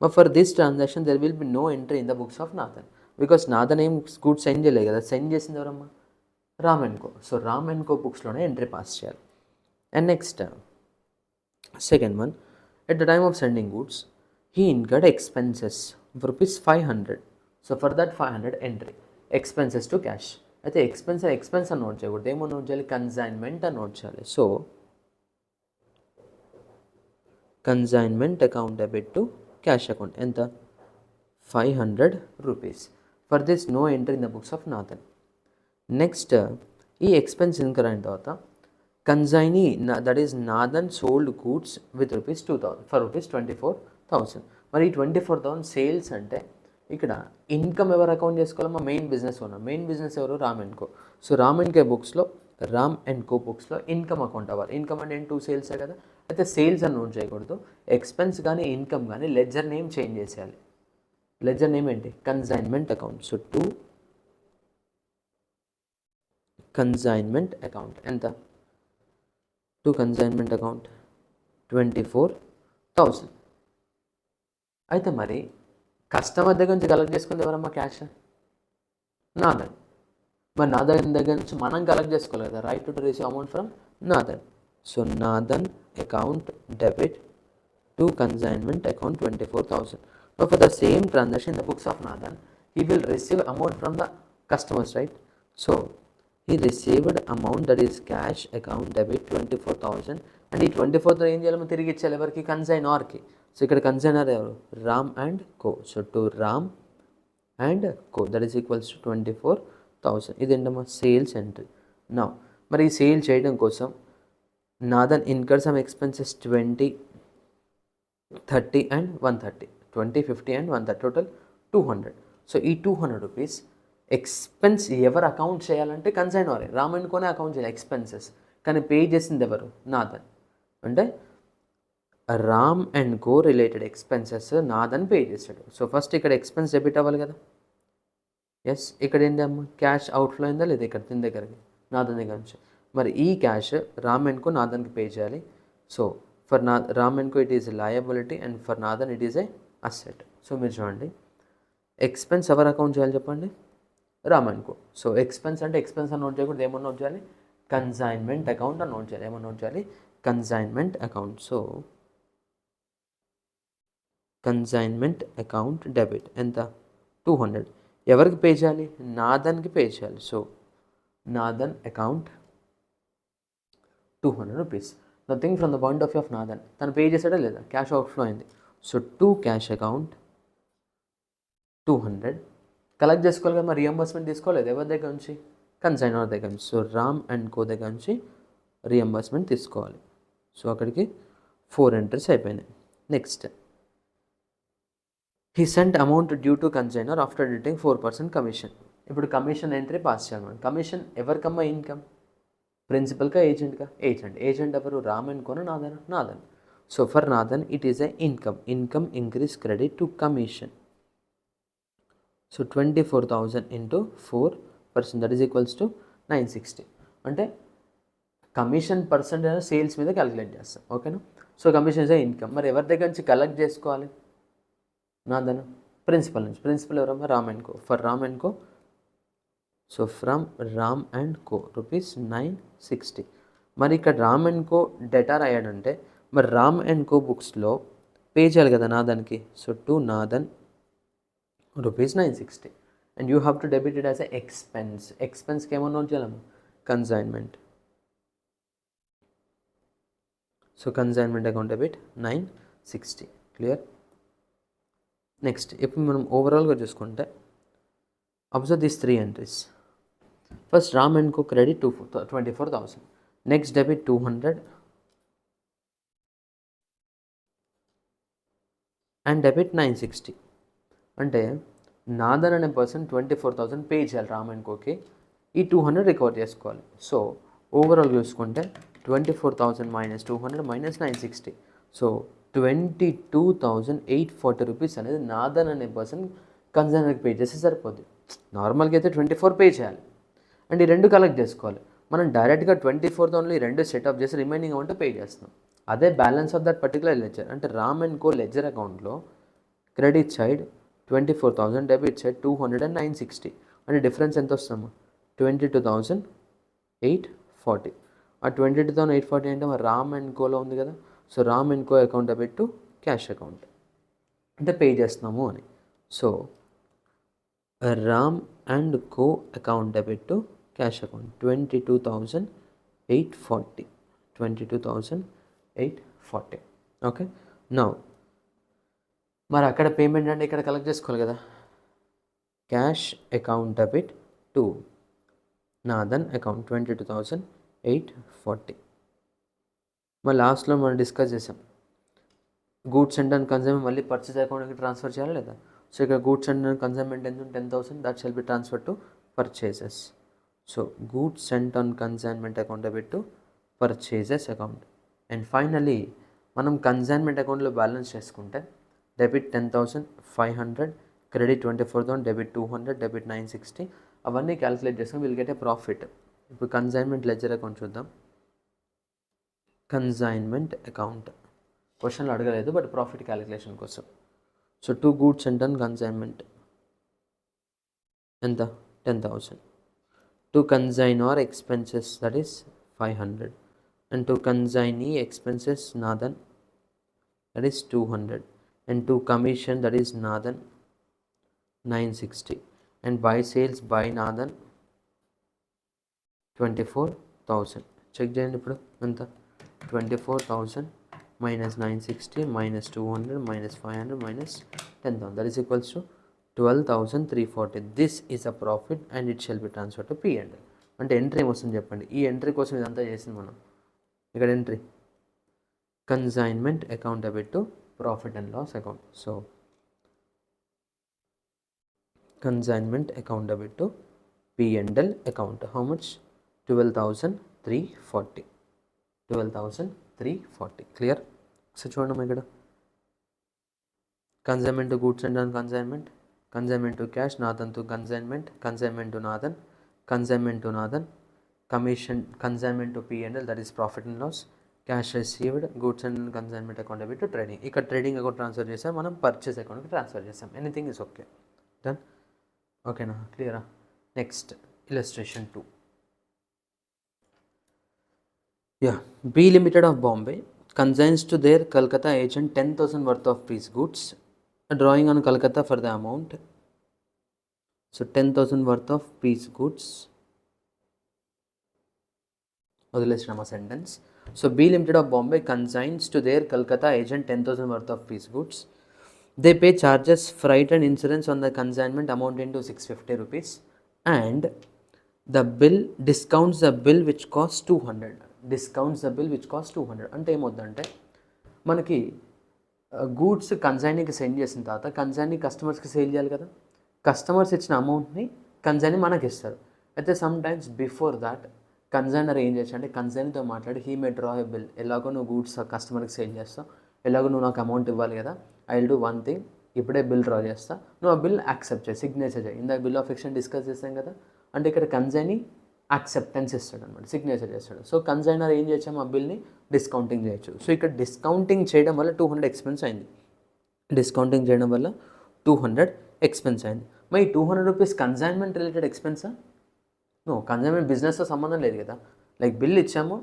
But for this transaction there will be no entry in the books of Nathan, because Nathan ఏం goods send చేయలేదు కదా, send చేసింది ఎవరమ్మా Ram and co. So Ram and Co బుక్స్లోనే entry pass చేయాలి. And next second one, at the time of sending goods he incurred expenses of rupees 500. So for that 500 entry expenses to cash. అయితే expense అని note చేయకూడదు, ఏమో note చేయాలి, consignment అని note చేయాలి. So consignment account debit to cash account ఎంత 500 rupees. For this no entry in the books of Nathan. Next ఈ expense incur అయిన తర్వాత consignee that is Nathan sold goods with rupees 2000 for rupees 24,000. మరి ఈ 24,000 sales అంటే ఇక్కడ ఇన్కమ్ ఎవరు అకౌంట్ చేసుకోవాలమ్మా, main business owner. Main business ఎవరు, Ram and co. So Ram and Co బుక్స్లో, రామ్ అండ్ కో బుక్స్లో ఇన్కమ్ అకౌంట్ అవ్వాలి. ఇన్కమ్ అంటే 2 సేల్సే కదా, అయితే సేల్స్ అని నోట్ చేయకూడదు. ఎక్స్పెన్స్ కానీ ఇన్కమ్ కానీ లెడ్జర్ నేమ్ చేంజ్ చేసేయాలి. లెడ్జర్ నేమ్ ఏంటి, consignment account. So 2 consignment account ఎంత 2 కన్సైన్మెంట్ అకౌంట్ 24,000. అయితే మరి కస్టమర్ దగ్గర నుంచి కలెక్ట్ చేసుకుంటే ఎవరమ్మా క్యాష్, నాథన్. మరి నాథన్ దగ్గర నుంచి మనం కలెక్ట్ చేసుకోవాలి కదా, right to receive amount from Nathan. So Nathan account debit to consignment account 24,000. So for the same transaction in the books of Nathan he will receive amount from the customers, right? So he received amount, that is cash account debit 24,000, and ఈ 24,000 ఏం చేయాలి, తిరిగి ఇచ్చేయాలి ఎవరికి, కన్సైనర్కి. So ఇక్కడ consignor ఎవరు, Ram and co. So to Ram and Co that is equals to 24,000. ఇదేంటమ్మా sales entry. నా మరి ఈ సేల్ చేయడం కోసం Nathan incur some expenses 20, 30 and 130. 20, 50 and 130, total 200. So ఈ 200 రూపీస్ ఎక్స్పెన్స్ ఎవరు అకౌంట్ చేయాలంటే కన్సైనర్ రామ్ అండ్ కోనే అకౌంట్ చేయాలి ఎక్స్పెన్సెస్, కానీ పే చేసింది ఎవరు, నాథన్. అంటే Ram and Co related expenses Nathan pay చేశాడు. సో ఫస్ట్ ఇక్కడ ఎక్స్పెన్స్ డెబిట్ అవ్వాలి కదా. ఎస్, ఇక్కడ ఏంటి అమ్మ, క్యాష్ అవుట్ఫ్లో అయిందా లేదా, ఇక్కడ దీని దగ్గరికి నాథన్ దగ్గర నుంచి. మరి ఈ క్యాష్ రామ్ అండ్ కో నాథన్కి పే చేయాలి. So for Ram and Co it is liability and for Nathan it is a asset. So మీరు చూడండి, ఎక్స్పెన్స్ ఎవరు అకౌంట్ చేయాలి చెప్పండి, Ram and co. So expense అంటే ఎక్స్పెన్స్ అని నోట్ చేయకూడదు, ఏమన్నా నోట్ చేయాలి, కన్సైన్మెంట్ అకౌంట్ అని నోట్ చేయాలి. ఏమన్నా నోట్ చేయాలి, consignment account. So consignment account debit ఎంత 200. ఎవరికి పే చేయాలి, నాథన్కి పే చేయాలి. So Nathan account 200 rupees. Nothing from the point of view of Nathan, తను పే చేశాడా లేదా, క్యాష్ అవుట్ఫ్లో అయింది. So 2 cash account 200. కలెక్ట్ చేసుకోవాలి కదా, మరి రియంబర్స్మెంట్ తీసుకోలేదు ఎవరి దగ్గర నుంచి, కన్సైనర్ దగ్గర నుంచి. సో రామ్ అండ్ కో దగ్గర నుంచి రియంబర్స్మెంట్ తీసుకోవాలి. సో అక్కడికి 4 ఎంట్రీస్ అయిపోయినాయి. Next, he sent amount due to consignor after deducting 4% commission. ఇప్పుడు కమిషన్ ఎంట్రీ పాస్ చేయాలి మనం. కమిషన్ ఎవరికమ్మా, ఇన్కమ్ ప్రిన్సిపల్గా ఏజెంట్గా, ఏజెంట్ ఎవరు, Ram and Kona Nathan. So for Nathan it is a income increase credit to commission. So 24,000 into 4%, that is equals to 960. అంటే commission percent అనేది sales మీద calculate చేస్తాం, ఓకేనా. So commission is a income. మరి ఎవరి దగ్గర నుంచి కలెక్ట్ చేసుకోవాలి, నాథన్ ప్రిన్సిపల్ నుంచి. ప్రిన్సిపల్ ఎవరమ్మా, Ram and Co. For Ram and co, so from Ram and Co rupees 960. మరి ఇక్కడ రామ్ అండ్ కో డెటార్ అయ్యాడంటే మరి రామ్ అండ్ కో బుక్స్లో పే చేయాలి కదా నాథన్కి. So to Nathan rupees 960, and you have to debit it as a expense. ఎక్స్పెన్స్కి ఏమన్నా నోట్ చేయాలమ్మా, consignment. So consignment account debit 960. Clear. Next, ఇప్పుడు మనం ఓవరాల్గా చూసుకుంటే observe these 3 entries. First Ram and co credit 24,000. Next debit 200 and debit 960. అంటే Nathan అనే person 24,000 pay చేయాలి రామ్ అండ్ కోకి, ఈ 200 రికవర్ చేసుకోవాలి. సో ఓవరాల్ చూసుకుంటే 24,000 మైనస్ 200 మైనస్ 960, సో 22,840 రూపీస్ అనేది నాదన్ అనే పర్సన్ కన్సైనర్కి పే చేస్తే సరిపోద్ది. నార్మల్గా అయితే 24 పే చేయాలి అండ్ ఈ రెండు కలెక్ట్ చేసుకోవాలి. మనం డైరెక్ట్గా 24,000 ఈ రెండు సెటప్ చేసి రిమైనింగ్ అమౌంట్ పే చేస్తున్నాం. అదే balance of that particular ledger. అంటే రామ్ అండ్ కో లెడ్జర్ అకౌంట్లో credit side 24,000, debit side 200 and 960, అంటే డిఫరెన్స్ ఎంత వస్తాము 22,840. ఆ 22,840 అంటే మరి రామ్ అండ్ కోలో ఉంది కదా, so Ram and co account debit to cash account అంటే పే చేస్తున్నాము అని. So Ram and co account debit to cash account 22,840, 22,840. Okay, now మరి అక్కడ పేమెంట్ అంటే ఇక్కడ కలెక్ట్ చేసుకోవాలి కదా, cash account debit to Nathan account 22,840. మరి లాస్ట్లో మనం డిస్కస్ చేసాం గూడ్స్ అండ్ కన్సైన్మెంట్ మళ్ళీ పర్చేస్ అకౌంట్కి ట్రాన్స్ఫర్ చేయాలి లేదా. సో ఇక్కడ గూడ్స్ అండ్ కన్సైన్మెంట్ ఎంత 10,000, that shall be transfer to purchases. So goods sent on consignment account debit to purchases account. And finally మనం కన్సైన్మెంట్ అకౌంట్లో బ్యాలెన్స్ చేసుకుంటే డెబిట్ 10,500, క్రెడిట్ 24,000, డెబిట్ 200, డెబిట్ 960, అవన్నీ క్యాలిక్యులేట్ చేసుకుని విల్ గెట్ ఏ ప్రాఫిట్. ఇప్పుడు consignment ledger account చూద్దాం. Consignment account క్వశ్చన్లో అడగలేదు but profit calculation కోసం. So two goods and done consignment ఎంత 10,000, to consignor expenses that is 500, and to consignee expenses Nathan that is 200, and to commission that is Nathan 960, and buy sales by Nathan 24,000. Check చేయండి ఇప్పుడు ఎంత 24,000 minus 960 minus 200 minus 500 minus 10,000, that is equals to 12,340. This is a profit and it shall be transferred to P&L. అంటే entry ఏమొస్తుంది చెప్పండి. ఈ entry కోసం ఇదంతా చేసింది మనం. ఇక్కడ entry consignment account debit to profit and loss account. So consignment account debit to P&L account. How much? 12,340. 12,340. Clear? So చూడండి ఇక్కడ consignment to goods and done consignment, consignment to cash, Nathan to consignment, consignment to Nathan, consignment to Nathan, commission, consignment to P&L, that is profit and loss, cash received, goods and consignment account debit to trading. ఇక్కడ trading account transfer చేసాం, మనం purchase అకౌంట్కి transfer చేసాం. Anything is okay, done. ఓకేనా, క్లియరా? Next illustration 2. Yeah, B limited of Bombay consigns to their Calcutta agent 10,000 worth of piece goods, drawing on Calcutta for the amount. So 10,000 worth of piece goods, వదిలేసిన sentence. So B Limited of Bombay consigns to their Calcutta agent 10,000 worth of piece goods. They pay charges, freight and insurance on the consignment amounting to 650 rupees, and the bill discounts the bill which costs 200. Discounts the bill which costs 200. అంటే ఏమవుతుందంటే మనకి goods కన్సైనీకి send చేసిన తర్వాత consignee కస్టమర్స్కి sale చేయాలి కదా. Customers ఇచ్చిన అమౌంట్ని కన్సైనీ మనకి ఇస్తారు. అయితే some times before that consignor ఏం చేయొచ్చు అంటే కన్సైనర్తో మాట్లాడి he may draw a bill. ఎలాగో నువ్వు గూడ్స్ కస్టమర్కి సేల్ చేస్తావు, ఎలాగో నువ్వు నాకు అమౌంట్ ఇవ్వాలి కదా, I will do one thing, ఇప్పుడే బిల్ డ్రా చేస్తా, నువ్వు ఆ బిల్ యాక్సెప్ట్ చేయి, సిగ్నేచర్ చేయి. ఇందాక బిల్ ఆఫ్ ఎక్స్చేంజ్ డిస్కస్ చేస్తాం కదా, అంటే ఇక్కడ కన్సైనీ యాక్సెప్టెన్స్ ఇస్తాడు అనమాట, సిగ్నేచర్ చేస్తాడు. సో కన్సైనర్ ఏం చేయొచ్చు, ఆ బిల్ని డిస్కౌంటింగ్ చేయొచ్చు. సో ఇక్కడ డిస్కౌంటింగ్ చేయడం వల్ల 200 ఎక్స్పెన్స్ అయింది. డిస్కౌంటింగ్ చేయడం వల్ల 200 ఎక్స్పెన్స్ అయింది. మరి 200 రూపీస్ కన్సైన్మెంట్ రిలేటెడ్ ఎక్స్పెన్సా? నో, కన్సైన్మెంట్ బిజినెస్తో సంబంధం లేదు కదా. లైక్ బిల్ ఇచ్చాము,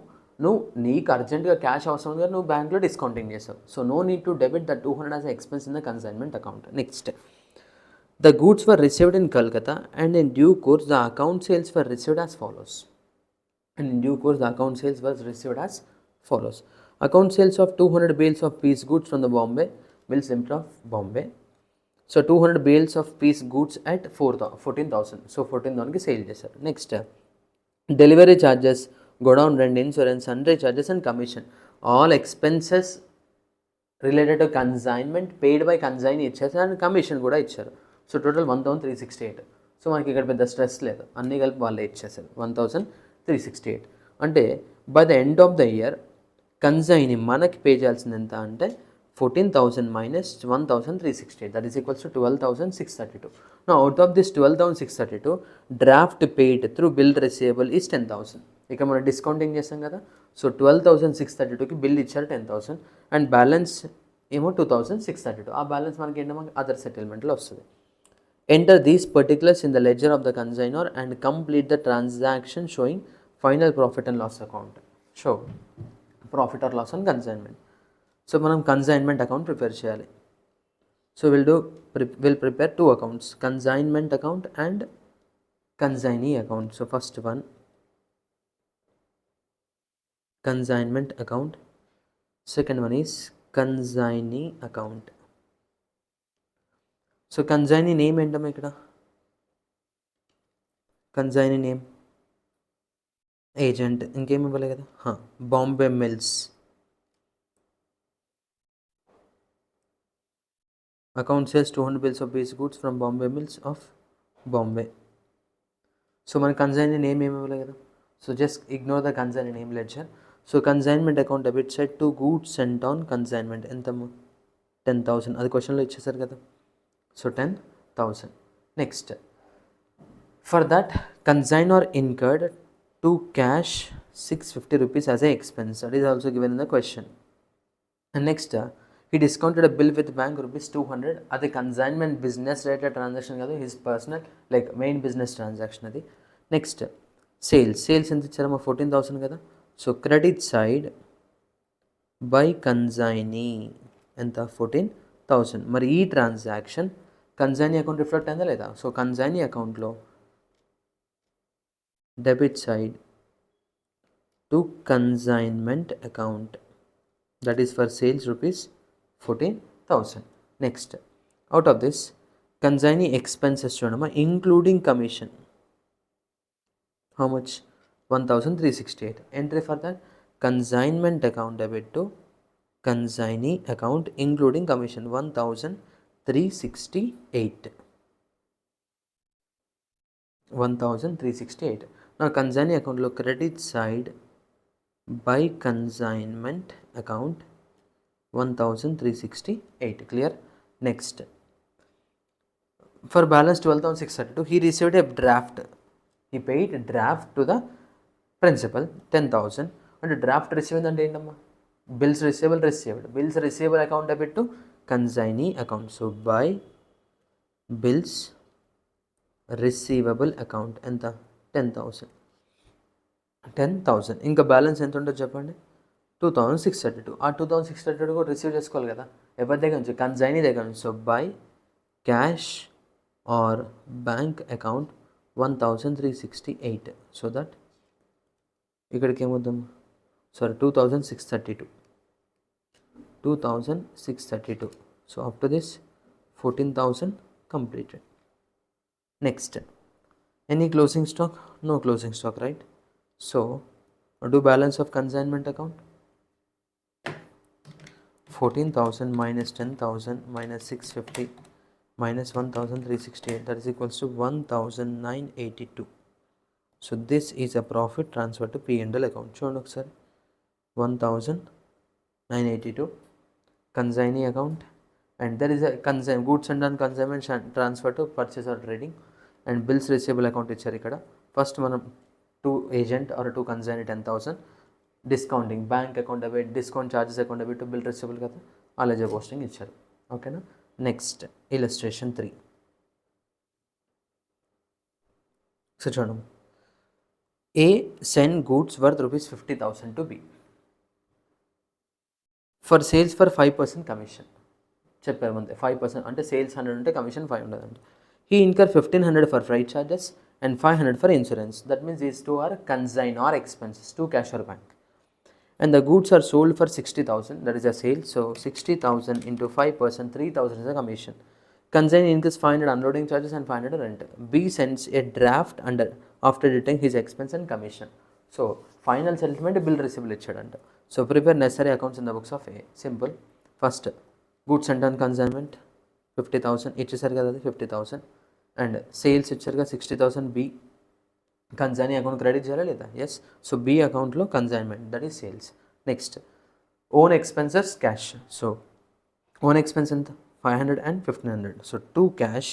నువ్వు నీకు అర్జెంట్గా క్యాష్ అవసరం కదా, నువ్వు బ్యాంక్లో డిస్కౌంటింగ్ చేసావు. So no need to debit the 200 as expense in the consignment account. Next, the goods were received in Calcutta and in due course the account sales were received as follows. And in due course, the account sales was received as follows. Account sales of 200 bales of piece goods from the Bombay Mills Limited of Bombay. So 200 bales of piece goods at 14,000. So 14,000 ki sale chesaru. Next, delivery charges, godown rent, insurance, sundry charges and commission. All expenses related to consignment paid by consignee icharu and commission kuda icharu. So total 1368. So మనకి ఇక్కడ పెద్ద stress లేదు, అన్నీ కలిపి వాళ్ళే ఇచ్చేసారు 1368. అంటే by the end of the year consignee మనకి పే చేయాల్సింది ఎంత అంటే 14,000 minus 1,368, that is equals to 12,632. Now out of this 12,632, draft paid through bill receivable is 10,000. ఇక మనం డిస్కౌంటింగ్ చేస్తాం కదా, సో 12,632కి బిల్ ఇచ్చారు 10,000 అండ్ బ్యాలెన్స్ ఏమో 2,632. ఆ బ్యాలెన్స్ మనకి ఏంటో అదర్ సెటిల్మెంట్లో వస్తుంది. Enter these particulars in the ledger of the consignor and complete the transaction showing final profit and loss account. Show profit or loss and consignment. So మనం consignment account prepare చేయాలి. So will prepare 2 accounts, consignment account and consignee account. So first one consignment account, second one is consignee account. So consignee name ఏంటమ్మా ఇక్కడ? Consignee name agent, ఇంకేమి ఇవ్వలే కదా, Bombay mills. Account sales 200 bills of basic goods from Bombay Mills of Bombay. So మన consignee name ఏమి ఇవ్వలే కదా, so just ignore the consignee name ledger. So consignment account debit side to goods sent on consignment ఎంతమ్మా 10,000, అది క్వశ్చన్లో ఇచ్చేసారు కదా, so 10,000. Next for that consignor incurred to cash 650 rupees as a expense, that is also given in the question. And next he discounted a bill with bank ₹200. అది consignment business related transaction కాదు, his personal like main business transaction అది. Next sales ఎంత ఇచ్చారమ్మా 14,000 కదా, so credit side by consignee ఎంత 14,000. మరి ఈ transaction consignee account reflect అయిందా లేదా? సో కన్సైనీ అకౌంట్లో debit side to consignment account, that is for sales ₹14,000. Next, out of this consignee expenses చూడమ్మా including commission, how much 1,368. Entry for that consignment account debit to consignee account including commission 1,368. 1,368. Now consignee account లో credit side by consignment account 1,368. clear? Next, for balance 12,632 he received a draft, he paid draft to the principal 10,000. and draft received అంటే ఏంటమ్మా bills receivable account debit to consignee account. so by bills receivable account ఎంత 10,000. ఇంకా balance ఎంత ఉంటుందో చెప్పండి 2,632. ఆ 2,632 కూడా receive చేసుకోవాలి కదా, ఎవరి దగ్గర నుంచి? కన్సైనీ దగ్గర నుంచి. So by cash or bank account 1,368. So that ఇక్కడికి ఏమవుతాం, sorry 2,632. So up to this 14,000 completed. Next, any closing stock? No closing stock, right? So do balance of consignment account, 14,000 minus 10,000 minus 650 minus 1,368, that is equals to 1,982. so this is a profit transfer to P&L account. చూడండి ఒకసారి 1,982 consignee account, and there is a goods and consignment transfer to purchase or trading, and bills receivable account ఇచ్చారు ఇక్కడ. First మనం 2 agent or 2 consignee 10,000, discounting bank account debit, discount charges account debit, bill receivable కదా, అలెజర్ posting ఇచ్చారు. ఓకేనా? Next illustration 3. So చూడండి, A send goods worth ₹50,000 to B for sales for 5% commission. చెప్పారు ముందే 5% అంటే సేల్స్ 100 ఉంటే కమిషన్ 5 ఉండదండి. He incur 1,500 for freight charges and 500 for insurance. That means these two are consignor expenses to cash or bank. And the goods are sold for 60,000, that is a sale. So 60,000 into 5%, 3,000 is a commission. Consignee incurs 500 unloading charges and 500 rent. B sends a draft under after deducting his expense and commission. So final settlement bill receivable ఇచ్చాడంట. So prepare necessary accounts in the books of A. Simple. First, goods sent on consignment, 50,000 ఇచ్చేసారు కదా, అది 50,000. అండ్ sales ఇచ్చారుగా 60,000 B consignee account credit చేయాలా లేదా? Yes. So B అకౌంట్లో consignment, that is sales. Next own expenses cash. So own expense ఎంత? 500 and 1500. So 2 cash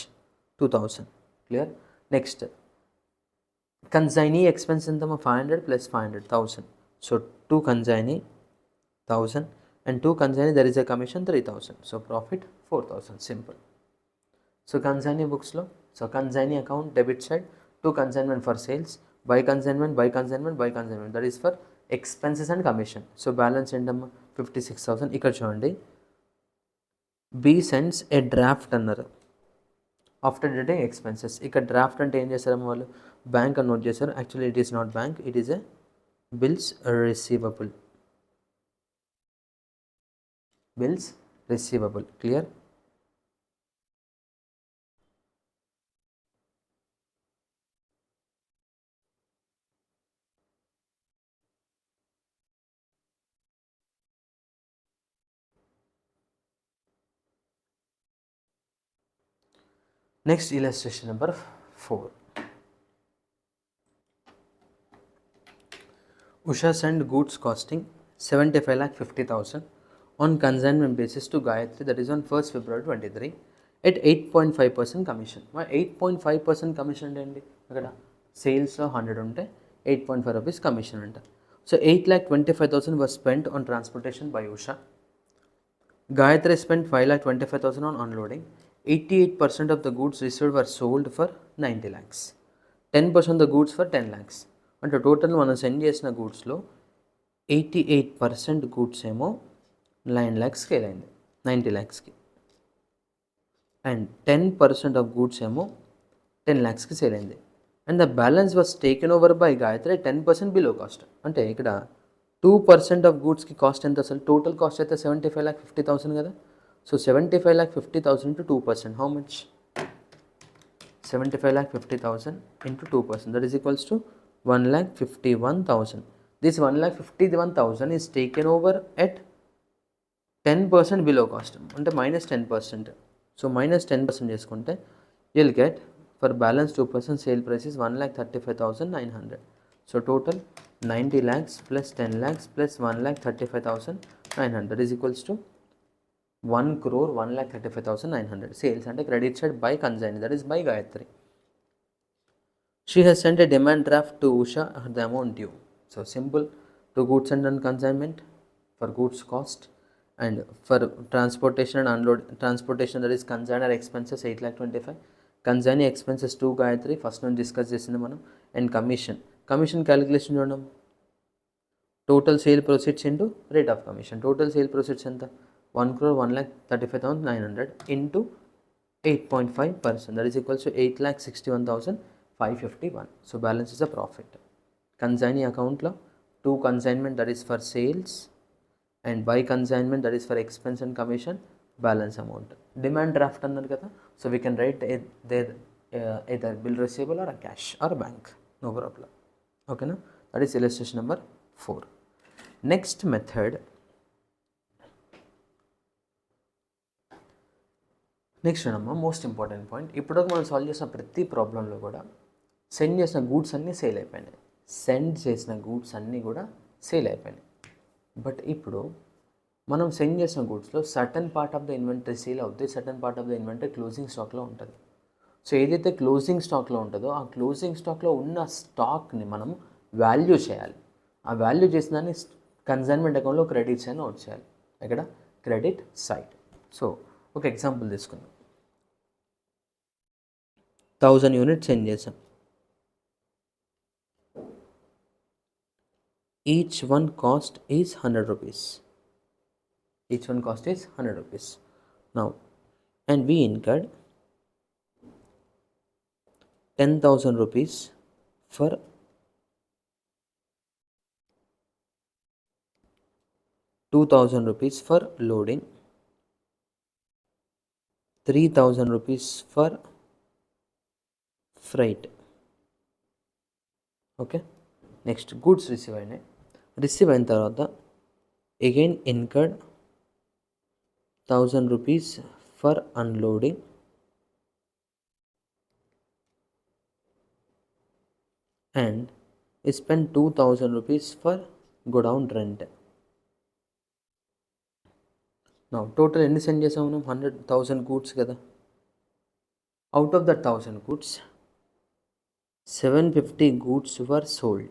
2000. Clear. Next consignee expense ఎంత? 500 + 500 1000. So 2 consignee 1000 and 2 consignee there is a commission 3000. So profit 4000. Simple. So consignee books lo, so consignee account debit side, 2 consignment for sales, by consignment that is for expenses and commission. So balance endamma 56,000. ఇక్కడ చూడండి, B sends a draft అన్నారు after deducting expenses. ఇక్కడ draft అంటే ఏం చేశారమ్మ వాళ్ళు? Bank అని note చేశారు. Actually it is not bank, it is a bills receivable. Bills receivable. Clear? Next illustration number 4. Usha sent goods costing 75,50,000 on consignment basis to Gayatri, that is on 1st February 23 at 8.5% commission. 8.5% commission అండి. అక్కడ సేల్స్లో 100 ఉంటే 8.5 rupees commission అంట. So 8,25,000 was spent on transportation by Usha. Gayatri spent 5,25,000 on unloading. 88% of the goods received were sold for 90 lakhs. 10% of the goods for 10 lakhs. అంటే total మనం send చేసిన గూడ్స్లో 88% goods ఏమో 9 lakhs sale అయింది, 90 lakhsకి. And 10% of goods ఏమో 10 lakhsకి sale అయింది. And the balance was taken over by Gayatri 10% below cost. అంటే ఇక్కడ 2% of గూడ్స్కి cost ఎంత? అసలు టోటల్ కాస్ట్ అయితే 75,50,000 కదా. So 75,50,000 into 2%, how much? 75,50,000 into 2%, that is equals to 1,51,000. This 1,51,000 is taken over at 10% below cost, అంటే -10%. So -10% చేసుకుంటే you'll get for balance 2% sale price is 1,35,900. So total 90 lakhs plus 10 lakhs plus 1,35,900 is equals to 1,35,900. Sales and credit side by consignee, that is by Gayatri. She has sent a demand draft to Usha, the amount due. So simple, to goods and on consignment for goods cost, and for transportation and unload transportation, that is consignor expenses 8,25,000. Consignee expenses to Gayatri, first one discuss చేసింది మనం. And commission calculation చూడడం, total sale proceeds into rate of commission. Total sale proceeds ఎంత? 1,35,900 into 8.5%, that is equals to 8,61,551. So balance is a profit. Consignee account lo 2 consignment, that is for sales, and by consignment, that is for expense and commission, balance amount. Demand draft అన్నారు కదా, so we can write either bill receivable or a cash or a bank, no problem. Okay na? That is illustration number 4. Next method, next అమ్మ most important point. ఇప్పుడు మనం solve చేసిన ప్రతి ప్రాబ్లంలో కూడా send చేసిన గూడ్స్ అన్నీ సేల్ అయిపోయినాయి. బట్ ఇప్పుడు మనం సెండ్ చేసిన గూడ్స్లో certain part of the inventory sale అవుతుంది, certain part of the inventory closing స్టాక్లో ఉంటుంది. సో ఏదైతే క్లోజింగ్ స్టాక్లో ఉంటుందో ఆ క్లోజింగ్ స్టాక్లో ఉన్న స్టాక్ని మనం వాల్యూ చేయాలి. ఆ వాల్యూ చేసిన దాన్ని కన్సైన్మెంట్ అకౌంట్లో క్రెడిట్స్ అని నోట్ చేయాలి. ఇక్కడ క్రెడిట్ సైడ్. సో ఒక ఎగ్జాంపుల్ తీసుకుందాం. 1000 యూనిట్స్ సెండ్ చేసాం. Each one cost is 100 rupees. Now, and we incurred 10,000 rupees for 2,000 rupees for loading, 3,000 rupees for freight. Okay, next goods receive అయినాయి. రిసీవ్ అయిన తర్వాత again incurred 1,000 rupees for unloading and spend 2000 rupees for godown rent. Now total ఎన్ని send చేసాము మనం 100,000 goods కదా. Out of the 1000 goods 750 goods were sold.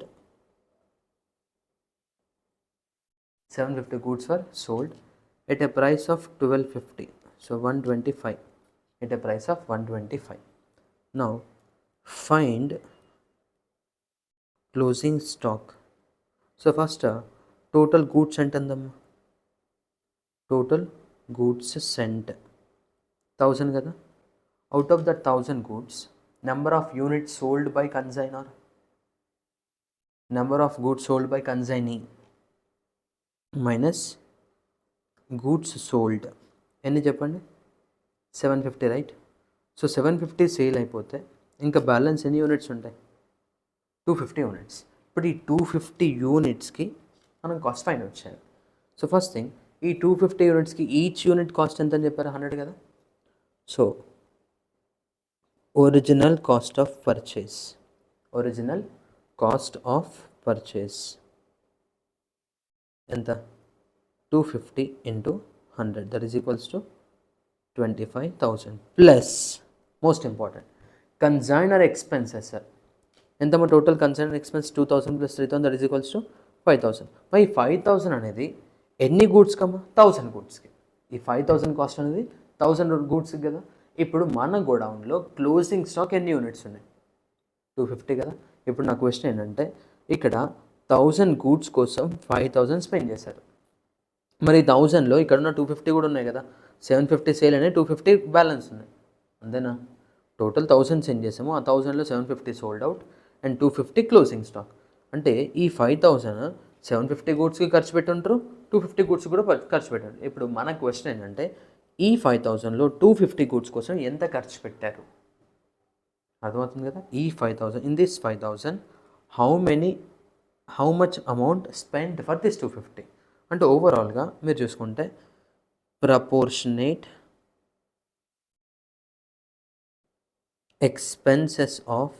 750 goods were sold at a price of 1250. So 125 at a price of 125. Now find closing stock. So first total goods sent andam. Total goods sent 1000 kada. Out of the 1000 goods, number of units sold by consignor, number of goods sold by consignee minus goods sold. ఎన్ని చెప్పండి? 750, right? So 750 sale అయిపోతే ఇంకా balance ఎన్ని units ఉంటాయి? 250 units. ఇప్పుడు ఈ 250 యూనిట్స్కి మనం cost find out చేయాలి. సో ఫస్ట్ థింగ్, ఈ 250 యూనిట్స్కి ఈచ్ యూనిట్ కాస్ట్ ఎంత అని చెప్పారు? 100 కదా. So original cost of purchase, original cost of purchase ఎంత? 250 into 100, that is equals to 25,000 plus most important consignor expenses. ఎంత మా total consignor expense? 2000 plus 3000, that is equals to 5000. మరి 5000 అనేది ఎన్ని గూడ్స్ కమ్మా? 1000 గూడ్స్కి. ఈ 5000 కాస్ట్ అనేది 1000 గూడ్స్కి కదా. ఇప్పుడు మన గోడౌన్లో క్లోజింగ్ స్టాక్ ఎన్ని యూనిట్స్ ఉన్నాయి? 250 కదా. ఇప్పుడు నా క్వశ్చన్ ఏంటంటే, ఇక్కడ 1000 గూడ్స్ కోసం 5000 స్పెండ్ చేశారు. మరి 1000లో ఇక్కడ ఉన్న 250 కూడా ఉన్నాయి కదా. 750 సేల్ అనే 250 బ్యాలెన్స్ ఉన్నాయి, అంతేనా? టోటల్ 1000 సెండ్ చేసాము, ఆ 1000లో 750 sold out and 250 closing stock. అంటే ఈ 5000 750 గూడ్స్కి ఖర్చు పెట్టుంటారు, 250 గూడ్స్ కూడా ఖర్చు పెట్టారు. ఇప్పుడు మన క్వశ్చన్ ఏంటంటే, ఈ 5000లో 250 గూడ్స్ కోసం ఎంత ఖర్చు పెట్టారు? అర్థమవుతుంది కదా. ఈ 5000, in this 5000 how much amount spend for this 250? అంటే ఓవరాల్గా మీరు చూసుకుంటే proportionate expenses of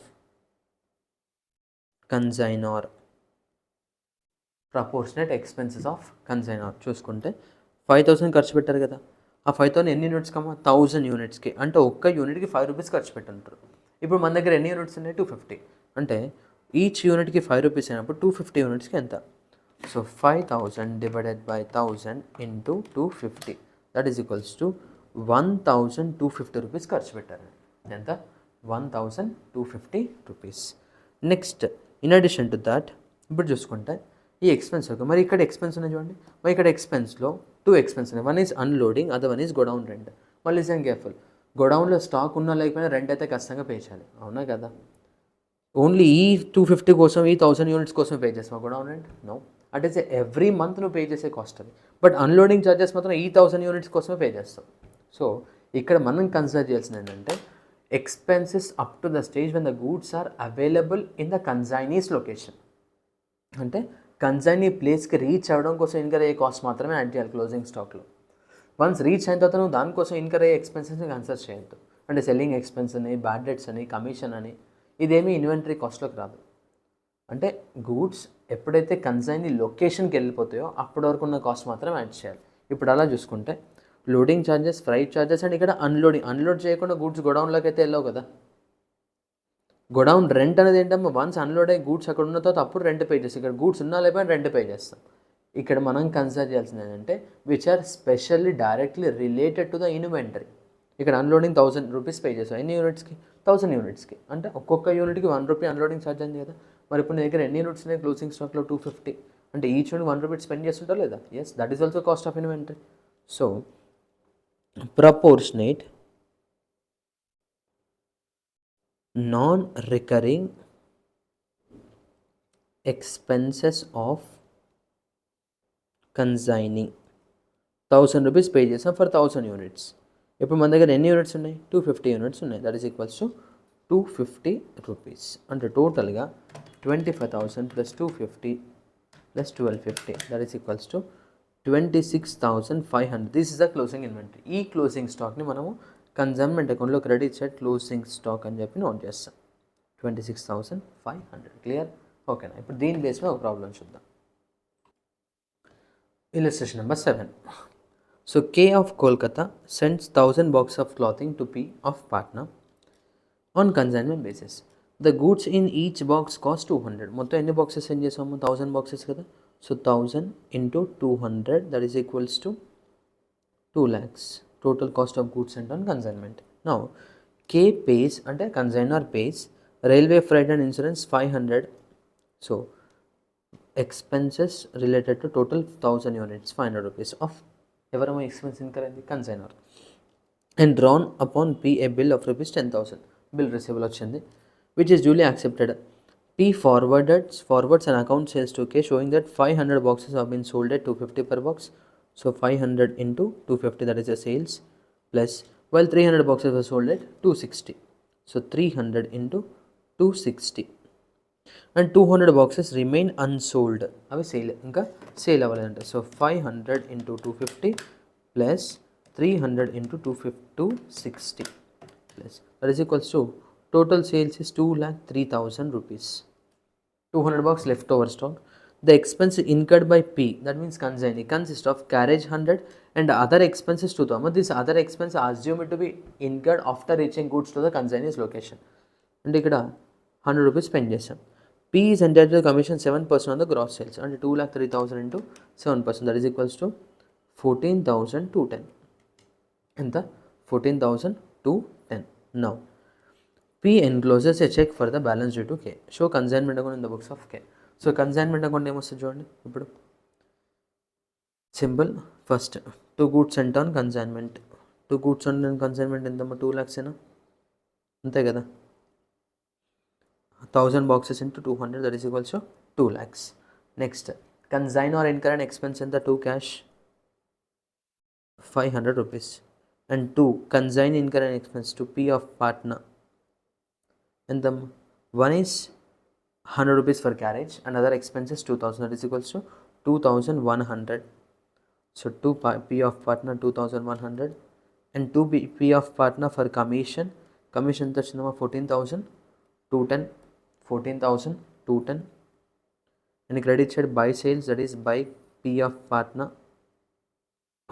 consignor, proportionate expenses of consignor చూసుకుంటే 5000 ఖర్చు పెట్టారు కదా. ఆ 5000 ఎన్ని యూనిట్స్ కమ్మా? 1000 యూనిట్స్కి. అంటే ఒక్క యూనిట్కి 5 రూపీస్ ఖర్చు పెట్టుంటారు. ఇప్పుడు మన దగ్గర ఎన్ని యూనిట్స్ ఉన్నాయి? 250. అంటే ఈచ్ యూనిట్కి 5 రూపీస్ అయినప్పుడు 250 యూనిట్స్కి ఎంత? So 5000 divided by 1000 into 250, that is equals to 1250 rupees ఖర్చు పెట్టారు. ఎంత? 1250 rupees. Next in addition to that ఇప్పుడు చూసుకుంటే ఈ ఎక్స్పెన్స్ ఒక, మరి ఇక్కడ ఎక్స్పెన్స్ ఉన్నాయి చూడండి. మరి ఇక్కడ ఎక్స్పెన్స్లో 2 ఎక్స్పెన్స్ ఉన్నాయి. One is unloading, other one is godown rent. మళ్ళీ సేమ్ కేర్ఫుల్, గోడౌన్లో స్టాక్ ఉన్నా లేకపోయినా రెంట్ అయితే ఖచ్చితంగా పే చేయాలి, అవునా కదా. ఓన్లీ ఈ 250 కోసం, ఈ 1000 యూనిట్స్ కోసం పే చేస్తాం గోడౌన్ రెంట్? నో. అంటే ఎవ్రీ మంత్ నువ్వు పే చేసే కాస్ట్ అది. బట్ అన్లోడింగ్ ఛార్జెస్ మాత్రం ఈ 1000 యూనిట్స్ కోసమే పే చేస్తాం. సో ఇక్కడ మనం కన్సిడర్ చేయాల్సింది ఏంటంటే, expenses up to the stage when the goods are available in the consignee's location. అంటే కన్సైనీ ప్లేస్కి రీచ్ అవ్వడం కోసం ఇన్కర్ అయ్యే కాస్ట్ మాత్రమే యాడ్ చేయాలి క్లోజింగ్ స్టాక్లో. వన్స్ రీచ్ అయిన తర్వాత నువ్వు దానికోసం ఇన్కర్ అయ్యే ఎక్స్పెన్సెస్ని కన్సిడర్ చేయొద్దు. అంటే సెల్లింగ్ ఎక్స్పెన్స్ అని, బ్యాడ్ డెట్స్ అని, కమిషన్ అని, ఇదేమీ ఇన్వెంటరీ కాస్ట్లోకి రాదు. అంటే గూడ్స్ ఎప్పుడైతే కన్సైనీ లొకేషన్కి వెళ్ళిపోతాయో అప్పటి వరకు ఉన్న కాస్ట్ మాత్రం యాడ్ చేయాలి. ఇప్పుడు అలా చూసుకుంటే loading charges, freight charges and ఇక్కడ అన్లోడ్ చేయకుండా గూడ్స్ గోడౌన్లోకి అయితే వెళ్ళవు కదా. గోడౌన్ రెంట్ అనేది ఏంటమ్మా? వన్స్ అన్లోడ్ అయ్యి గూడ్స్ అక్కడ ఉన్న తర్వాత అప్పుడు రెంట్ పే చేస్తాం. ఇక్కడ గూడ్స్ ఉన్నా లేకపోయినా రెంట్ పే చేస్తాం. ఇక్కడ మనం కన్సిడర్ చేయాల్సింది ఏంటంటే, which are specially directly related to the inventory. ఇక్కడ అన్లోడింగ్ 1000 రూపీస్ పే చేస్తాం. ఎన్ని యూనిట్స్కి? 1000 యూనిట్స్కి. అంటే ఒక్కొక్క యూనిట్కి 1 రూపీ అన్లోడింగ్ ఛార్జ్ అయింది కదా. మరి ఇప్పుడు నీ దగ్గర ఎన్ని యూనిట్స్ ఉన్నాయి క్లోజింగ్ స్టాక్లో? 250. అంటే ఈచ్ యూనిట్ 1 రూపీ స్పెండ్ చేస్తుంటా లేదా? Yes, that is also cost of inventory. So proportionate non recurring expenses of consigning 1000 rupees pay చేసాం ఫర్ 1000 యూనిట్స్. ఇప్పుడు మన దగ్గర ఎన్ని యూనిట్స్ ఉన్నాయి? 250 యూనిట్స్ ఉన్నాయి. That is equals to 250 rupees. అంటే టోటల్గా 25,000 plus 250 plus 1250, that is equals to 26,500. This is the closing inventory. ఈ క్లోజింగ్ స్టాక్ని మనము కన్సైన్మెంట్ అకౌంట్లో క్రెడిట్ సైడ్ క్లోజింగ్ స్టాక్ అని చెప్పి నోట్ చేస్తాం. 26,500. క్లియర్? ఓకేనా? ఇప్పుడు దీని బేస్ మీద ఒక ప్రాబ్లం చూద్దాం. Illustration number 7. So K of Kolkata sends 1000 boxes of clothing to P of Patna on consignment basis. The goods in each box cost 200. మొత్తం ఎన్ని బాక్సెస్ సెండ్ చేసాము? 1000 బాక్సెస్ కదా. So 1000 into 200, that is equals to 2 lakhs. Total cost of goods sent on consignment. Now K pays, అంటే consignor pays railway freight and insurance 500. So expenses related to total 1000 units, 500 rupees of ఎవరమో expense incur అయింది? Consignor. And drawn upon P a bill of rupees 10,000. Bill receivable వచ్చింది, which is duly accepted. P forwards an account sales to K showing that 500 boxes have been sold at 250 per box. So 500 into 250, that is the sales, plus while 300 boxes were sold at 260. So 300 into 260. And 200 boxes remain unsold. అవి sale, ఇంకా sale అవ్వలేదంట. So 500 into 250 plus 300 into 260 plus that is equals to total sales is 2,03,000 rupees. 200 box left over stock. The expense incurred by P, that means consignee, consists of carriage 100 and other expenses 2,000. This other expense assumed to be incurred after reaching goods to the consignee's location. అంటే ఇక్కడ 100 rupees spend చేసాం. P is entitled to commission 7% on the gross sales, and 2,03,000 into 7%, that is equals to 14,210. ఎంత? 14,210. Now P encloses a check for the balance due to K. Show consignment account in the books of K. So consignment account ఏమొస్తుంది చూడండి. ఇప్పుడు simple, first 2 goods sent on consignment. 2 goods on consignment ఎంతమ్మా? 2 lakhs ఏనా? అంతే కదా. 1000 boxes into 200, that is equals to 2 lakhs. Next, consignor incur and expense in the 2 cash 500 rupees, and 2 consign incur and expense to P of partner, and the one is 100 rupees for carriage and other expenses 2000, that is equals to 2100. So 2 P of partner 2100 and 2 P of partner for commission ఎంత వచ్చిందమ్మా? 14,210. 14,210. And credit side by sales, that is by P of partner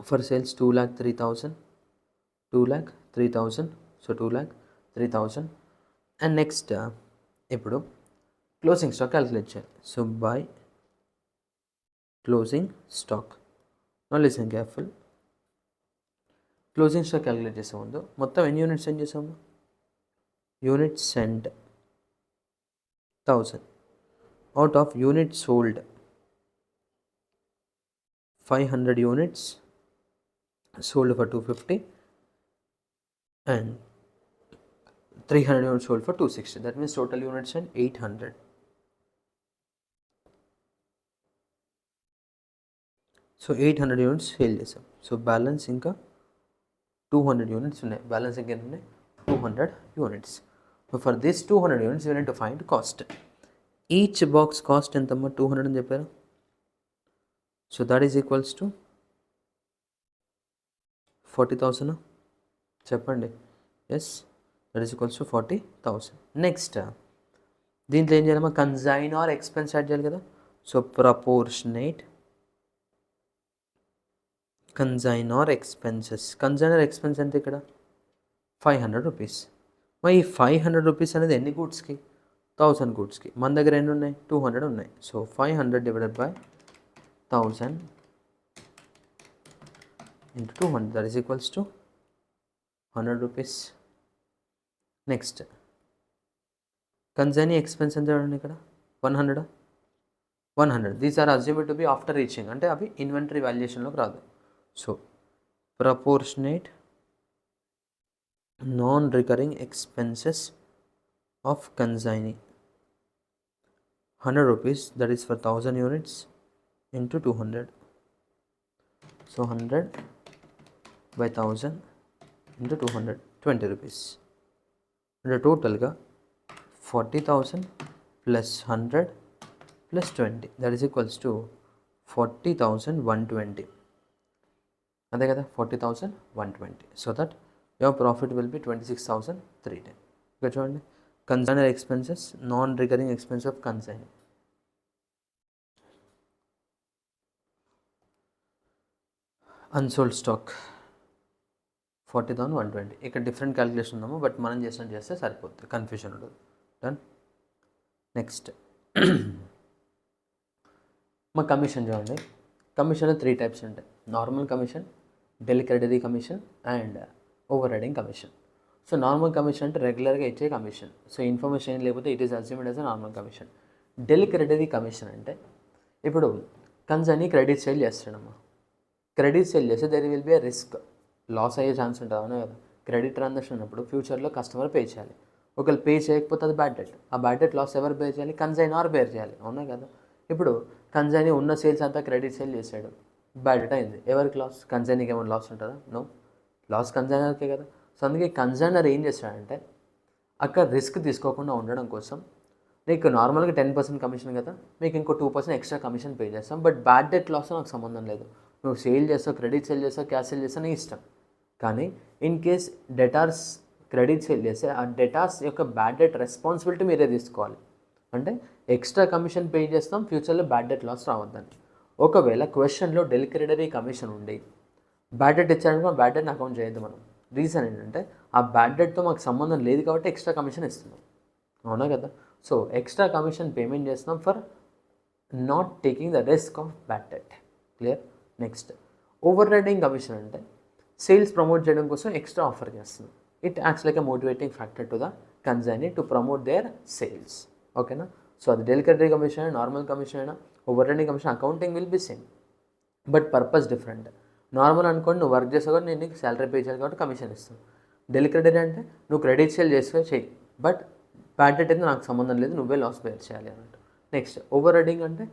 for sales 2,03,000. 2,03,000. So 2,03,000. And next ఇప్పుడు closing stock calculate చేయాలి. So by closing stock. No listen careful. Closing stock calculate చేసే ముందు మొత్తం ఎన్ని units send చేసాము? Units send 1000 out of units sold 500 units sold for 250 and 300 units sold for 260. That means total units and 800. So 800 units sale చేసాం. So balance ఇంకా 200 units ఉన్నాయి. Balance ఇంకా ఎన్ని ఉన్నాయి? 200 units. So for this 200 units we need to find cost. Each box cost ఎంతమ్మా? 200 అని చెప్పారు. So that is equals to 40,000. చెప్పండి. Yes, that is equals to 40,000. Next దీంట్లో ఏం చేయాలమ్మా? కన్సైనర్ ఎక్స్పెన్స్ యాడ్ చేయాలి కదా. So proportionate consignor expenses. Consignor expense ఎంత ఇక్కడ? 500 రూపీస్. మరి ఈ 500 రూపీస్ అనేది ఎన్ని గూడ్స్కి? 1000 గూడ్స్కి. మన దగ్గర ఎన్ని ఉన్నాయి? 200 ఉన్నాయి. So 500 divided by 1000 into 200, that is equals to 100 rupees. Next consignee expense ఎంత చూడండి ఇక్కడ? 100. 100. These are assumed to be after reaching, అంటే అవి ఇన్వెంటరీ వాల్యుయేషన్లోకి రాదు. So proportionate non recurring expenses of consignee 100 rupees, that is for 1000 units into 200. So 100 by 1000 into 200, 20 rupees. And total ga 40,000 plus 100 plus 20, that is equals to 40,120. అంతే కదా, 40,120. So that your profit will be 26,310. ఇక్కడ చూడండి, consignor expenses, non recurring expense of consign. Unsold stock 40,120. ఇక్కడ different calculation ఉందాము, but మనం చేసినట్టు చేస్తే సరిపోతుంది, కన్ఫ్యూజన్ ఉండదు. డన్. నెక్స్ట్ మా కమిషన్ చూడండి. కమిషన్లో 3 టైప్స్ ఉంటాయి: normal commission, del credere commission and overriding commission. So normal commission అంటే రెగ్యులర్గా ఇచ్చే కమిషన్. సో ఇన్ఫర్మేషన్ ఏం లేకపోతే it is assumed as a normal commission. Del credere commission అంటే ఇప్పుడు కన్సర్న్ క్రెడిట్ సేల్ చేస్తాడమ్మా. క్రెడిట్ సేల్ చేస్తే there will be a risk, loss అయ్యే ఛాన్స్ ఉంటుంది, అవునా కదా. క్రెడిట్ ట్రాన్సాక్షన్ ఉన్నప్పుడు ఫ్యూచర్లో కస్టమర్ పే చేయాలి. ఒకవేళ పే చేయకపోతే అది బ్యాడ్ డెట్. ఆ బ్యాడ్ డెట్ లాస్ ఎవరు పే చేయాలి? కన్సైనర్ బేర్ చేయాలి, అవునా కదా. ఇప్పుడు కన్సైనీ ఉన్న సేల్స్ అంతా క్రెడిట్ సేల్ చేశాడు, బ్యాడ్ డెట్ అయింది. ఎవరికి లాస్? కన్సైనీకి ఏమైనా లాస్ ఉంటుందా? నో, లాస్ కన్సైనర్కే కదా. సో అందుకే కన్సైనర్ ఏం చేస్తాడంటే అక్కడ రిస్క్ తీసుకోకుండా ఉండడం కోసం నీకు నార్మల్గా 10% కమిషన్ కదా, మీకు ఇంకో 2% ఎక్స్ట్రా కమిషన్ పే చేస్తాం. బట్ బ్యాడ్ డెట్ లాస్ నాకు సంబంధం లేదు. నువ్వు సేల్ చేస్తావు, క్రెడిట్ సేల్ చేస్తావు, క్యాష్ సేల్ చేస్తావు, నీ ఇష్టం. కానీ in case debtors credit sale చేస్తే ఆ డెటార్స్ యొక్క బ్యాడ్ డెట్ రెస్పాన్సిబిలిటీ మీరే తీసుకోవాలి. అంటే ఎక్స్ట్రా కమిషన్ పే చేస్తాం, ఫ్యూచర్లో బ్యాడ్ డెట్ లాస్ రావద్దని. ఒకవేళ క్వశ్చన్లో డెలిక్రెడరీ కమిషన్ ఉండి బ్యాడ్ డెట్ ఇచ్చారనుకో, బ్యాడ్ డెట్ అకౌంట్ చేయొద్దు మనం. రీజన్ ఏంటంటే ఆ బ్యాడ్ డెట్తో మాకు సంబంధం లేదు కాబట్టి ఎక్స్ట్రా కమిషన్ ఇస్తున్నాం, అవునా కదా. సో ఎక్స్ట్రా కమిషన్ పేమెంట్ చేస్తున్నాం for not taking the risk of bad debt. Clear. Next over riding commission అంటే సేల్స్ ప్రమోట్ చేయడం కోసం ఎక్స్ట్రా ఆఫర్ చేస్తున్నాం. It acts like a motivating factor to the consignee to promote there sales. ఓకేనా. So అది డెలిక్రెడరీ commission అయినా, normal commission అయినా, over riding commission, accounting will be same but purpose different. Normal అనుకోండి, నువ్వు work చేసావు కాబట్టి నేను నీకు శాలరీ పే చేయాలి కాబట్టి కమిషన్ ఇస్తాను. డెలిక్రెడరీ అంటే నువ్వు క్రెడిట్ సేల్ చేసుకొని చెయ్యి, బట్ బ్యాడ్ డెట్ అయితే నాకు సంబంధం లేదు, నువ్వే లాస్ బేర్ చేయాలి అన్నట్టు. నెక్స్ట్ ఓవర్ రైడింగ్ అంటే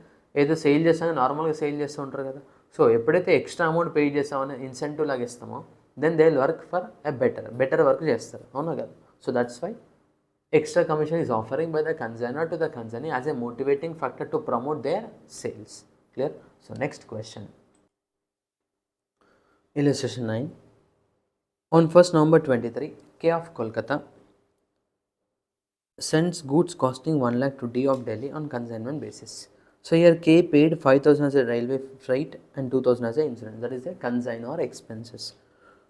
ఏదో సేల్ చేస్తానో నార్మల్గా సేల్ చేస్తూ ఉంటారు కదా. సో ఎప్పుడైతే ఎక్స్ట్రా అమౌంట్ పే చేస్తామని ఇన్సెంటివ్ లాగా ఇస్తామో then they will work for a better work చేస్తారు, అవునా కదా. So that's why extra commission is offering by the consignor to the consignee as a motivating factor to promote their sales. Clear. So next question, illustration 9. On 1st November 23, K of Kolkata sends goods costing 1 lakh to D of Delhi on consignment basis. So here K paid 5,000 as a railway freight and 2,000 as a insurance, that is the consignor expenses.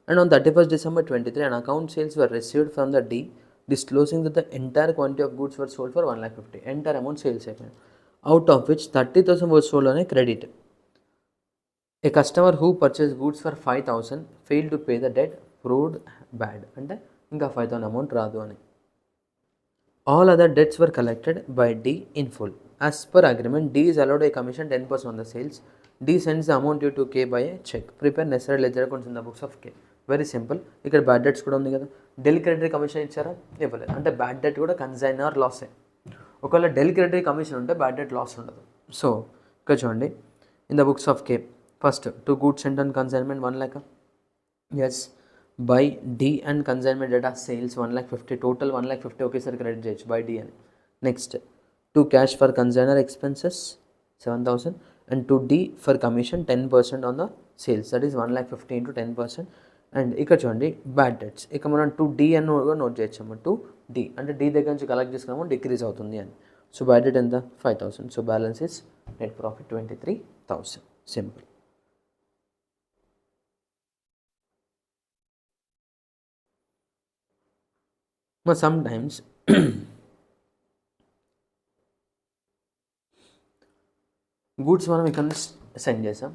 And on 31st December 23, an account sales were received from the D disclosing that the entire quantity of goods were sold for 1,50,000. Entire amount sales అయిపోయింది. Out of which 30,000 was sold on a credit. A customer who purchased goods for 5,000 failed to pay the debt, proved bad. అంటే ఇంకా 5,000 amount రాదు అని. All other debts were collected by D in full. As per agreement, D is allowed a commission 10% on the sales. D sends the amount due to K by a check. Prepare necessary ledger accounts in the books of K. Very simple. ఇక్కడ bad debts కూడా ఉంది కదా, del credere commission ఇచ్చారా? ఇవ్వలేదు, అంటే bad debt కూడా consignor లాసే. ఒకవేళ డెలిక్రెడరీ కమిషన్ ఉంటే బ్యాడ్ డెట్ లాస్ ఉండదు. సో ఇక్కడ చూడండి, in the books of K first 2 goods sent on consignment 1 lakh. Yes, by D and consignment data sales 1,50,000, total 1,50,000 ఒకేసారి క్రెడిట్ చేయొచ్చు బై డి అని. Next 2 cash for consignor expenses 7,000 and 2 D for commission 10% on the sales, that is 1,50,000 into 10%. And ఇక్కడ చూడండి bad debts, ఇక మనం 2D అని note చేయొచ్చాము. 2D అంటే D దగ్గర నుంచి కలెక్ట్ చేసుకున్నాము, డిక్రీజ్ అవుతుంది అని. సో బ్యాడ్ డెట్ ఎంత? 5,000. So balance is net profit 23,000. Simple. Some times goods మనం ఇక్కడ సెండ్ చేసాం,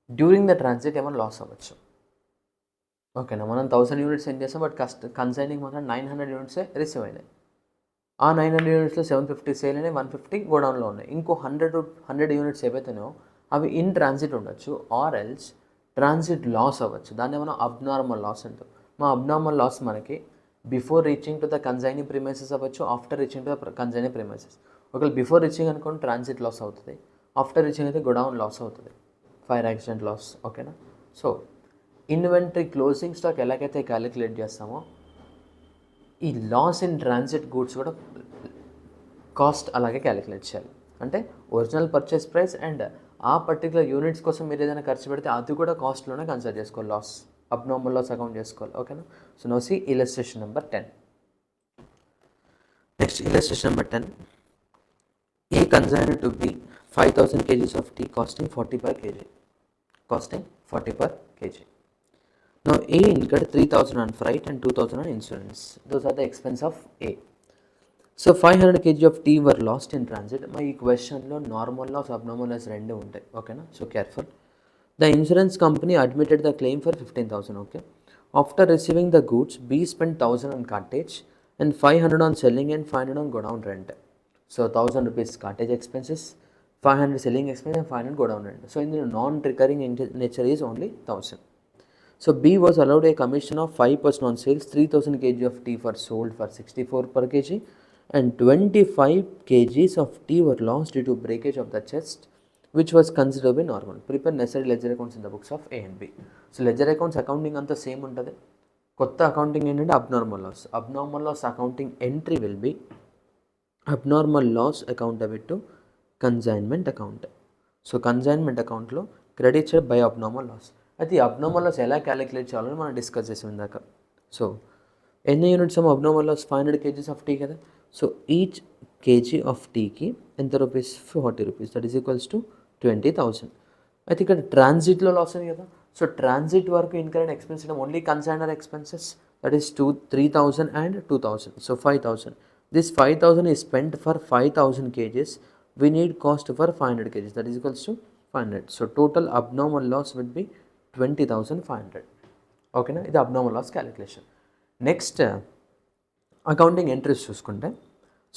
డ్యూరింగ్ ద ట్రాన్సిట్ ఏమైనా లాస్ అవ్వచ్చు. ఓకేనా, మనం 1,000 యూనిట్స్ సెండ్ చేస్తాం, బట్ కన్సైనింగ్ మాత్రం 900 యూనిట్సే రిసీవ్ అయినాయి. ఆ 900 యూనిట్స్లో 750 సేల్ అయినాయి, 150 గోడౌన్లో ఉన్నాయి. ఇంకో 100 యూనిట్స్ ఏవైతేనో అవి ఇన్ ట్రాన్సిట్ ఉండొచ్చు, ఆర్ ఎల్స్ ట్రాన్సిట్ లాస్ అవ్వచ్చు. దాన్ని ఏమైనా అబ్నార్మల్ లాస్ అంటారు. మా అబ్నార్మల్ లాస్ మనకి before reaching to the consignee premises అవ్వచ్చు, after reaching to the consignee premises. ఒకవేళ బిఫోర్ రీచింగ్ అనుకోండి ట్రాన్సిట్ లాస్ అవుతుంది, ఆఫ్టర్ రీచింగ్ అయితే గోడౌన్ లాస్ అవుతుంది, ఫైర్ యాక్సిడెంట్ లాస్. ఓకేనా. సో ఇన్వెంటరీ క్లోజింగ్ స్టాక్ ఎలాగైతే క్యాలిక్యులేట్ చేస్తామో ఈ లాస్ ఇన్ ట్రాన్సిట్ గూడ్స్ కూడా కాస్ట్ అలాగే క్యాలిక్యులేట్ చేయాలి. అంటే ఒరిజినల్ పర్చేస్ ప్రైస్ అండ్ ఆ పర్టికులర్ యూనిట్స్ కోసం మీరు ఏదైనా ఖర్చు పెడితే అది కూడా కాస్ట్లోనే కన్సిడర్ చేసుకోవాలి, లాస్, అబ్నార్మల్ లాస్ అకౌంట్ చేసుకోవాలి. ఓకేనా? So no see illustration number 10. Next illustration number 10. A consigned to be 5000 kgs of tea costing 40 per kg. Costing 40 per kg. Now A incurred 3000 on freight and 2000 on insurance. Those are the expense of A. So 500 kg of tea were lost in transit. My question lo normal loss, abnormal loss rendu untai. Okay na? So careful. The insurance company admitted the claim for 15,000. Okay. After receiving the goods, B spent 1000 on cartage and 500 on selling and 500 on godown rent. So 1000 rupees cartage expenses, 500 selling expense and 500 godown rent. So in the non-recurring nature is only 1000. So B was allowed a commission of 5% on sales. 3000 kg of tea were sold for 64 per kg and 25 kgs of tea were lost due to breakage of the chest, which was considered to be normal. Prepare necessary ledger accounts in the books of A and B. So ledger accounts accounting anta same untadi. కొత్త accounting ఏంటంటే abnormal loss. Abnormal loss accounting entry will be abnormal loss account debit to consignment account. So consignment అకౌంట్లో credit side by abnormal loss. అయితే ఈ abnormal loss ఎలా calculate చేయాలని మనం discuss చేసాం ఇందాక. సో ఎన్ని యూనిట్స్ ఏమో abnormal loss 500 kgs of tea కదా. సో ఈచ్ కేజీ ఆఫ్ టీకి ఎంత rupees? 40 rupees. That is equals to 20,000. అయితే ఇక్కడ ట్రాన్సిట్లో లాస్ ఉంది కదా. సో ట్రాన్సిట్ వరకు incurred expense only consignor expenses, that is 3,000 and 2,000. So 5,000. This 5,000 is spent for 5,000 kgs. We need cost for 500 kgs, that is equals to 500. So total abnormal loss will be 20,500. Okay na? ఇది abnormal loss calculation. Next accounting entries చూసుకుంటే,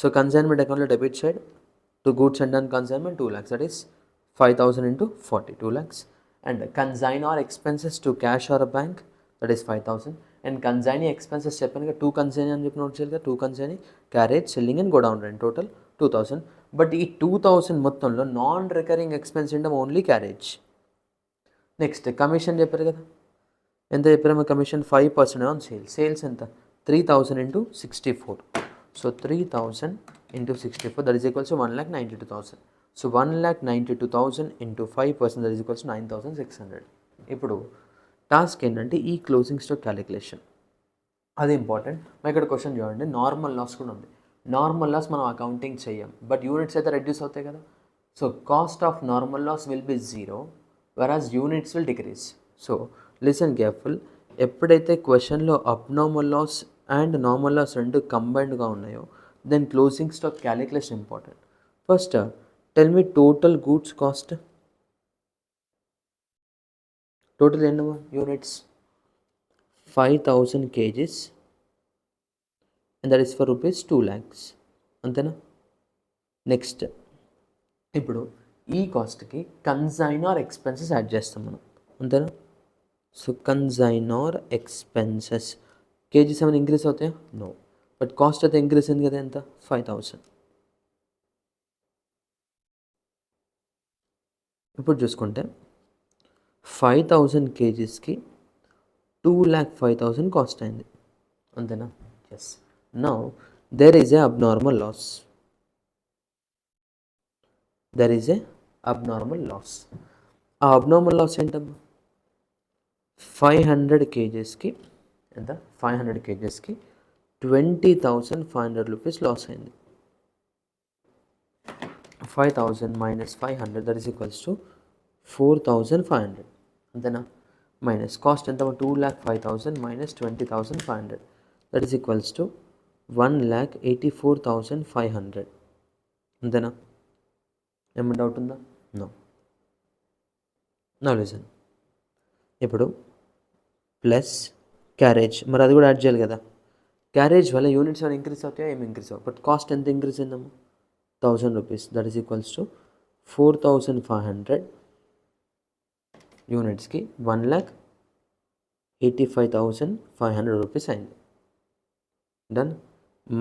so consignment అకౌంట్లో debit side to goods and on consignment 2 lakhs, that is 5,000 into 40, 2 lakhs. And consignor expenses to cash or a bank, that is 5,000. And consignee expenses చెప్పాను కదా, 2 consignee అని చెప్పి note చేయాలి కదా, 2 consignee, carriage, selling and go down rent, total 2,000. But ఈ 2,000 మొత్తంలో non recurring expense ఉండడం only carriage. Next commission చెప్పారు కదా, ఎంత చెప్పారేమో కమిషన్ 5% ఆన్ సేల్స్. సేల్స్ ఎంత? 3,000 into 64. So 3,000 into 64, that is equals to 1,92,000. So 1,92,000 into 5%, that is equals to 9,600. ఇప్పుడు task ఏంటంటే ఈ క్లోజింగ్ స్టాక్ క్యాలిక్యులేషన్, అది ఇంపార్టెంట్. మరి ఇక్కడ క్వశ్చన్ చూడండి, నార్మల్ లాస్ కూడా ఉంది. నార్మల్ లాస్ మనం అకౌంటింగ్ చేయం, బట్ యూనిట్స్ అయితే రెడ్యూస్ అవుతాయి కదా. So cost of normal loss will be 0, whereas units will decrease. So listen careful, ఎప్పుడైతే క్వశ్చన్లో abnormal loss and normal loss రెండు కంబైన్డ్గా ఉన్నాయో, then closing stock calculation important. First tell me total goods cost. Total ఎన్నమా units? 5,000 kgs and that is for rupees 2 lakhs. అంతేనా? Next ఇప్పుడు ఈ కాస్ట్కి కన్సైనర్ ఎక్స్పెన్సెస్ యాడ్ చేస్తాం మనం, అంతేనా? సో కన్సైనర్ ఎక్స్పెన్సెస్ కేజీస్ ఏమైనా ఇంక్రీజ్ అవుతాయా? నో. బట్ కాస్ట్ అయితే ఇంక్రీజ్ అయింది కదా, ఎంత? 5,000. ఇప్పుడు చూసుకుంటే 5,000 kgsకి 2,05,000 కాస్ట్ అయింది, అంతేనా? Yes. Now there is a abnormal loss. There is a abnormal loss. ఆ అబ్నార్మల్ లాస్ ఏంటమ్మా? 500 kgsకి ఎంత? 500 kgsకి 20,500 రూపీస్ లాస్ అయింది. 5,000 minus 500, that is equals to 4,500. అంతేనా? మైనస్ కాస్ట్ ఎంత? 2,05,000 minus 20,500, that is equals to 1,84,500. అంతేనా? ఏమైనా డౌట్ ఉందా? నో. నా లిసన్, ఇప్పుడు ప్లస్ క్యారేజ్, మరి అది కూడా యాడ్ చేయాలి కదా. క్యారేజ్ వల్ల యూనిట్స్ ఏమైనా ఇంక్రీజ్ అవుతాయా? ఏమి ఇంక్రీజ్ అవ్వవు. బట్ కాస్ట్ ఎంత ఇంక్రీజ్ అయిందమ్మా? 1,000 rupees, that is equals to 4,500 యూనిట్స్కి 1,85,500 రూపీస్ అయింది. డన్.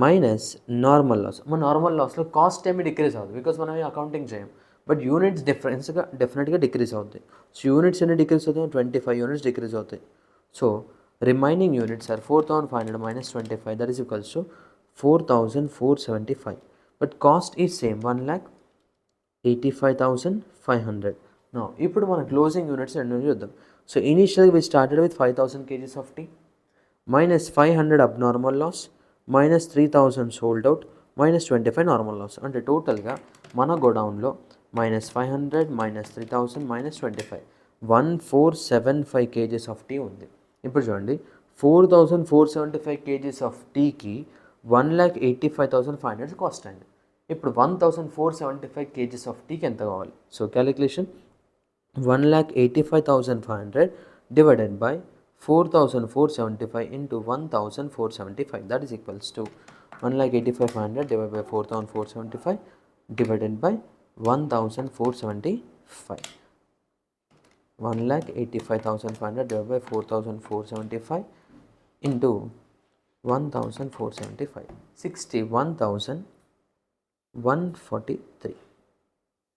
Minus normal loss. మన నార్మల్ లాస్లో కాస్ట్ ఏమి డిక్రీజ్ అవుతుంది, బికాస్ మనం అకౌంటింగ్ చేయం, బట్ యూనిట్స్ డెఫినెట్గా డిక్రీజ్ అవుతాయి. సో యూనిట్స్ ఎన్ని డిక్రీజ్ అవుతాయి? 25 యూనిట్స్ డిక్రీజ్ అవుతాయి. So remaining units are 4,500 minus 25, that is equals to 4,475. But cost is same, 1,85,500. Now, ఇప్పుడు మన క్లోజింగ్ యూనిట్స్ రెండు చూద్దాం. సో ఇనీషియల్గా we started with 5000 kgs of tea, minus 500 abnormal loss, minus 3000 sold out, minus 25 normal loss. అంటే టోటల్గా మన గోడౌన్లో minus 500, minus 3000, minus 25, 1475 kgs of tea ఉంది. ఇప్పుడు చూడండి, 4475 kgs ఆఫ్ టీకి 1,85,500 కాస్ట్ అండి. ఇప్పుడు 1475 kgs ఆఫ్ టీకి ఎంత కావాలి? So calculation 1,85,500 divided by 4,475 into 1,475, that is equals to 1,85,500 divided by 4,475 divided by 1,475. 1,85,500 divided by 4,475 into 1,475, 61,143.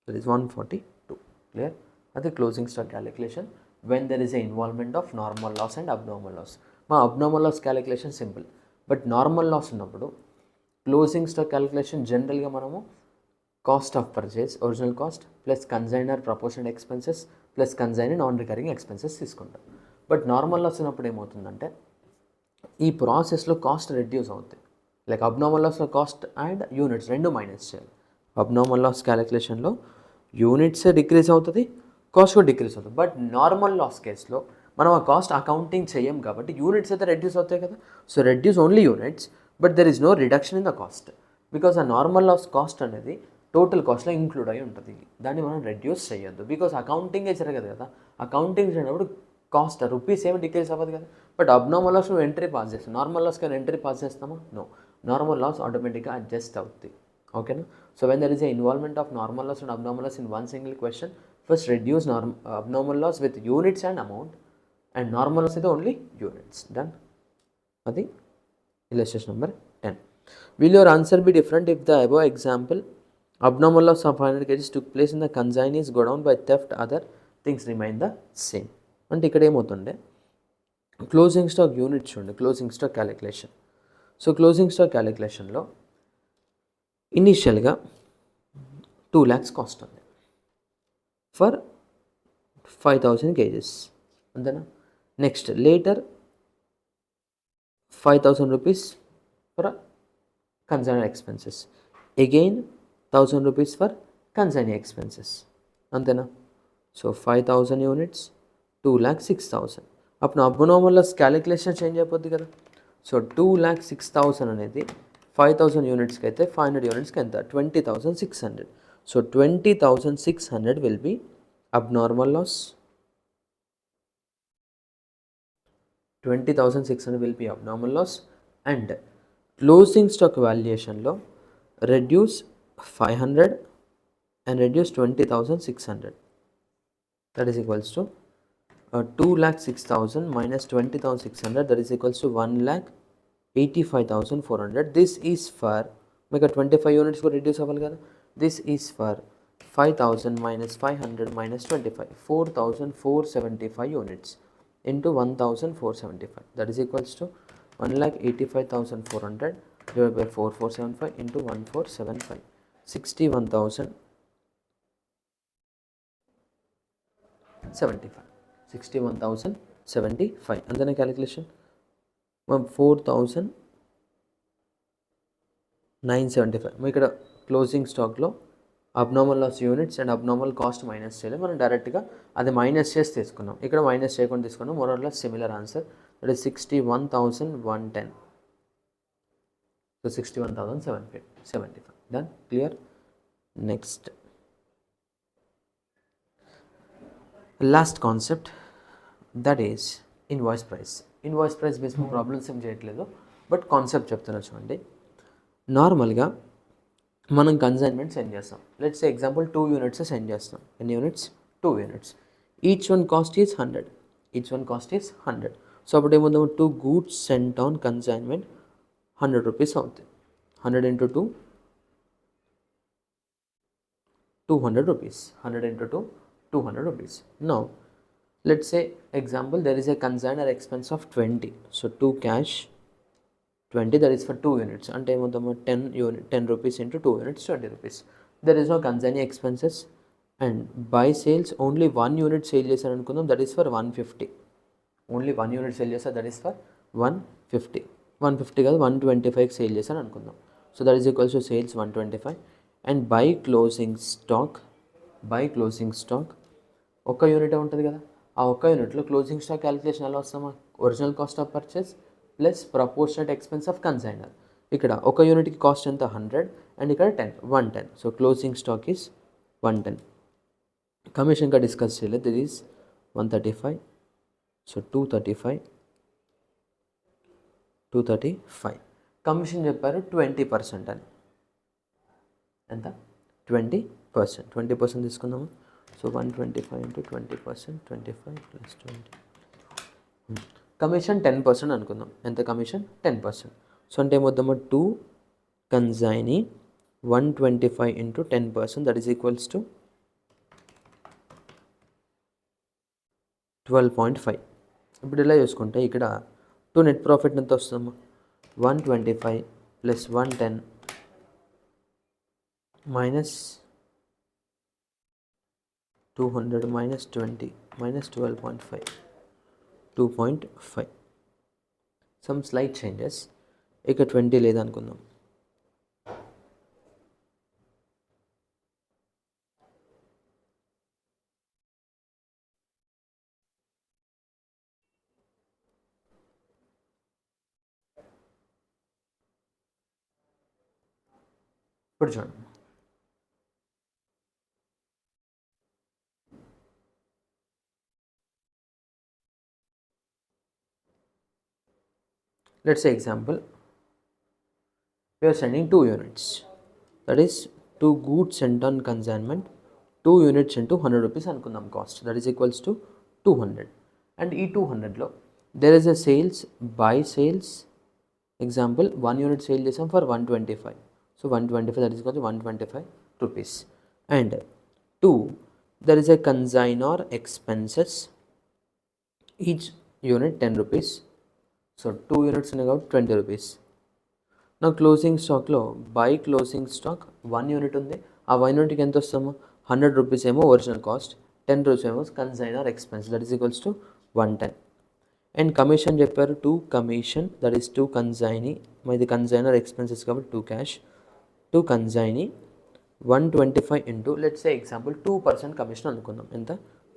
That is 142. Clear? That's the closing stock calculation when there is a involvement of normal loss and abnormal loss. మా abnormal loss calculation simple, but normal loss ఉన్నప్పుడు closing stock calculation జనరల్గా మనము cost of purchase, original cost plus consignor proportional expenses plus consignor non recurring expenses తీసుకుంటాం. But normal loss ఉన్నప్పుడు ఏమవుతుందంటే ఈ ప్రాసెస్లో cost reduce అవుతాయి. లైక్ అబ్నార్మల్ లాస్లో కాస్ట్ అండ్ యూనిట్స్ రెండు మైనస్ చేయాలి. అబ్నార్మల్ లాస్ క్యాలిక్యులేషన్లో యూనిట్స్ డిక్రీజ్ అవుతుంది, కాస్ట్ కూడా డిక్రీజ్ అవుతుంది. బట్ నార్మల్ లాస్ కేసులో మనం ఆ కాస్ట్ అకౌంటింగ్ చేయం కాబట్టి యూనిట్స్ అయితే రెడ్యూస్ అవుతాయి కదా. So reduce only units, but there is no reduction in the cost, because ఆ నార్మల్ లాస్ కాస్ట్ అనేది టోటల్ కాస్ట్లో ఇంక్లూడ్ అయి ఉంటుంది. దాన్ని మనం రెడ్యూస్ చేయొద్దు, బికాస్ అకౌంటింగే జరగదు కదా. అకౌంటింగ్ చేయనప్పుడు కాస్ట్ రూపీస్ ఏమి డిక్రీజ్ అవ్వదు కదా. బట్ అబ్నార్మల్ లాస్ నువ్వు ఎంట్రీ పాస్ చేస్తావు, నార్మల్ లాస్ కానీ ఎంట్రీ పాస్ చేస్తామా? నో, నార్మల్ లాస్ ఆటోమేటిక్గా అడ్జస్ట్ అవుతుంది. ఓకేనా? So when there is a involvement of normal loss and abnormal loss in one single question, first reduce abnormal loss with units and amount, and normal loss అయితే only units. Done. అది illustration number 10. Will your answer be different if the above example abnormal loss of 500 kgs took place in the consignees go down by theft, other things remain the same? అంటే ఇక్కడ ఏమవుతుండే, closing stock unit చూడండి, closing stock calculation. So closing stock క్యాలిక్యులేషన్లో ఇనీషియల్గా 2 lakhs cost ఉంది for 5,000 kgs, అంతేనా? Next later 5,000 rupees for consignment expenses, again 1,000 rupees for consignment expenses, అంతేనా? So 5,000 units, 2,06,000. అప్పుడు అబ్నార్మల్ లాస్ క్యాలిక్యులేషన్ చేంజ్ అయిపోద్ది కదా. సో 2,06,000 అనేది 5,000 యూనిట్స్కి అయితే 500 యూనిట్స్కి ఎంత? 20,600. So 20,600 will be abnormal loss. 20,600 will be abnormal loss, and closing stock valuationలో reduce 500 and reduce 20,600, that is equals to 2,06,000 minus 20,600, that is equals to 1,85,400. this is for మీకు 25 units కూడా reduce అవ్వాలి కదా. this is for 5,000 minus 500 minus 25, 4,475 units into 1,475, that is equals to 1,85,400 divided by 4,475 into 1,475, 61,075, 61,075. అంతనే calculation 4,975. ఇక్కడ closing స్టాక్లో abnormal loss units and abnormal cost minus చేయలేదు, మనం డైరెక్ట్గా అది మైనస్ చేసి తీసుకున్నాం. ఇక్కడ మైనస్ చేయకుండా తీసుకున్నాం. More or less similar answer, that is 61,110. So 61,775. Done. Clear? Next last concept, that is invoice price. Invoice price base మీద ప్రాబ్లమ్స్ ఏం చేయట్లేదు, బట్ కాన్సెప్ట్ చెప్తున్నా చూడండి. నార్మల్గా మనం కన్సైన్మెంట్ సెండ్ చేస్తాం. Let's say example 2 units send చేస్తాం. ఎన్ని units? 2 units. Each one cost is 100. Each one cost is 100. So అప్పుడు ఏముందాము, 2 goods sent on consignment 100 rupees అవుతాయి. 100 into 2, 200 rupees. 100 into 2, 200 rupees. Now let's say example, there is a consignor expense of 20. So 2 cash 20, that is for 2 units. అంటే ఏమవుతాము, 10 rupees into 2 units, 20 rupees. There is no consignee expenses, and by sales only 1 unit sale చేశారు అనుకుందాం, that is for 150. Only 1 unit sale చేస్తారు, that is for 150. 150 కాదు 125కి sale చేశారు అనుకుందాం. So that is equals to sales 125. And by closing stock ఒక్క యూనిట్ ఉంటుంది కదా, ఆ ఒక్క యూనిట్లో క్లోజింగ్ స్టాక్ క్యాలిక్యులేషన్ ఎలా వస్తామా, original cost of purchase plus proportionate expense of consignor. ఇక్కడ ఒక యూనిట్కి కాస్ట్ ఎంత 100 అండ్ ఇక్కడ 110. So closing stock is 110. Commission ఇంకా డిస్కస్ చేయలేదు, దిస్ ఈస్ 135. సో 235. కమిషన్ చెప్పారు 20% అని. ఎంత 20%. 20% తీసుకుందాము. So 125 into 20%, 25 plus 20. కమిషన్ 10% అనుకుందాం. ఎంత కమిషన్ 10%. సో అంటే ఏమొద్దామా 2 consignee 125 into 10%, that is equals to 12.5. ఇప్పుడు ఇలా చూసుకుంటే ఇక్కడ 2 నెట్ ప్రాఫిట్ ఎంత వస్తుందమ్మా, 125 plus 110 minus 200 minus 20 minus 12.5, 2.5. Some slight changes. ఇక 20 లేదనుకుందాం. ఇప్పుడు చూడండి, let's say example, we are sending 2 units, that is 2 goods sent on consignment, 2 units into 100 rupees అనుకుందాం cost, that is equals to 200. And ఈ 200లో there is a sales by sales example, 1 unit sale చేసాం for 125. So 125, that is equal to 125 rupees. And 2, there is a consignor expenses, each unit 10 rupees. So 2 units ఉన్నాయి కాబట్టి 20 rupees. నా closing స్టాక్లో by closing stock 1 unit ఉంది, ఆ 1 యూనిట్కి ఎంత వస్తామో 100 rupees ఏమో ఒరిజినల్ కాస్ట్, 10 రూపీస్ ఏమో consignor expense, that is equals to 110. And commission చెప్పారు 2 కమిషన్, దట్ ఈస్ 2 కన్సైనీ, ఇది కన్సైనర్ ఎక్స్పెన్సెస్ కాబట్టి 2 cash, 2 consignee 125 into let's say example 2% commission అనుకుందాం, ఎంత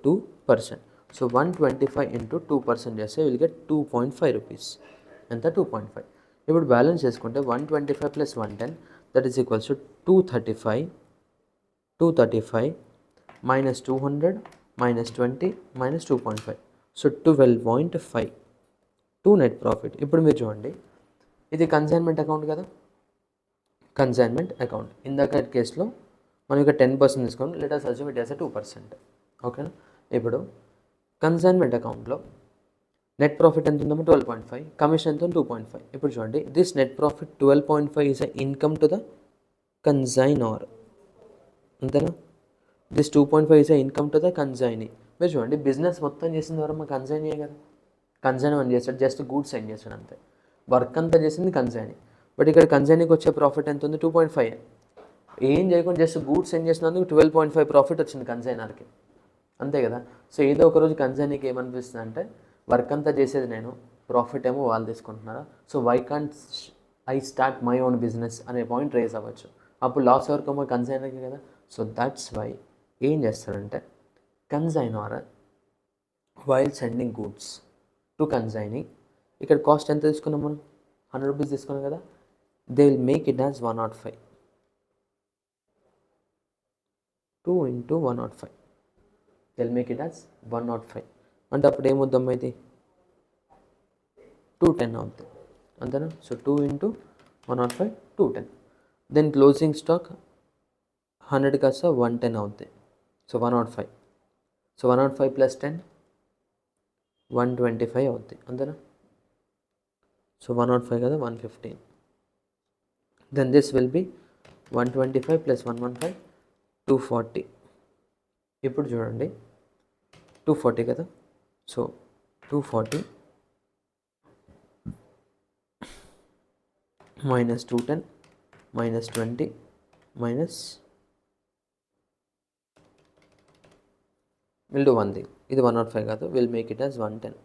2%. సో 125 ఇంటూ 2% చేస్తే విల్ గెట్ 2.5 రూపీస్, ఎంత 2.5. ఇప్పుడు బ్యాలెన్స్ చేసుకుంటే 125 plus 110, that is equals to 235 minus 200 minus 20 minus 2.5, so 12.5, 2 net profit. ఇప్పుడు మీరు చూడండి, ఇది కన్సైన్మెంట్ అకౌంట్ కదా, కన్సైన్మెంట్ అకౌంట్. ఇందాక కేసులో మనం ఇక 10% తీసుకోండి, let us assume it as a 2%. ఓకేనా. ఇప్పుడు కన్సైన్మెంట్ అకౌంట్లో నెట్ ప్రాఫిట్ ఎంత ఉందమ్మా 12.5, కమిషన్ ఎంత 2.5. ఇప్పుడు చూడండి, this net profit 12.5 is a income to the consignor, అంతేనా. This 2.5 is a income to the consignee. మీరు చూడండి, బిజినెస్ మొత్తం చేసింది ఎవరమ్మా, కన్సైనీయే కదా. కన్సైనీ అని చేస్తాడు, జస్ట్ గూడ్స్ సెండ్ చేస్తాడు అంతే, వర్క్ అంతా చేసింది కన్సైనీ. బట్ ఇక్కడ కన్సైనీకి వచ్చే ప్రాఫిట్ ఎంత ఉంది 2.5. ఏం చేయకుండా జస్ట్ గూడ్స్ సెండ్ చేసినందుకు 12.5 ప్రాఫిట్ వచ్చింది కన్సైనర్కి, అంతే కదా. సో ఏదో ఒకరోజు కన్సైనీకి ఏమనిపిస్తుంది అంటే, వర్క్ అంతా చేసేది నేను, ప్రాఫిట్ ఏమో వాళ్ళు తీసుకుంటున్నారా, so why can't I start my own business అనే పాయింట్ రేజ్ అవ్వచ్చు. అప్పుడు లాస్ ఎవరికేమో కన్సైనర్కి కదా. సో దట్స్ వై ఏం చేస్తారంటే, consignor while sending goods to consignee, ఇక్కడ కాస్ట్ ఎంత తీసుకున్నాం మనం 100 రూపీస్ తీసుకున్నాం కదా, they will make it as 105, 2 into 105, they will make it as 105. అంటే అప్పుడు ఏమొద్దమ్మా, ఇది 210 అవుతుంది, అంతేనా. So 2 into 105, 210. Then closing stock 100 కాస్త 110 అవుతుంది, సో 105. సో 105 ప్లస్ 10 125 అవుతుంది, అంతేనా. సో 105 కదా 115. Then this will be 125 plus 115, 240. ఇప్పుడు చూడండి 240 కదా, so 240 minus 210 minus 20 minus will do one thing, ఇది 105 కాదు, will make it as 110.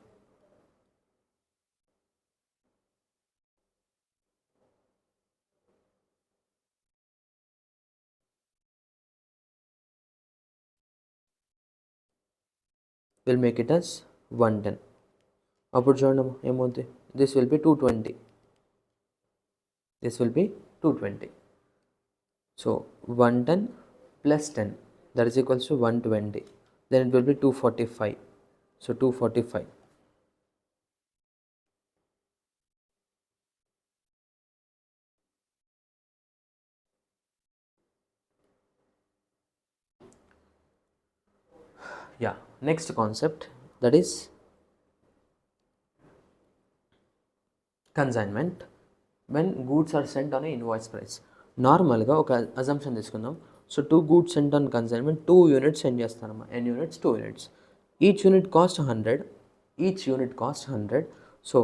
Will make it as 110. అప్పుడు చూడండి ఏమవుతుంది, this will be 220, this will be 220. So 110 plus 10, that is equals to 120. Then it will be 245. So 245. Yeah, next concept, that is consignment when goods are sent on a invoice price. నార్మల్గా ఒక assumption తీసుకుందాం. So 2 goods sent on consignment, 2 units send చేస్తానమ్మా. n units, 2 units, each unit cost 100, each unit cost 100. So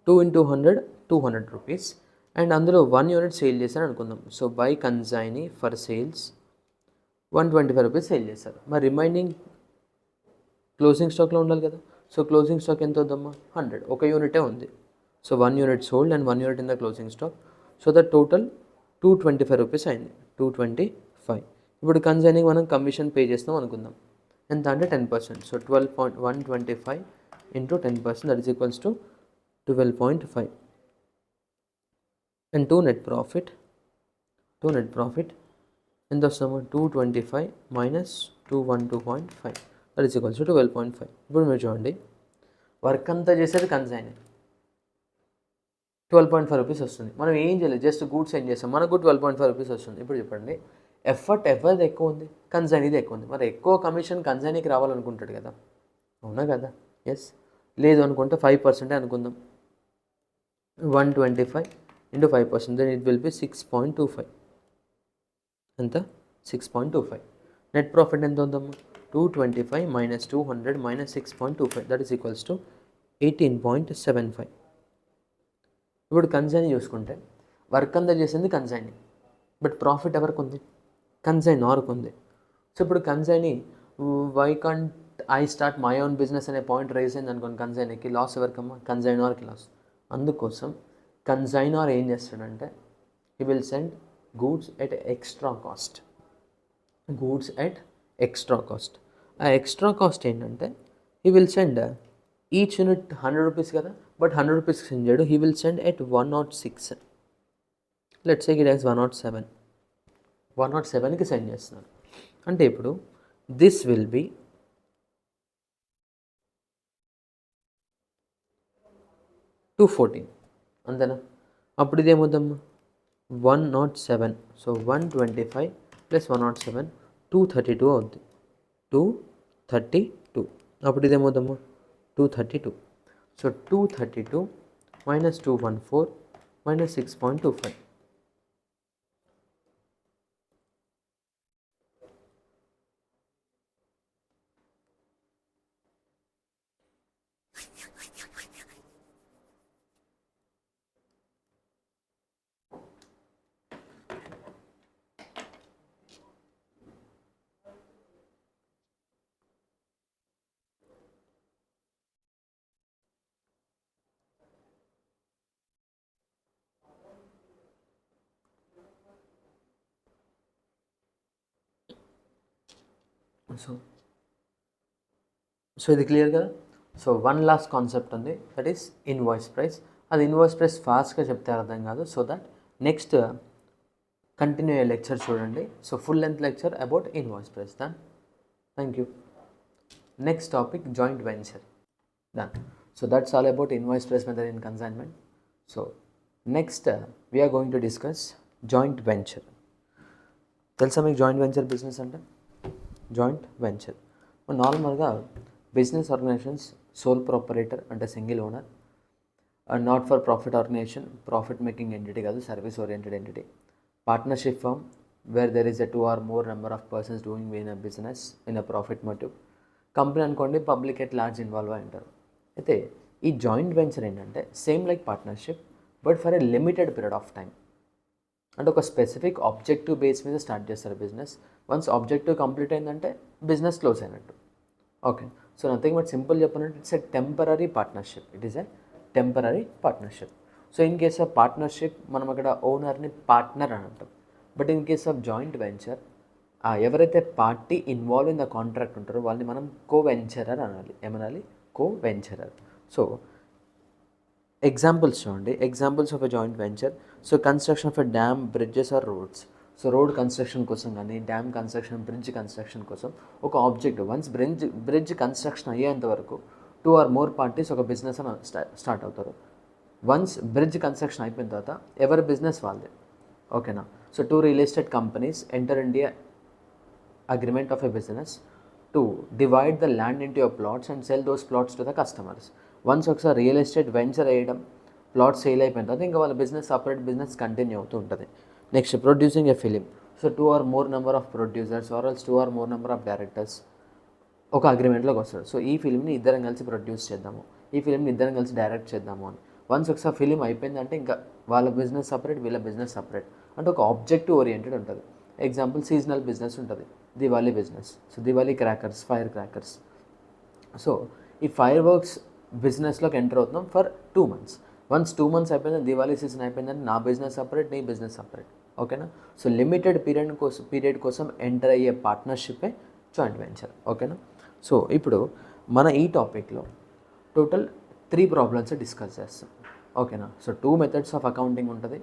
2 into 100, 200 rupees. And అందులో 1 unit sale చేశారు అనుకుందాం. So by consignee for sales 125 rupees sale చేశారు. మరి remaining closing స్టాక్లో ఉండాలి కదా. So closing stock ఎంత వద్దమ్మా, 100, ఒక యూనిటే ఉంది. So 1 unit sold and 1 unit in the closing stock. So that total 225 rupees అయింది, 225. ఇప్పుడు కన్సైనింగ్ మనం కమిషన్ పే చేస్తాం అనుకుందాం. ఎంత అంటే 10%. So 12.125 into 10%, that is equals to 12.5. And to net profit ఎంత వస్తాము, 225 minus 212.5, that is equals to 12.5. ఇప్పుడు మీరు చూడండి, వర్క్ అంతా చేసేది కన్సైనింగ్, 12.5 రూపీస్ వస్తుంది. మనం ఏం చేయలేదు, జస్ట్ గూడ్స్ ఏం చేస్తాం, మనకు 12.5 రూపీస్ వస్తుంది. ఇప్పుడు చెప్పండి, ఎఫర్ట్ ఎవరిది ఎక్కువ ఉంది, కన్సైనీది ఎక్కువ ఉంది. మరి ఎక్కువ కమిషన్ కన్సైనీకి రావాలనుకుంటాడు కదా, అవునా కదా. ఎస్, లేదు అనుకుంటే 5% అనుకుందాం. 125 into 5%, then it will be 6.25. ఎంత, 6.25. నెట్ ప్రాఫిట్ ఎంత ఉందమ్మా, 225 minus 200 minus 6.25, that is equals to 18.75. ఇప్పుడు కన్సైనీ చూసుకుంటే వర్క్ అంతా చేసింది కన్సైనీ, బట్ ప్రాఫిట్ ఎవరికి ఉంది, కన్సైనర్కి ఉంది. సో ఇప్పుడు consignee why can't I start my own business అనే పాయింట్ రైజ్ అయింది అనుకోండి, కన్సైనీకి లాస్ ఎవరికమ్మా, కన్సైనర్కి లాస్. అందుకోసం కన్సైనర్ ఏం చేస్తాడంటే he will send goods at extra cost, ఆ ఎక్స్ట్రా కాస్ట్ ఏంటంటే he will send each unit 100 rupees కదా, బట్ 100 రూపీస్కి సెండ్ చేయడు, he will send at 106. Let's take it as 107కి సెండ్ చేస్తున్నారు. అంటే ఇప్పుడు దిస్ విల్ బి 214, అంతేనా. అప్పుడు ఇదేమవుతాము, 107. సో 125 plus 107, 232 అవుద్ది, 232. అప్పుడు ఇదేమవుతాము, 232. So 232 minus 214 minus 6.25. సో ఇది క్లియర్ కదా. సో వన్ లాస్ట్ కాన్సెప్ట్ ఉంది, దట్ ఈస్ ఇన్వాయిస్ ప్రైస్. అది ఇన్వాయిస్ ప్రైస్ ఫాస్ట్గా చెప్తే అర్థం కాదు. సో దట్ నెక్స్ట్ కంటిన్యూ అయ్యే లెక్చర్ చూడండి. So full length lecture about invoice price. Done, thank you. Next topic joint venture. Done. So that's all about invoice price method in consignment. So next we are going to discuss joint venture. తెలుసా మీకు joint venture business అంటే? Joint venture నార్మల్గా business organisations sole proprietor అంటే single owner, not for profit organisation, profit making entity కాదు, service oriented entity. Partnership firm where there is a 2 or more number of persons doing in a business in a profit motive. Company అనుకోండి, public at large involve అయి ఉంటారు. అయితే ఈ joint venture ఏంటంటే same like partnership but for a limited period of time. అంటే ఒక specific objective base మీద start చేస్తారు బిజినెస్. వన్స్ ఆబ్జెక్టివ్ కంప్లీట్ అయిందంటే బిజినెస్ క్లోజ్ అయినట్టు. Okay. So nothing but simple చెప్పాలంటే it's a temporary partnership. It is a temporary partnership. So in case of partnership మనం అక్కడ ఓనర్ని పార్ట్నర్ అని అంటాం. But in case of joint venture ఎవరైతే party involve in the contract ఉంటారో వాళ్ళని మనం కో వెంచరర్ అనాలి. ఏమనాలి? Co venturer. సో ఎగ్జాంపుల్స్ చూడండి. Examples of a joint venture. So construction of a dam, bridges or roads. So road construction కోసం కానీ, dam construction, bridge construction కోసం ఒక ఆబ్జెక్ట్ వన్స్ బ్రిడ్జ్ కన్స్ట్రక్షన్ అయ్యేంత వరకు 2 or more పార్టీస్ ఒక business అని start అవుతారు. వన్స్ బ్రిడ్జ్ కన్స్ట్రక్షన్ అయిపోయిన తర్వాత ఎవరి బిజినెస్ వాళ్ళదే. ఓకేనా? So 2 real estate companies enter India agreement of a business to divide the land into your plots and sell those plots to the customers. Once ఒకసారి real estate venture వేయడం, plot sale అయిపోయిన తర్వాత ఇంకా వాళ్ళ business separate business continue అవుతూ ఉంటుంది. Next producing A film. So 2 or more number of producers or else 2 or more number of directors ఒక అగ్రిమెంట్లోకి వస్తారు. సో ఈ ఫిలింని ఇద్దరం కలిసి ప్రొడ్యూస్ చేద్దాము, ఈ ఫిలింని ఇద్దరం కలిసి డైరెక్ట్ చేద్దాము అని. వన్స్ ఒకసారి ఫిలిం అయిపోయిందంటే ఇంకా వాళ్ళ బిజినెస్ సపరేట్, వీళ్ళ బిజినెస్ సపరేట్. అంటే ఒక ఆబ్జెక్టివ్ ఓరియంటెడ్ ఉంటుంది. ఎగ్జాంపుల్ సీజనల్ బిజినెస్ ఉంటుంది, Diwali business. So Diwali crackers, fire crackers. So ఈ ఫైర్ వర్క్స్ బిజినెస్లోకి ఎంటర్ అవుతున్నాం ఫర్ 2 months. వన్స్ 2 months అయిపోయింది, దివాళీ సీజన్ అయిపోయిందంటే నా బిజినెస్ సపరేట్, నీ బిజినెస్ సపరేట్. ఓకేనా? సో లిమిటెడ్ పీరియడ్ కోసం ఎంటర్ అయ్యే పార్ట్నర్షిప్పే జాయింట్ వెంచర్. ఓకేనా? సో ఇప్పుడు మన ఈ టాపిక్లో టోటల్ 3 ప్రాబ్లమ్స్ డిస్కస్ చేస్తాం. ఓకేనా? సో 2 మెథడ్స్ ఆఫ్ అకౌంటింగ్ ఉంటుంది.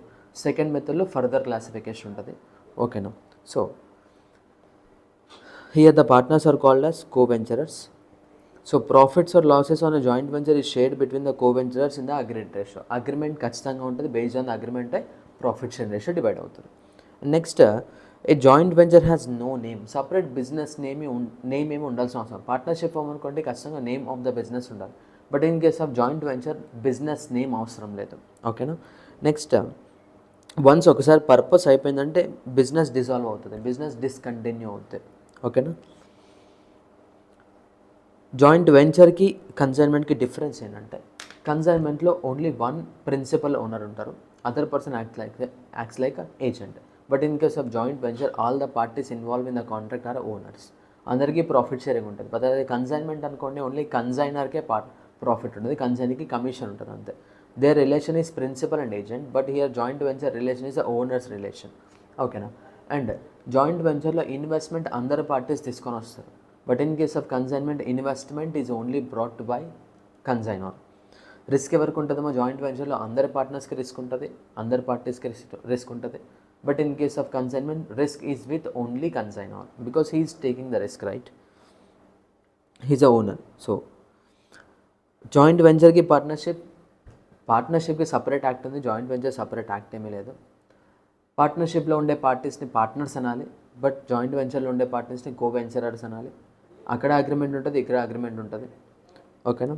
సెకండ్ మెథడ్లో ఫర్దర్ క్లాసిఫికేషన్ ఉంటుంది. ఓకేనా? So here the partners are called as co-venturers. So profits or losses on a joint venture is shared between the co-venturers in the agreed ratio. Agreement ఖచ్చితంగా ఉంటుంది. Based on the agreement profit share ratio divide అవుతుంది. Next a joint venture has no name. Separate business name ఏమి ఉండాల్సిన అవసరం. Partnership firm అనుకోండి ఖచ్చితంగా name of the business ఉండాలి. But in case of joint venture business name అవసరం లేదు. ఓకేనా? నెక్స్ట్ వన్స్ ఒకసారి పర్పస్ అయిపోయిందంటే బిజినెస్ డిజాల్వ్ అవుతుంది, బిజినెస్ డిస్కంటిన్యూ అవుతుంది. ఓకేనా? జాయింట్ వెంచర్కి కన్సైన్మెంట్కి డిఫరెన్స్ ఏంటంటే కన్సైన్మెంట్లో ఓన్లీ 1 ప్రిన్సిపల్ ఓనర్ ఉంటారు, other person acts like agent. But in case of joint venture all the parties involve in the contract are owners. అందరికీ ప్రాఫిట్ షేరింగ్ ఉంటుంది. బట్ అదే కన్సైన్మెంట్ అనుకోండి ఓన్లీ కన్సైనర్కే ప్రాఫిట్ ఉంటుంది, కన్సైన్కి కమిషన్ ఉంటుంది అంతే. Their relation is principal and agent. But here joint venture relation is owners relation. ఓకేనా? అండ్ జాయింట్ వెంచర్లో ఇన్వెస్ట్మెంట్ అందరు పార్టీస్ తీసుకొని వస్తారు. But in case of consignment investment is only brought by consignor. Risk ఎవరికి ఉంటుందేమో joint వెంచర్లో అందరి పార్ట్నర్స్కి risk ఉంటుంది, అందరి పార్టీస్కి రిస్క్ ఉంటుంది. But in case of consignment risk is with only consignor because he is taking the risk, right? He's a owner. So joint వెంచర్కి పార్ట్నర్షిప్కి సపరేట్ యాక్ట్ ఉంది, జాయింట్ వెంచర్ సపరేట్ యాక్ట్ ఏమీ లేదు. పార్ట్నర్షిప్లో ఉండే పార్టీస్ని పార్ట్నర్స్ అనాలి, బట్ జాయింట్ వెంచర్లో ఉండే పార్ట్నర్స్ని కో వెంచరర్స్ అనాలి. అక్కడ అగ్రిమెంట్ ఉంటుంది, ఇక్కడ అగ్రిమెంట్ ఉంటుంది. ఓకేనా?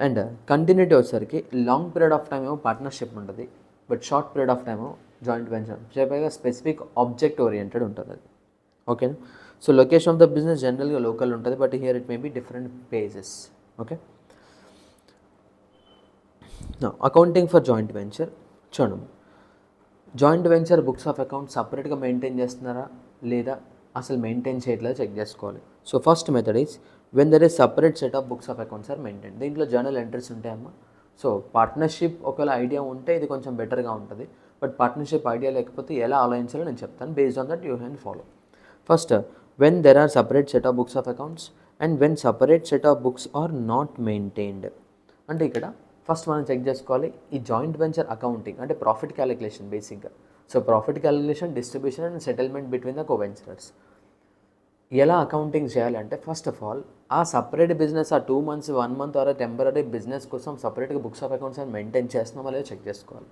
అండ్ కంటిన్యూటీ వచ్చేసరికి లాంగ్ పీరియడ్ ఆఫ్ టైం ఏమో పార్ట్నర్షిప్ ఉంటుంది, but short period of time joint venture. చెప్పగా స్పెసిఫిక్ ఆబ్జెక్ట్ ఓరియంటెడ్ ఉంటుంది అది. ఓకేనా? So location of the business జనరల్గా లోకల్ ఉంటుంది, but here it may be different places. Okay? Accounting for joint venture చూడండి. Joint venture books of account సపరేట్గా maintain చేస్తున్నారా లేదా అసలు మెయింటైన్ చేయట్లేదు చెక్ చేసుకోవాలి. So first method is when there is separate set of books of accounts are maintain. దీంట్లో journal entries ఉంటాయమ్మా. So partnership ఒకవేళ ఐడియా ఉంటే ఇది కొంచెం బెటర్గా ఉంటుంది, బట్ పార్ట్నర్షిప్ ఐడియా లేకపోతే ఎలా ఆలోచించాలో నేను చెప్తాను. Based on that you can follow. First when there are separate set of books of accounts and when separate set of books are not maintained. అంటే ఇక్కడ ఫస్ట్ మనం చెక్ చేసుకోవాలి ఈ జాయింట్ వెంచర్ అకౌంటింగ్ అంటే ప్రాఫిట్ క్యాలిక్యులేషన్ బేసిక్గా. So profit calculation, distribution and settlement between the co venturers. ఎలా accounting చేయాలంటే first of all ఆ సపరేట్ బిజినెస్ ఆ 2 months 1 month or temporary business కోసం సపరేట్గా బుక్స్ ఆఫ్ అకౌంట్స్ అని మెయింటైన్ చేస్తున్నామో లేదో చెక్ చేసుకోవాలి.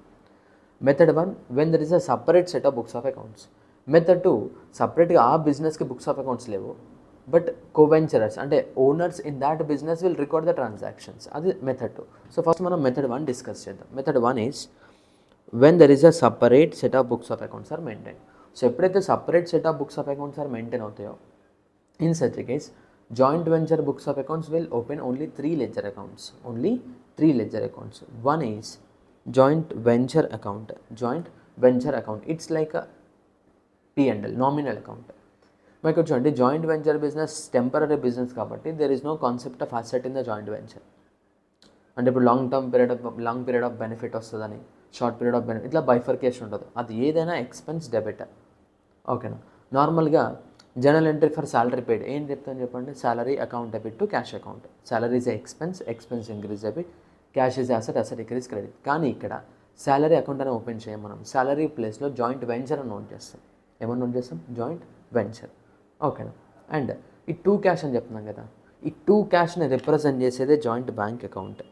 Method 1 when there is a separate set of books of accounts. Method 2 సపరేట్గా ఆ బిజినెస్కి బుక్స్ ఆఫ్ అకౌంట్స్ లేవు, బట్ కోవెంచరర్స్ అంటే owners in that business will record the transactions. అది మెథడ్ 2. సో ఫస్ట్ మనం మెథడ్ 1 డిస్కస్ చేద్దాం. Method 1 is when there is a separate set of books of accounts are maintain. So ఎప్పుడైతే separate set of books of accounts are maintain అవుతాయో in such a case joint venture books of accounts will open only 3 ledger accounts. Only 3 ledger accounts. One is joint venture account. Joint venture account. It's like a P&L, nominal account. మీకు చూడండి joint venture business temporary business కాబట్టి there is no concept of asset in the joint venture. అంటే ఇప్పుడు long period of benefit వస్తుందని, short period of benefit, ఇట్లా bifurcation ఉంటుంది. అది ఏదైనా ఎక్స్పెన్స్ డెబిట్. ఓకేనా. నార్మల్గా general entry for salary paid ఏం చెప్తాను చెప్పండి, salary account debit to cash account. Salary is expense increase debit, cash is asset increase credit. కానీ ఇక్కడ సాలరీ అకౌంట్ అని ఓపెన్ చేయం మనం, సాలరీ ప్లేస్లో జాయింట్ వెంచర్ అని నోట్ చేస్తాం. ఏమని నోట్ చేస్తాం, జాయింట్ వెంచర్. ఓకేనా. అండ్ ఈ టూ క్యాష్ అని చెప్తున్నాం కదా, ఈ టూ క్యాష్ని రిప్రజెంట్ చేసేదే జాయింట్ బ్యాంక్ అకౌంట్.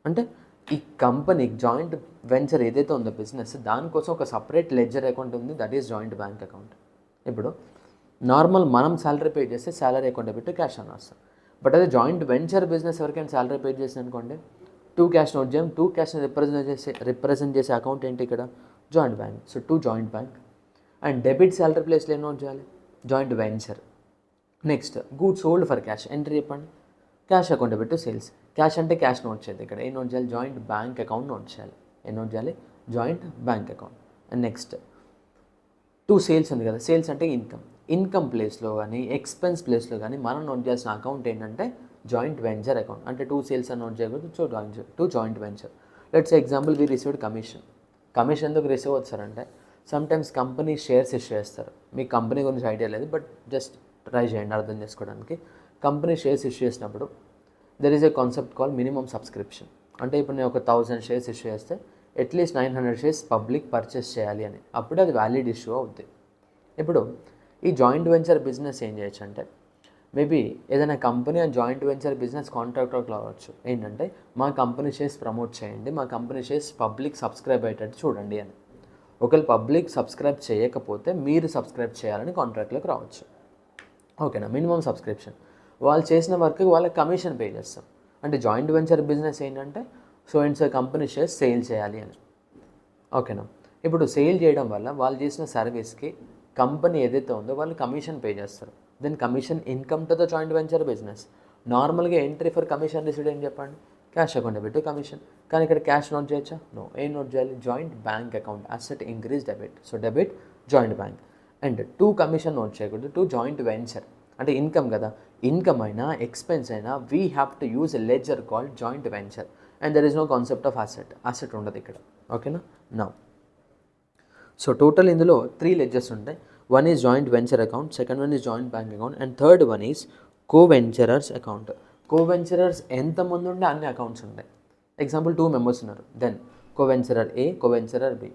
అంటే ఈ కంపెనీ జాయింట్ వెంచర్ ఏదైతే ఉందో బిజినెస్, దానికోసం ఒక సపరేట్ లెడ్జర్ అకౌంట్ ఉంది, that is joint bank account. ఇప్పుడు నార్మల్ మనం శాలరీ పే చేస్తే శాలరీ అకౌంట్ పెట్టి క్యాష్ అని వస్తాం. బట్ అదే జాయింట్ వెంచర్ బిజినెస్ ఎవరికైనా శాలరీ పే చేసి అనుకోండి, టూ క్యాష్ నోట్ చేయం. టూ క్యాష్ని రిప్రజెంట్ చేసే అకౌంట్ ఏంటి ఇక్కడ, joint bank. So two joint bank. And debit salary ప్లేస్లో ఏం నోట్ చేయాలి, joint venture. Next goods sold for cash entry చెప్పండి, క్యాష్ అకౌంట్ పెట్టు సేల్స్. క్యాష్ అంటే క్యాష్ నోట్ చేయాలి. ఇక్కడ ఏం నోట్ చేయాలి, జాయింట్ బ్యాంక్ అకౌంట్ నోట్ చేయాలి. ఏం నోట్ చేయాలి, joint bank account. And next two sales ఉంది కదా, సేల్స్ అంటే ఇన్కమ్ ప్లేస్లో కానీ ఎక్స్పెన్స్ ప్లేస్లో కానీ మనం నోట్ చేయాల్సిన అకౌంట్ ఏంటంటే జాయింట్ వెంచర్ అకౌంట్. అంటే టూ సేల్స్ అని నోట్ చేయకూడదు, to joint venture. Let's example we received commission ఎందుకు రిసీవ్ అవుతారంటే some times company shares issue చేస్తారు. మీకు కంపెనీ గురించి ఐడియా లేదు, బట్ జస్ట్ ట్రై చేయండి అర్థం చేసుకోవడానికి. కంపెనీ షేర్స్ ఇష్యూ చేసినప్పుడు there is A concept call minimum subscription. అంటే ఇప్పుడు నేను ఒక 1000 షేర్స్ ఇష్యూ చేస్తే అట్లీస్ట్ 900 షేర్స్ పబ్లిక్ పర్చేస్ చేయాలి అని, అప్పుడే అది వ్యాలిడ్ ఇష్యూ అవుతుంది. ఇప్పుడు ఈ జాయింట్ వెంచర్ బిజినెస్ ఏం చేయొచ్చు అంటే, మేబీ ఏదైనా కంపెనీ ఆ జాయింట్ వెంచర్ బిజినెస్ కాంట్రాక్టర్ కావచ్చు, ఏంటంటే మా కంపెనీ షేర్స్ ప్రమోట్ చేయండి, మా కంపెనీ షేర్స్ పబ్లిక్ సబ్స్క్రైబ్ అయ్యేటట్టు చూడండి అని. ఒకవేళ పబ్లిక్ సబ్స్క్రైబ్ చేయకపోతే మీరు సబ్స్క్రైబ్ చేయాలని కాంట్రాక్ట్లోకి రావచ్చు. ఓకేనా. మినిమం సబ్స్క్రిప్షన్, వాళ్ళు చేసిన వర్క్కి వాళ్ళకి కమిషన్ పే చేస్తాం. అంటే జాయింట్ వెంచర్ బిజినెస్ ఏంటంటే so and so company shares sale చేయాలి అని. ఓకేనా. ఇప్పుడు సేల్ చేయడం వల్ల వాళ్ళు చేసిన సర్వీస్కి కంపెనీ ఏదైతే ఉందో వాళ్ళు కమిషన్ పే చేస్తారు. Then commission income to the joint venture business. నార్మల్గా ఎంట్రీ ఫర్ కమిషన్ రిసీవ్డ్ ఏం చెప్పండి, క్యాష్ అకౌంట్ డెబిట్ కమిషన్. కానీ ఇక్కడ క్యాష్ నోట్ చేయొచ్చా, నో. ఏం నోట్ చేయాలి, joint bank account asset increase debit. So debit joint bank. And to commission note చేయకూడదు, to joint venture. అంటే ఇన్కమ్ కదా, ఇన్కమ్ అయినా ఎక్స్పెన్స్ అయినా we have to use a ledger called joint venture. And there is no concept of asset ఉండదు ఇక్కడ. ఓకేనా. Now so total ఇందులో 3 ledgers ఉంటాయి. One is joint venture account, second one is joint bank account, and third one is coventurers account. Coventurers ఎంతమంది ఉంటే అన్ని accounts ఉంటాయి. Example 2 members ఉన్నారు, then coventurer A, coventurer B.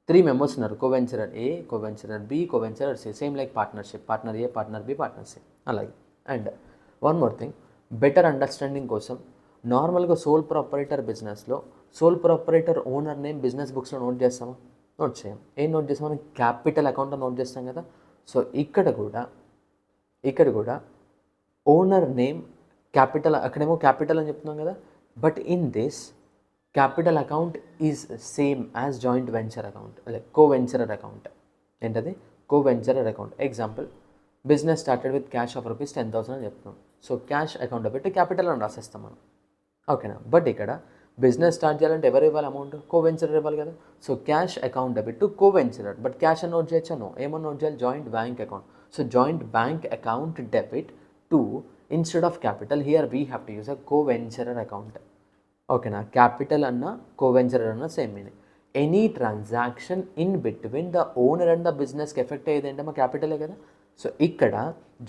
3 members ఉన్నారు, coventurer A, coventurer B, coventurer C. Same like partnership, partner A, partner B, partner C. అలాగే. And one more thing, better understanding కోసం నార్మల్గా sole proprietor బిజినెస్లో sole proprietor owner name business బుక్స్లో note చేస్తామా, note చేయం. ఏం note చేస్తాం, మనం క్యాపిటల్ అకౌంట్లో నోట్ చేస్తాం కదా. సో ఇక్కడ కూడా ఓనర్ నేమ్ క్యాపిటల్, అక్కడేమో క్యాపిటల్ అని చెప్తున్నాం కదా, but in this capital account is same as joint venture account, like coventurer account. ఏంటది, coventurer account. Example, business started with cash of rupees 10,000 అని చెప్తున్నాం. సో క్యాష్ అకౌంట్లో పెట్టి క్యాపిటల్ అని రాసేస్తాం మనం. ఓకేనా. బట్ ఇక్కడ బిజినెస్ స్టార్ట్ చేయాలంటే ఎవరు ఇవ్వాలి అమౌంట్, కోవెంచరర్ ఇవ్వాలి కదా. So cash account debit to co-venturer. But cash అని నోట్ చేయొచ్చా, నో. ఏమని నోట్ చేయాలి, joint bank account. So joint bank account debit to, instead of capital here we have to use a co-venturer account. ఓకేనా. Capital అన్న co-venturer అన్న same meaning. Any transaction in between the owner and the బిజినెస్కి effect అయ్యేది ఏంటో మా క్యాపిటలే కదా. So ఇక్కడ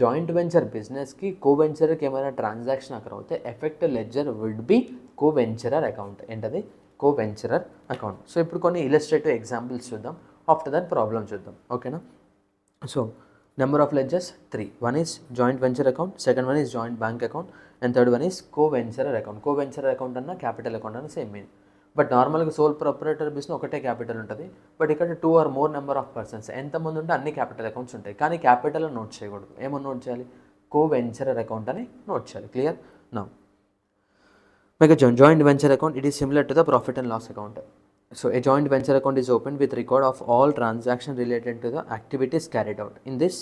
joint venture బిజినెస్కి కోవెంచర్కి ఏమైనా ట్రాన్సాక్షన్ అక్కడ అవుతే effect ledger would be coventurer account. ఏంటది, కోవెంచరర్ అకౌంట్. సో ఇప్పుడు కొన్ని ఇలస్ట్రేటివ్ ఎగ్జాంపుల్స్ చూద్దాం, ఆఫ్టర్ దట్ ప్రాబ్లమ్ చూద్దాం. ఓకేనా. So number of ledgers 3. One is joint venture account, second one is joint bank account, and third one is coventurer account. Coventurer account అన్న capital account అన్న same meaning. But నార్మల్గా sole proprietor business ఒకటే capital ఉంటుంది, but ఇక్కడ 2 or more number of persons ఎంతమంది ఉంటే అన్ని capital accounts ఉంటాయి. కానీ క్యాపిటల్ నోట్ చేయకూడదు. ఏమో నోట్ చేయాలి, కోవెంచరర్ అకౌంట్ అని నోట్ చేయాలి. Clear. Now make a joint venture account, it is similar to the profit and loss account. So a joint venture account is opened with record of all transactions related to the activities carried out. In this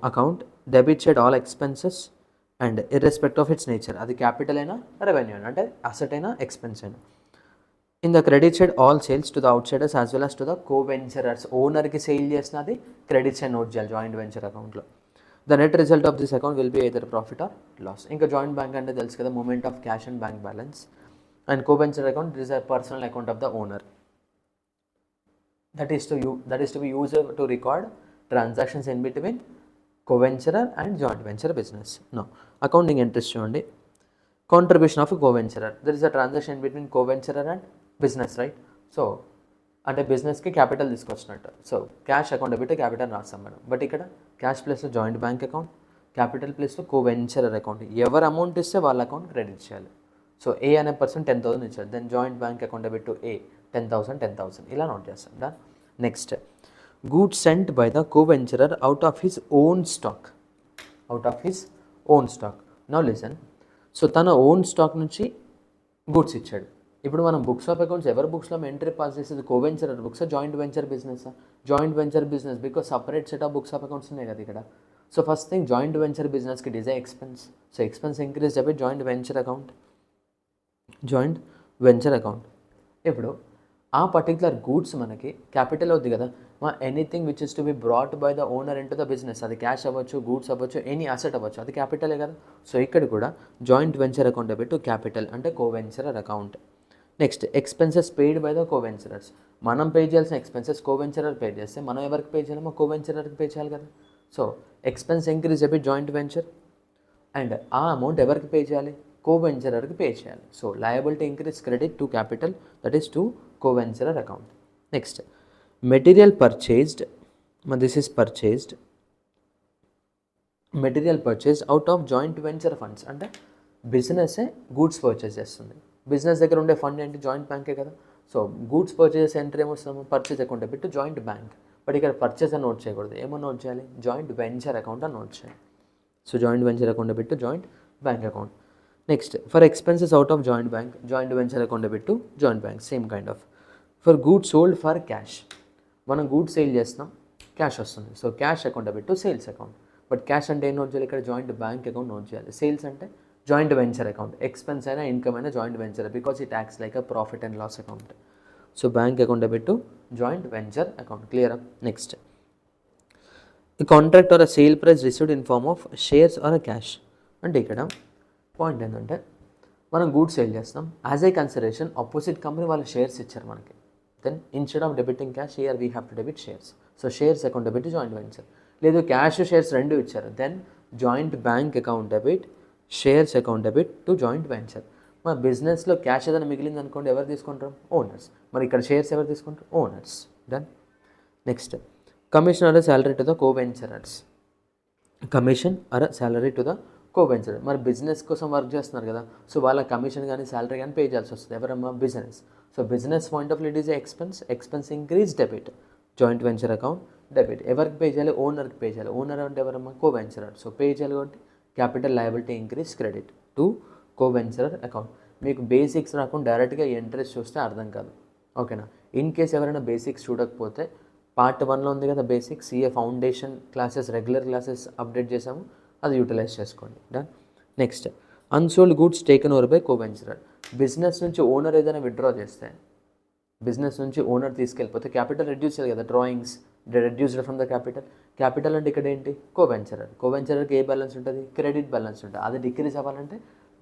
account, debit side all expenses and irrespective of its nature. అది capital అయినా revenue అయినా, అంటే asset అయినా expense అయినా. In the credit side all sales to the outsiders as well as to the coventurers. ఓనర్కి sale చేసినది credit side note చేయాలి joint venture అకౌంట్లో. The net result of this account will be either profit or loss. ఇంకా joint bank అంటే తెలుసు కదా, moment of cash and bank balance. And coventure account is a personal account of the owner. That is to be used to record transactions in between co-venturer and joint venture business. Now, accounting entries చూడండి. Contribution of a co-venturer. There is a transaction between co-venturer and business, right? So, అంటే బిజినెస్కి capital తీసుకొచ్చినట్టు. So cash account పెట్టి capital రాస్తాం madam. But ఇక్కడ cash ప్లేస్లో joint bank account, capital ప్లేస్లో co-venturer account. ఎవరు amount ఇస్తే వాళ్ళ అకౌంట్ క్రెడిట్ చేయాలి. సో ఏ అనే పర్సన్ 10,000 ఇచ్చారు, దెన్ జాయింట్ బ్యాంక్ అకౌంట్ పెట్టు ఏ 10,000 ఇలా నోట్ చేస్తాం. దా next, goods sent by the coventurer out of his own stock. Now listen. So తన ఓన్ స్టాక్ నుంచి గూడ్స్ ఇచ్చాడు. ఇప్పుడు మనం బుక్స్ ఆఫ్ అకౌంట్స్ ఎవరి బుక్స్లో ఎంట్రీ పాస్ చేసేది, coventurer books, joint venture business. Joint venture business because separate set of books of accounts ఉన్నాయి కదా ఇక్కడ. So first thing, joint venture బిజినెస్కి it is a expense. So expense increase debit joint venture account. ఇప్పుడు ఆ particular goods మనకి capital అవుద్ది కదా, anything which is to be brought by the owner in to the business, అది cash అవ్వచ్చు, goods అవ్వచ్చు, any asset అవ్వచ్చు, అది క్యాపిటలే కదా. సో ఇక్కడ కూడా జాయింట్ వెంచర్ అకౌంట్ పెట్టు క్యాపిటల్ అంటే coventurer account. Next, expenses paid by the coventurers. మనం పే చేయాల్సిన ఎక్స్పెన్సెస్ కోవెంచరర్ పే చేస్తే మనం ఎవరికి పే చేయాలి, కోవెంచరర్కి పే చేయాలి కదా. సో ఎక్స్పెన్స్ ఇంక్రీజ్ అబి జాయింట్ వెంచర్, అండ్ ఆ అమౌంట్ ఎవరికి పే చేయాలి, కోవెంచరర్కి పే చేయాలి. So liability increase credit to capital, that is to coventurer account. Next, material purchased out of joint venture funds. అంటే బిజినెస్సే గూడ్స్ పర్చేజ్ చేస్తుంది. బిజినెస్ దగ్గర ఉండే ఫండ్ ఏంటి, జాయింట్ బ్యాంకే కదా. సో గూడ్స్ పర్చేజెస్ ఎంట్రీ ఏమొస్తాము, పర్చేజ్ అకౌంట్ పెట్టు జాయింట్ బ్యాంక్. బట్ ఇక్కడ పర్చేజ్ అని నోట్ చేయకూడదు, ఏమో నోట్ చేయాలి, జాయింట్ వెంచర్ అకౌంట్ అని నోట్ చేయాలి. సో జాయింట్ వెంచర్ అకౌంట్ పెట్టు joint bank account. Next, for expenses out of joint bank, joint venture account పెట్టు joint bank, same kind of. For goods sold for cash, మనం goods sale చేస్తున్నాం, cash వస్తుంది. So cash account పెట్టు sales account. But cash అంటే ఏం note చేయాలి, ఇక్కడ joint bank account note చేయాలి. సేల్స్ అంటే జాయింట్ వెంచర్ అకౌంట్. ఎక్స్పెన్స్ అయినా ఇన్కమ్ అయినా joint venture because it acts like a profit and loss account. So bank account పెట్టు joint venture account. Clear. Next, contract or a sale price received in form of shares or a cash. అంటే ఇక్కడ point ఏంటంటే మనం goods sale చేస్తాం, as a consideration opposite company వాళ్ళు shares ఇచ్చారు మనకి. Then instead of debiting cash here we have to debit shares. So shares account debit joint venture. లేదు cash shares రెండు ఇచ్చారు, then joint bank account debit shares account debit to joint venture. మన బిజినెస్లో cash ఏదైనా మిగిలింది అనుకోండి, ఎవరు తీసుకుంటారు, ఓనర్స్. మరి ఇక్కడ షేర్స్ ఎవరు తీసుకుంటారు, owners. Done. Next, commission or salary to the co-venturers. Co-venturer మరి బిజినెస్ కోసం వర్క్ చేస్తున్నారు కదా, సో వాళ్ళ కమిషన్ కానీ సాలరీ కానీ పే చేయాల్సి వస్తుంది. ఎవరమ్మా, business. So business point of view it is expense increase debit joint venture account debit. ఎవరికి పే చేయాలి, ఓనర్కి పే చేయాలి. ఓనర్ అంటే ఎవరమ్మా, కోవెంచరర్. సో పే చేయాలి కాబట్టి capital liability increase credit to coventurer account. మీకు బేసిక్స్ రాకుండా డైరెక్ట్గా ఎంట్రీస్ చూస్తే అర్థం కాదు, ఓకేనా. ఇన్ కేస్ ఎవరైనా బేసిక్స్ చూడకపోతే పార్ట్ 1లో ఉంది కదా basics, CA foundation classes, regular classes update చేసాము, అది యూటిలైజ్ చేసుకోండి. Done. Next, unsold goods taken over by co-venturer. Business నుంచి ఓనర్ ఏదైనా విత్డ్రా చేస్తే, బిజినెస్ నుంచి ఓనర్ తీసుకెళ్ళిపోతే క్యాపిటల్ రెడ్యూస్ చేయాలి కదా, drawings reduced from the capital అంటే ఇక్కడ ఏంటి, కోవెంచరర్కి ఏ బ్యాలెన్స్ ఉంటుంది, క్రెడిట్ బ్యాలెన్స్ ఉంటుంది. అది డిక్రీజ్ అవ్వాలంటే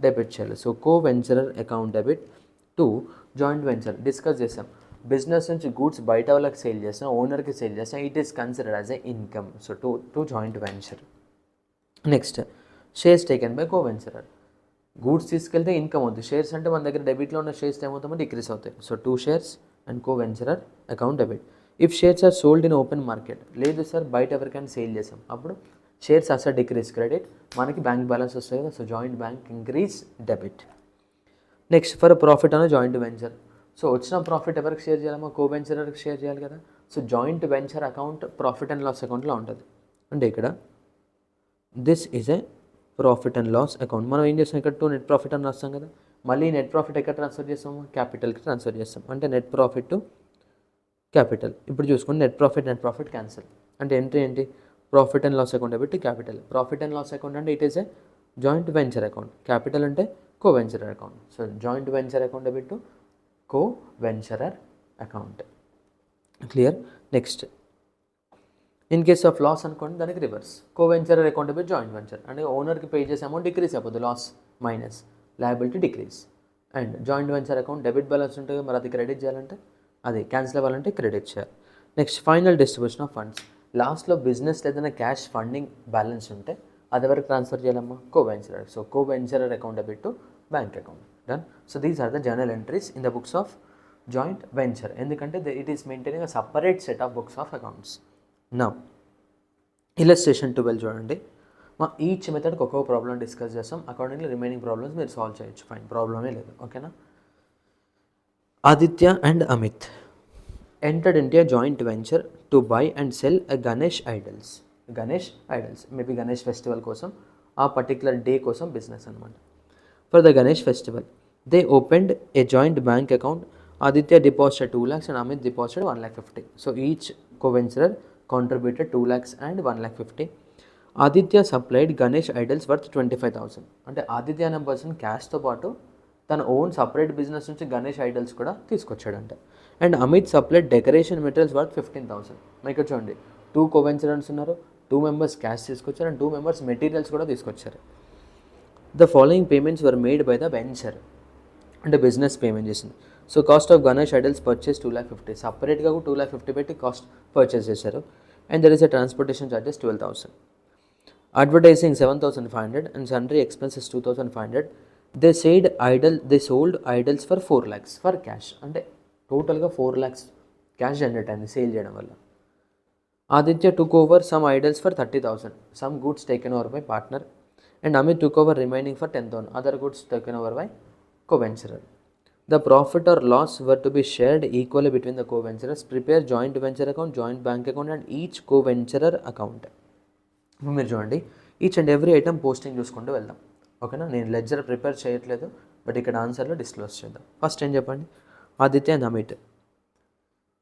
డెబిట్ చేయాలి. So coventurer account debit to joint venture. Discuss చేసాం, బిజినెస్ నుంచి గూడ్స్ బయట వాళ్ళకి సేల్ చేస్తాం, ఓనర్కి సేల్ చేస్తాం, it is considered as a income. So to joint venture. Next, shares taken by coventurer. Goods తీసుకెళ్తే ఇన్కమ్ అవుతుంది, షేర్స్ అంటే మన దగ్గర డెబిట్లో ఉన్న షేర్స్ ఏమవుతామో డిక్రీస్ అవుతాయి. So 2 shares and coventurer account debit. If shares are sold in open market, లేదు సార్ బయట ఎవరికైనా సేల్ చేసాం, అప్పుడు షేర్స్ అసలు డిక్రీస్ క్రెడిట్, మనకి బ్యాంక్ బ్యాలెన్స్ వస్తాయి కదా. So joint bank increase debit. Next, for profit అన్న జాయింట్ వెంచర్. సో వచ్చిన ప్రాఫిట్ ఎవరికి షేర్ చేయాలమ్మా, కోవెంచరర్కి షేర్ చేయాలి కదా. So joint venture account profit and loss అకౌంట్లో ఉంటుంది. అంటే ఇక్కడ this is a profit and loss account. మనం ఏం చేస్తాం, ఇక్కడ 2 నెట్ ప్రాఫిట్ అని రాస్తాం కదా. మళ్ళీ నెట్ ప్రాఫిట్ ఎక్కడ ట్రాన్స్ఫర్ చేస్తాము, క్యాపిటల్కి ట్రాన్స్ఫర్ చేస్తాం. అంటే నెట్ ప్రాఫిట్ టు క్యాపిటల్. ఇప్పుడు చూసుకోండి, నెట్ ప్రాఫిట్ క్యాన్సిల్. అంటే ఎంట్రీ ఏంటి, ప్రాఫిట్ అండ్ లాస్ అకౌంట్ పెట్టి capital. Profit and loss account అంటే it is a joint venture account. Capital అంటే coventurer account. So joint venture account పెట్టు coventurer account. Clear. Next, in case of loss అనుకోండి దానికి reverse. Coventurer account by joint venture అంటే ఓనర్కి pay చేసే amount decrease అయిపోతుంది, loss minus liability decrease. And joint venture account debit balance ఉంటుంది, మరి అది క్రెడిట్ చేయాలంటే అది క్యాన్సిల్ అవ్వాలంటే క్రెడిట్ చేయాలి. Next final distribution of funds. లాస్ట్లో బిజినెస్ ఏదైనా క్యాష్ ఫండింగ్ బ్యాలెన్స్ ఉంటే అది ఎవరికి ట్రాన్స్ఫర్ చేయాలమ్మా? Coventurer. So coventurer account debit to bank account. Done. So these are the journal entries in the books of joint venture, ఎందుకంటే it is maintaining a separate set of books of accounts. Now illustration 12 చూడండి. మా each మెథడ్కి ఒక్కొక్క problem discuss చేస్తాం, accordingly remaining problems మీరు solve చేయొచ్చు, fine, ప్రాబ్లమే లేదు, ఓకేనా. Aditya and Amit entered into a joint venture to buy and sell a Ganesh idols. Maybe Ganesh festival కోసం ఆ పర్టికులర్ డే కోసం బిజినెస్ అనమాట. For the Ganesh festival they opened A joint bank account. Aditya deposited 2 lakhs and Amit deposited 1,50,000. So each co-venturer contributed 2 lakhs and 1,50,000. Aditya supplied Ganesh idols worth 25,000. అంటే ఆదిత్య అనే person క్యాష్తో పాటు తన own separate business నుంచి Ganesh idols కూడా తీసుకొచ్చాడంట. And Amit supplied decoration materials worth 15,000. ఇక్కడ చూడండి, 2 coventurers ఉన్నారు, 2 members క్యాష్ తీసుకొచ్చారు అండ్ 2 members మెటీరియల్స్ కూడా తీసుకొచ్చారు. The following payments were made by the venture, అంటే బిజినెస్ పేమెంట్ చేసింది. So cost of Ganesh idols purchase 2,50,000, సపరేట్గా 2,50,000 పెట్టి కాస్ట్ పర్చేస్ చేశారు. And there is a transportation charges 12,000. Advertising 7,500 and sundry expenses 2,500. They sold idols for 4 lakhs for cash, అంటే టోటల్గా 4 lakhs cash generate అయింది sale చేయడం వల్ల. Aditya took over some idols for 30,000, some goods taken over by partner. And Amit took over remaining for 10,000, other goods taken over by co-venturer. The profit or loss were to be shared equally between the co-venturers. Prepare joint venture account, joint bank account and each co-venturer account. మీరు చూడండి, each and every item posting చూసుకుంటూ వెళ్దాం, ఓకేనా. నేను ledger prepare చేయట్లేదు, but ఇక్కడ ఆన్సర్లో disclose చేద్దాం. First ఏం చెప్పండి, Aditya and Amit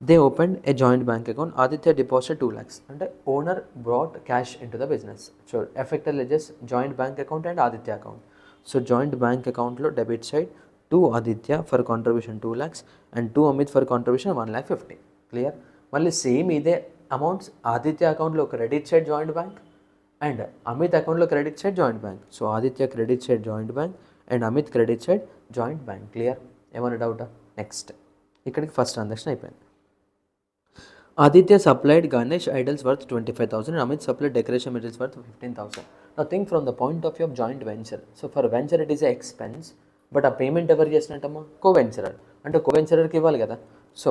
they open a joint bank account. Aditya deposit 2 lakhs, అంటే owner brought cash in to the business. So affected ledgers joint bank account and Aditya account. So joint bank అకౌంట్లో debit side to Aditya for contribution 2 lakhs and to Amit for contribution 1,50,000. Clear. మళ్ళీ same ఇదే amounts Aditya అకౌంట్లో credit side joint bank and Amit అకౌంట్లో credit side joint bank. So Aditya credit side joint bank and Amit credit side joint bank. Clear, ఏమైనా డౌటా? Next ఇక్కడికి first transaction అయిపోయింది. Aditya supplied Ganesh idols worth 25,000 and Amit supplied decoration materials worth 15,000. Now think from the point of view of joint venture. So for venture it is a expense, but ఆ payment ఎవరు చేసినట్టమ్మా? Coventurer, అంటే కో-వెంచరర్కి ఇవ్వాలి కదా. So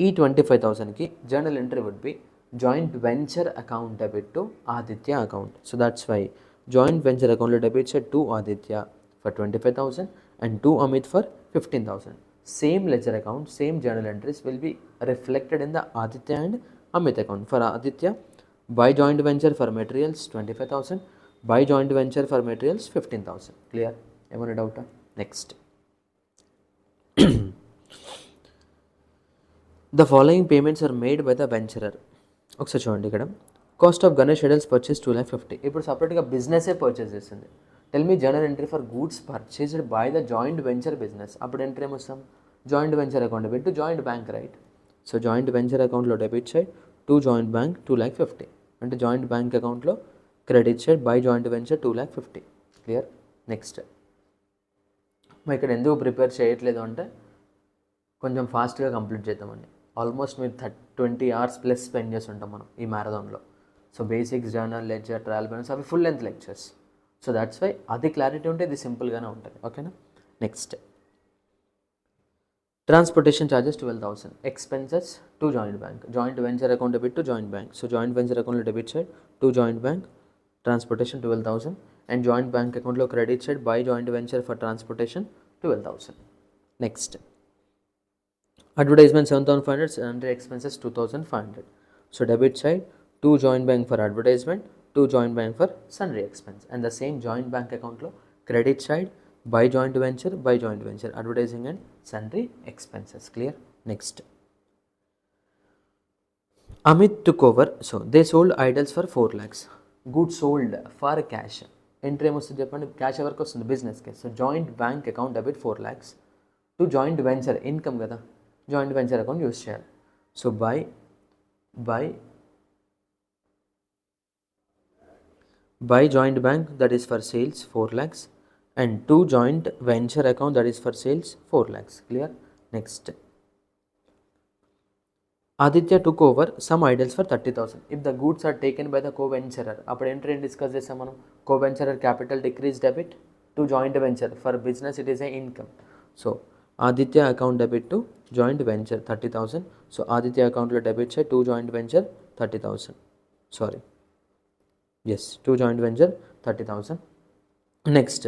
ఈ 25,000కి journal entry would be joint venture account debit to Aditya account. So that's why joint venture అకౌంట్లో debit side to Aditya for 25,000 and to Amit for 15,000. Same ledger account, same journal entries will be reflected in the Aditya and Amit account. For Aditya, buy joint venture for materials 25,000, buy joint venture for materials 15,000. Clear? Any doubt? Next. The following payments are made by the venturer. ఒకసారి చూడండి, ఇక్కడ cost of Ganesh idols purchase 2,50,000. ఇప్పుడు సపరేట్గా బిజినెసే purchase చేస్తుంది. Tell me journal entry for goods purchased by the joint venture business. అప్పుడు entry ఏమొస్తాం? Joint venture account debit to joint bank, right. So joint venture అకౌంట్లో debit side to joint bank 2,50,000, అంటే joint bank అకౌంట్లో credit side by joint venture 2,50,000. Clear. Next మరి ఇక్కడ ఎందుకు prepare చేయట్లేదు అంటే కొంచెం ఫాస్ట్గా కంప్లీట్ చేద్దామండి. ఆల్మోస్ట్ మీరు 20 hours ప్లస్ స్పెండ్ చేసి ఉంటాం మనం ఈ మ్యారథాన్లో. So basics, journal, ledger, trial balance అవి full length lectures. So that's why అది క్లారిటీ ఉంటే ఇది సింపుల్గానే ఉంటుంది, ఓకేనా. Next transportation charges 12,000. Expenses to joint bank, joint venture account debit to joint bank. So joint venture అకౌంట్లో debit side to joint bank transportation 12,000 and joint bank అకౌంట్లో credit side by joint venture for transportation 12,000. Next advertisement 7,500 and expenses 2,500. So debit side to joint bank for advertisement, to joint bank for sundry expense, and the same joint bank account lo credit side by joint venture advertising and sundry expenses. Clear. Next, Amit took over. So they sold idols for 4 lakhs. Goods sold for cash. Entry ఏమొస్తుంది చెప్పండి? Cash ఎవరికి వస్తుంది? బిజినెస్కి. So joint bank account debit 4 lakhs to joint venture, income కదా, joint venture account use చేయాలి. So by by joint bank, that is for sales 4 lakhs, and to joint venture account, that is for sales 4 lakhs. Clear? Next, Aditya took over some idols for 30,000. If the goods are taken by the co-venturer, అప్పుడు entry discuss చేసాం మనం. Co-venturer capital decrease debit to joint venture. For business it is a income. So Aditya account debit to joint venture 30,000. So Aditya account లో debit to joint venture 30,000. Sorry. Yes, to joint venture 30,000. Next,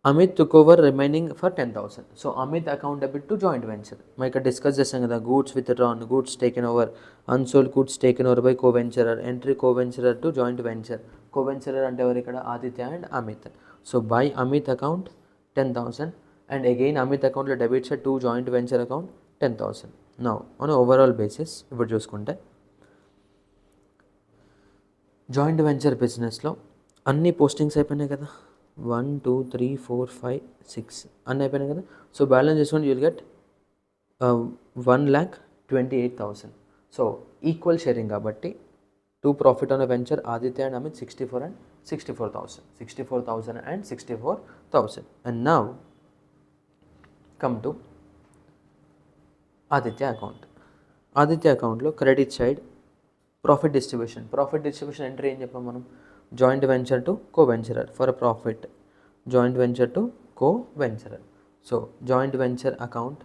Amit took over remaining for 10,000. So Amit account debit to joint venture. మనం ఇక్కడ discuss చేసాం కదా, goods withdrawn, goods taken over, unsold goods taken over by coventurer, entry coventurer to joint venture. Coventurer అంటే ఎవరు ఇక్కడ? Aditya and Amit. So by Amit account 10,000 and again Amit అకౌంట్లో debits to joint venture account 10,000. Now on overall basis ఇప్పుడు చూసుకుంటే joint venture బిజినెస్లో అన్ని postings అయిపోయినాయి కదా, 1 2 3 4 5 6 అన్నీ అయిపోయినాయి కదా. సో బ్యాలెన్స్ చేసుకొని you'll get 1,28,000. So equal sharing కాబట్టి to profit on venture Aditya and Amit 64 and 64,000. 64,000 and 64,000. And now come to Aditya account. Aditya అకౌంట్లో credit side profit distribution. Profit distribution entry ఏం చెప్పాం మనం? Joint venture to coventurer for profit. Joint venture to coventurer. So joint venture account,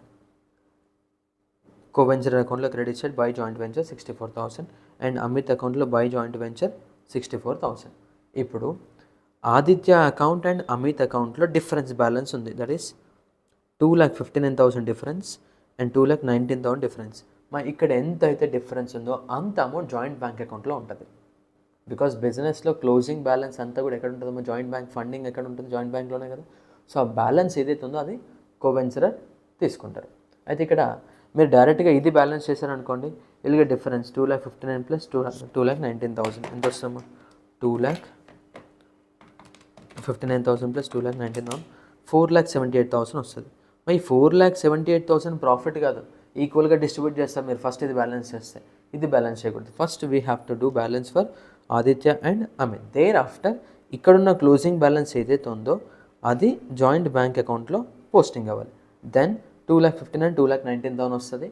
coventurer అకౌంట్లో credit side by joint venture 64,000 and Amit అకౌంట్లో by joint venture 64,000. ఇప్పుడు Aditya account and Amit అకౌంట్లో difference balance ఉంది, that is 2,59,000 difference and 2,19,000 difference. మరి ఇక్కడ ఎంత అయితే difference ఉందో అంత అమౌంట్ జాయింట్ బ్యాంక్ అకౌంట్లో ఉంటుంది. బికాస్ బిజినెస్లో క్లోజింగ్ బ్యాలెన్స్ అంతా కూడా ఎక్కడ ఉంటుందో, జాయింట్ బ్యాంక్ ఫండింగ్ ఎక్కడ ఉంటుంది? జాయింట్ బ్యాంక్లోనే కదా. సో ఆ బ్యాలెన్స్ ఏదైతే ఉందో అది కోవెంచరర్ తీసుకుంటారు. అయితే ఇక్కడ మీరు డైరెక్ట్గా ఇది బ్యాలెన్స్ చేశారనుకోండి, ఇలాగ డిఫరెన్స్ 2,59,000 ప్లస్ 2,19,000 ఎంత వస్తామో? 2,59,000 ప్లస్ 2,19,000 4,78,000 వస్తుంది. మరి 4,78,000 ప్రాఫిట్ కాదు, ఈక్వల్గా డిస్ట్రిబ్యూట్ చేస్తారు మీరు. ఫస్ట్ ఇది బ్యాలెన్స్ చేస్తే ఇది బ్యాలెన్స్ చేయకూడదు. First we have to do balance for Aditya and Amit. There after ఇక్కడున్న క్లోజింగ్ బ్యాలెన్స్ ఏదైతే ఉందో అది జాయింట్ బ్యాంక్ అకౌంట్లో పోస్టింగ్ అవ్వాలి. దెన్ 2,59,000 2,19,000 వస్తుంది,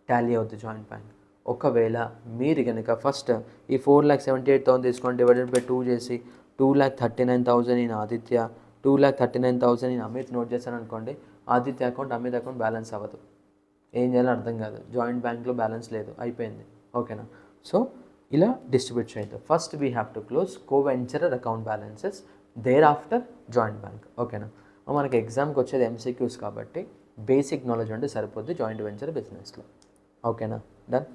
టాలీ అవుతుంది జాయింట్ బ్యాంక్. ఒకవేళ మీరు కనుక ఫస్ట్ ఈ 4,78,000 తీసుకోండి, డివైడెడ్ బై 2 చేసి 2,39,000 in Aditya, 2,39,000 in Amit note చేశాను అనుకోండి, Aditya account Amit account balance అవ్వదు. ఏం చేయాలో అర్థం కాదు, జాయింట్ బ్యాంక్లో బ్యాలెన్స్ లేదు, అయిపోయింది. ఓకేనా? సో ఇలా డిస్ట్రిబ్యూట్ చేయొద్దు. First we have to close coventurer account balances, thereafter joint bank. ఓకేనా? మనకి ఎగ్జామ్కి వచ్చేది MCQs కాబట్టి బేసిక్ నాలెడ్జ్ అంటే సరిపోద్ది జాయింట్ వెంచర్ బిజినెస్లో. ఓకేనా? డన్.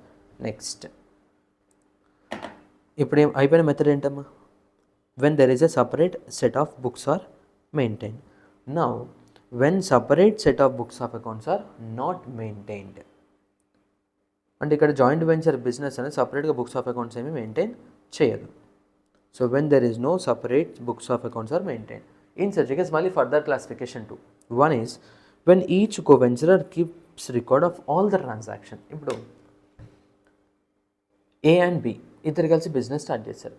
నెక్స్ట్ ఇప్పుడు అయిపోయిన మెథడ్ ఏంటమ్మా? When there is a separate set of books are maintain. Now when separate set of books of accounts are not maintained, అంటే ఇక్కడ జాయింట్ వెంచర్ బిజినెస్ అనేది సపరేట్గా బుక్స్ ఆఫ్ అకౌంట్స్ ఏమి మెయింటైన్ చేయదు. So when there is no separate books of accounts are maintain, in such case మళ్ళీ further classification 2. One is when each coventurer keeps record of all the transaction. ఇప్పుడు A and B ఇద్దరు కలిసి business start చేశారు.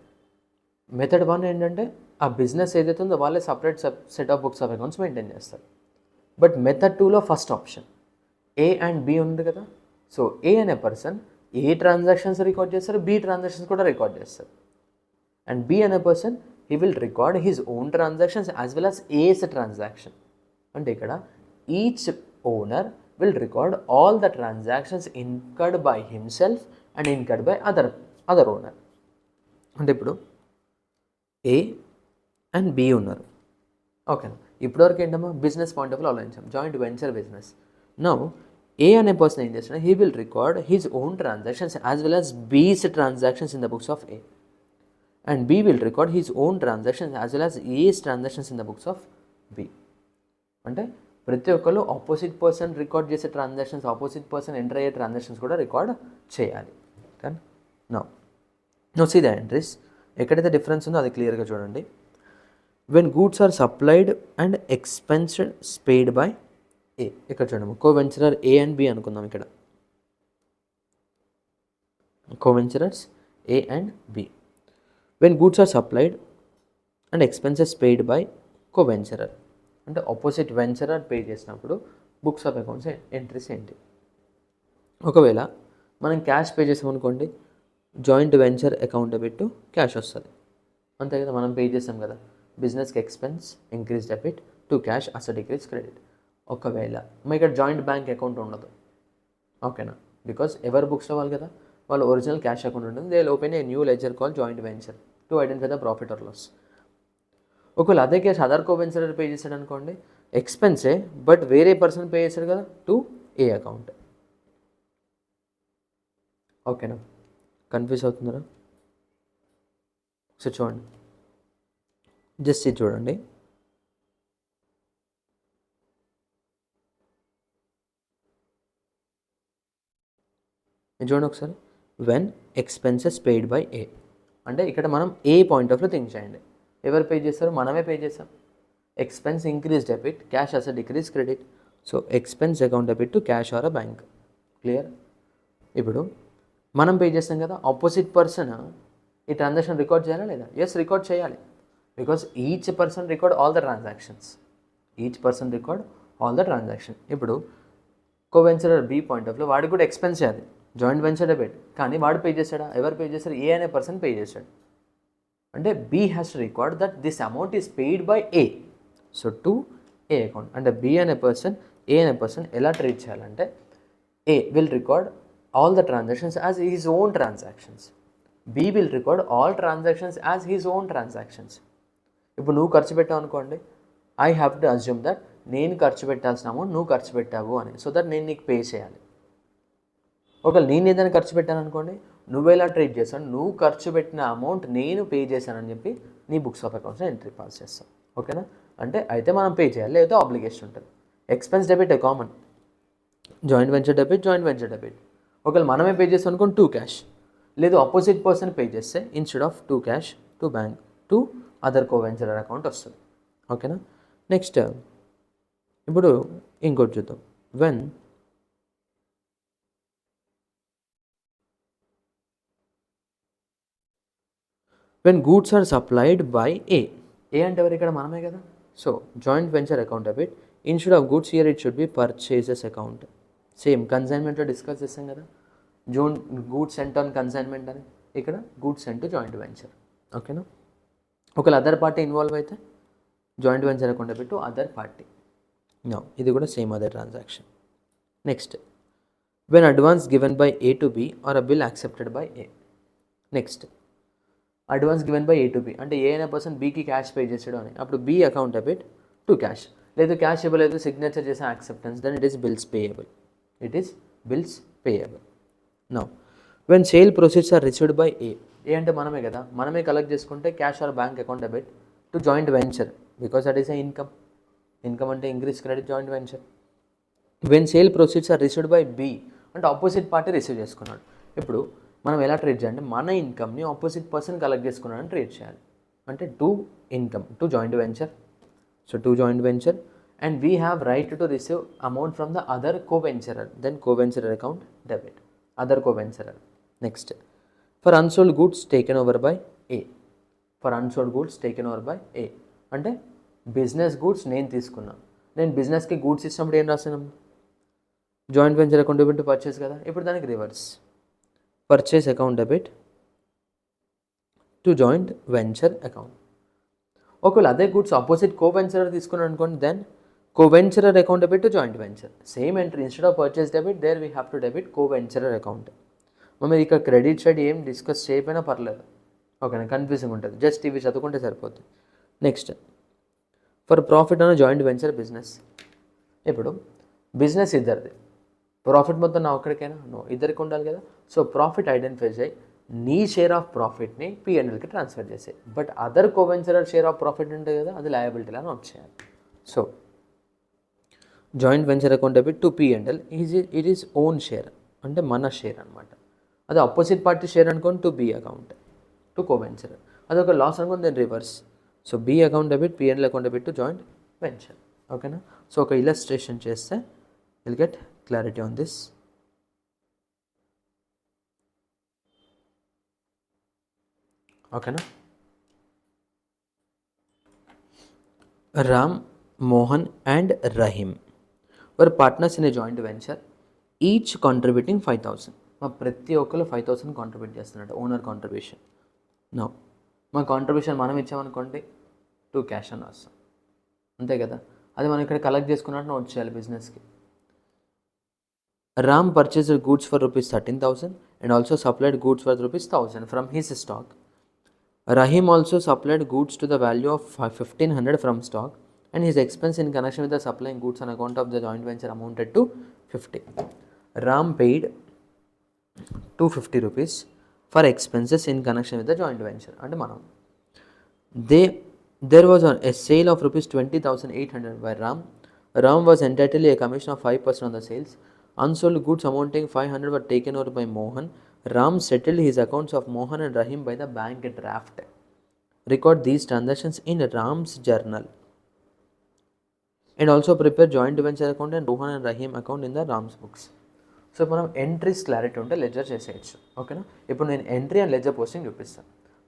Method 1 ఏంటంటే ఆ business ఏదైతే ఉందో వాళ్ళే separate set of books of accounts maintain చేస్తారు. బట్ మెథడ్ 2లో first option A and B ఉంది కదా. సో A అనే పర్సన్ ఏ ట్రాన్సాక్షన్స్ రికార్డ్ చేస్తారు, B ట్రాన్సాక్షన్స్ కూడా రికార్డ్ చేస్తారు. అండ్ B అనే person he will record his own transactions as well as A's transaction. అంటే ఇక్కడ each owner will record all the transactions incurred by himself and incurred by other owner. అంటే ఇప్పుడు A and B ఉన్నారు. ఓకేనా? ఇప్పటివరకు ఏంటమ్మా business point of view ఆలోచించాం, joint venture business. Now A అనే పర్సన్ ఏం చేస్తాడు, he will record his own transactions as well as B's transactions in the books of A, and B will record his own transactions as well as A's transactions in the books of B. అంటే ప్రతి ఒక్కరు opposite person record చేసే transactions, opposite person enter అయ్యే transactions కూడా record చేయాలి. కానీ no see the entries. ఎక్కడైతే difference ఉందో అది క్లియర్గా చూడండి. When goods are supplied and expenses paid by A, ఇక్కడ చూడము కో-వెంచరర్ A అండ్ B అనుకుందాం. ఇక్కడ coventurers A and B. When goods are supplied and expenses paid by coventurer, అంటే ఆపోజిట్ వెంచరర్ పే చేసినప్పుడు బుక్స్ ఆఫ్ అకౌంట్స్ ఎంట్రీస్ ఏంటి. ఒకవేళ మనం cash pay చేసామనుకోండి, joint venture account debit to cash వస్తుంది, అంతే కదా. మనం పే చేసాం కదా, బిజినెస్కి expense increase debit to cash asset decrease credit. ఒకవేళ మీ ఇక్కడ జాయింట్ బ్యాంక్ అకౌంట్ ఉండదు, ఓకేనా, బికాస్ ఎవరి బుక్స్లో వాళ్ళు కదా, వాళ్ళు ఒరిజినల్ క్యాష్ అకౌంట్ ఉంటుంది, they will open a new ledger call joint venture to identify the profit or loss. ఒకవేళ అదే కేసు అదర్ కో-వెంచరర్ పే చేశాడు అనుకోండి, ఎక్స్పెన్సే బట్ వేరే పర్సన్ పే చేశాడు కదా టు ఏ అకౌంట్. ఓకేనా, కన్ఫ్యూజ్ అవుతున్నారా? సో చూడండి, జస్ట్ ఇది చూడండి. చూడండి ఒకసారి, when expenses paid by A, అంటే ఇక్కడ మనం A point of view think చేయండి. ఎవరు పే చేస్తారు? మనమే పే చేసాం. Expense increase debit, cash asset decrease credit. So expense account debit to cash are a bank. Clear? ఇప్పుడు మనం పే చేస్తాం కదా, ఆపోజిట్ పర్సన్ ఈ ట్రాన్సాక్షన్ రికార్డ్ చేయాలా లేదా? ఎస్, రికార్డ్ చేయాలి, because each person record all the transactions. Each person record all the transaction. ఇప్పుడు కో-వెంచరర్ B point of view వాడికి కూడా ఎక్స్పెన్స్ చేయాలి, జాయింట్ వెంచర్ డెబిట్, కానీ వాడు పే చేశాడా? ఎవరు పే చేశారు? ఏ అనే పర్సన్ పే చేశాడు. అంటే B has to record that this amount is paid by A, so to A account. అంటే బి అనే పర్సన్ ఏ అనే పర్సన్ ఎలా ట్రీట్ చేయాలంటే, A will record all the transactions as his own transactions, B will record all transactions as his own transactions. ఇప్పుడు నువ్వు ఖర్చు పెట్టావు అనుకోండి, I have to assume that నేను ఖర్చు పెట్టాల్సిన అమౌంట్ నువ్వు ఖర్చు పెట్టావు అని, సో దట్ నేను నీకు పే చేయాలి. ఒకవేళ నేను ఏదైనా ఖర్చు పెట్టాను అనుకోండి, నువ్వెలా ట్రీట్ చేస్తాను, నువ్వు ఖర్చు పెట్టిన అమౌంట్ నేను పే చేశానని చెప్పి నీ బుక్స్ ఆఫ్ అకౌంట్స్లో ఎంట్రీ పాస్ చేస్తాం. ఓకేనా, అంటే అయితే మనం పే చేయాలి, లేదా ఆబ్లిగేషన్ ఉంటుంది. Expense debit a common, joint venture debit, joint venture debit. ఒకవేళ మనమే పే చేస్తాం అనుకోండి, టూ క్యాష్, లేదు ఆపోజిట్ పర్సన్ పే చేస్తే instead of to cash to bank to other coventurer account వస్తుంది. ఓకేనా, నెక్స్ట్ ఇప్పుడు ఇంకోటి చూద్దాం. When goods are supplied by A, A అంటే ఎవరు? ఇక్కడ మనమే కదా. So joint venture account debit, instead of goods here it should be purchases account. Same కన్సైన్మెంట్లో discuss చేస్తాం కదా, గూడ్స్ సెంట్ ఆన్ కన్సైన్మెంట్ అని, ఇక్కడ goods sent to joint venture. ఓకేనా, ఒకవేళ అదర్ పార్టీ ఇన్వాల్వ్ అయితే joint venture account debit to other party. No, ఇది కూడా same అదే transaction. Next, when advance given by A to B or a bill accepted by A. Next, advance given by A to B అంటే A అనే person బీకి cash pay చేసాడు అని, అప్పుడు B account debit to cash. లేదు cash ఇవ్వలేదు, signature చేసే acceptance, then it is bills payable. It is bills payable. Now when sale proceeds are received by A, A అంటే మనమే కదా, మనమే కలెక్ట్ చేసుకుంటే cash or bank account debit to joint venture, because that is a income. Income అంటే increase credit joint venture. When sale proceeds are received by B అంటే opposite party receive చేసుకున్నాడు. ఇప్పుడు మనం ఎలా ట్రీట్ చేయాలంటే, మన ఇన్కమ్ని ఆపోజిట్ పర్సన్ కలెక్ట్ చేసుకున్నాడని ట్రీట్ చేయాలి. అంటే to income to joint venture, so to joint venture, and we have right to receive amount from the other coventurer, then కో-వెంచరర్ account debit, other coventurer. Next, for unsold goods taken over by A, for unsold goods taken over by A అంటే business goods నేను తీసుకున్నాను, నేను బిజినెస్కి goods ఇచ్చినప్పుడు ఏం రాసినాం? Joint venture account debit to purchase కదా. ఇప్పుడు దానికి reverse, purchase account debit to joint venture account. ఒకవేళ అదే గూడ్స్ ఆపోజిట్ కో-వెంచరర్ తీసుకున్నాను అనుకోండి, then కో-వెంచరర్ account debit to joint venture. Same entry, instead of purchase debit there we have to debit co-venturer account. మనం ఇక్కడ credit side ఏం discuss చేయకపోయినా పర్లేదు, ఓకేనా, కన్ఫ్యూజింగ్ ఉంటుంది, జస్ట్ ఇవి చదువుకుంటే సరిపోతుంది. Next, for profit on joint venture business. ఇప్పుడు బిజినెస్ ఇద్దరిది, ప్రాఫిట్ మొత్తం నా ఒక్కడికైనా? నో, ఇద్దరికి ఉండాలి కదా. సో ప్రాఫిట్ ఐడెంటిఫై చేయి, నీ షేర్ ఆఫ్ ప్రాఫిట్ని పిఎన్ఎల్కి ట్రాన్స్ఫర్ చేసే, but other co-venturer share of profit ఉంటుంది కదా, అది లయబిలిటీలా నోట్ చేయాలి. So joint venture account debit to PNL it is own share, అంటే మన షేర్ అనమాట. అది ఆపోజిట్ పార్టీ షేర్ అనుకోండి, to B account to co-venturer. అదొక లాస్ అనుకోండి, then reverse. So B account debit, PNL account debit to joint venture. ఓకేనా, so ఒక illustration చేస్తే will get clarity on this. ఓకేనా, Ram, Mohan and Rahim were partners in a joint venture, each contributing 5,000. మా ప్రతి ఒక్కరు 5,000 contribute చేస్తున్నట్టు owner contribution. No మా contribution మనం ఇచ్చామనుకోండి 2 క్యాష్ అని వస్తాం, అంతే కదా. అది మనం ఇక్కడ కలెక్ట్ చేసుకున్నట్టు నోట్ చేయాలి బిజినెస్కి. Ram purchased goods for rupees 13,000 and also supplied goods worth rupees 1,000 from his stock. Rahim also supplied goods to the value of 1,500 from stock, and his expense in connection with the supplying goods on account of the joint venture amounted to 50. Ram paid 250 rupees for expenses in connection with the joint venture. And manam there was a sale of rupees 20,800 by Ram. Ram was entitled a commission of 5% on the sales. Unsold goods amounting 500 were taken over by Mohan. Ram settled his accounts of Mohan and Rahim by the bank draft. Record these transactions in Ram's journal and also prepare joint venture account and Mohan and Rahim account in the Ram's books. So మనం entries clarity ఉంటే ledger చేసేయచ్చు, ఓకేనా. ఇప్పుడు నేను entry and ledger posting చూపిస్తాను.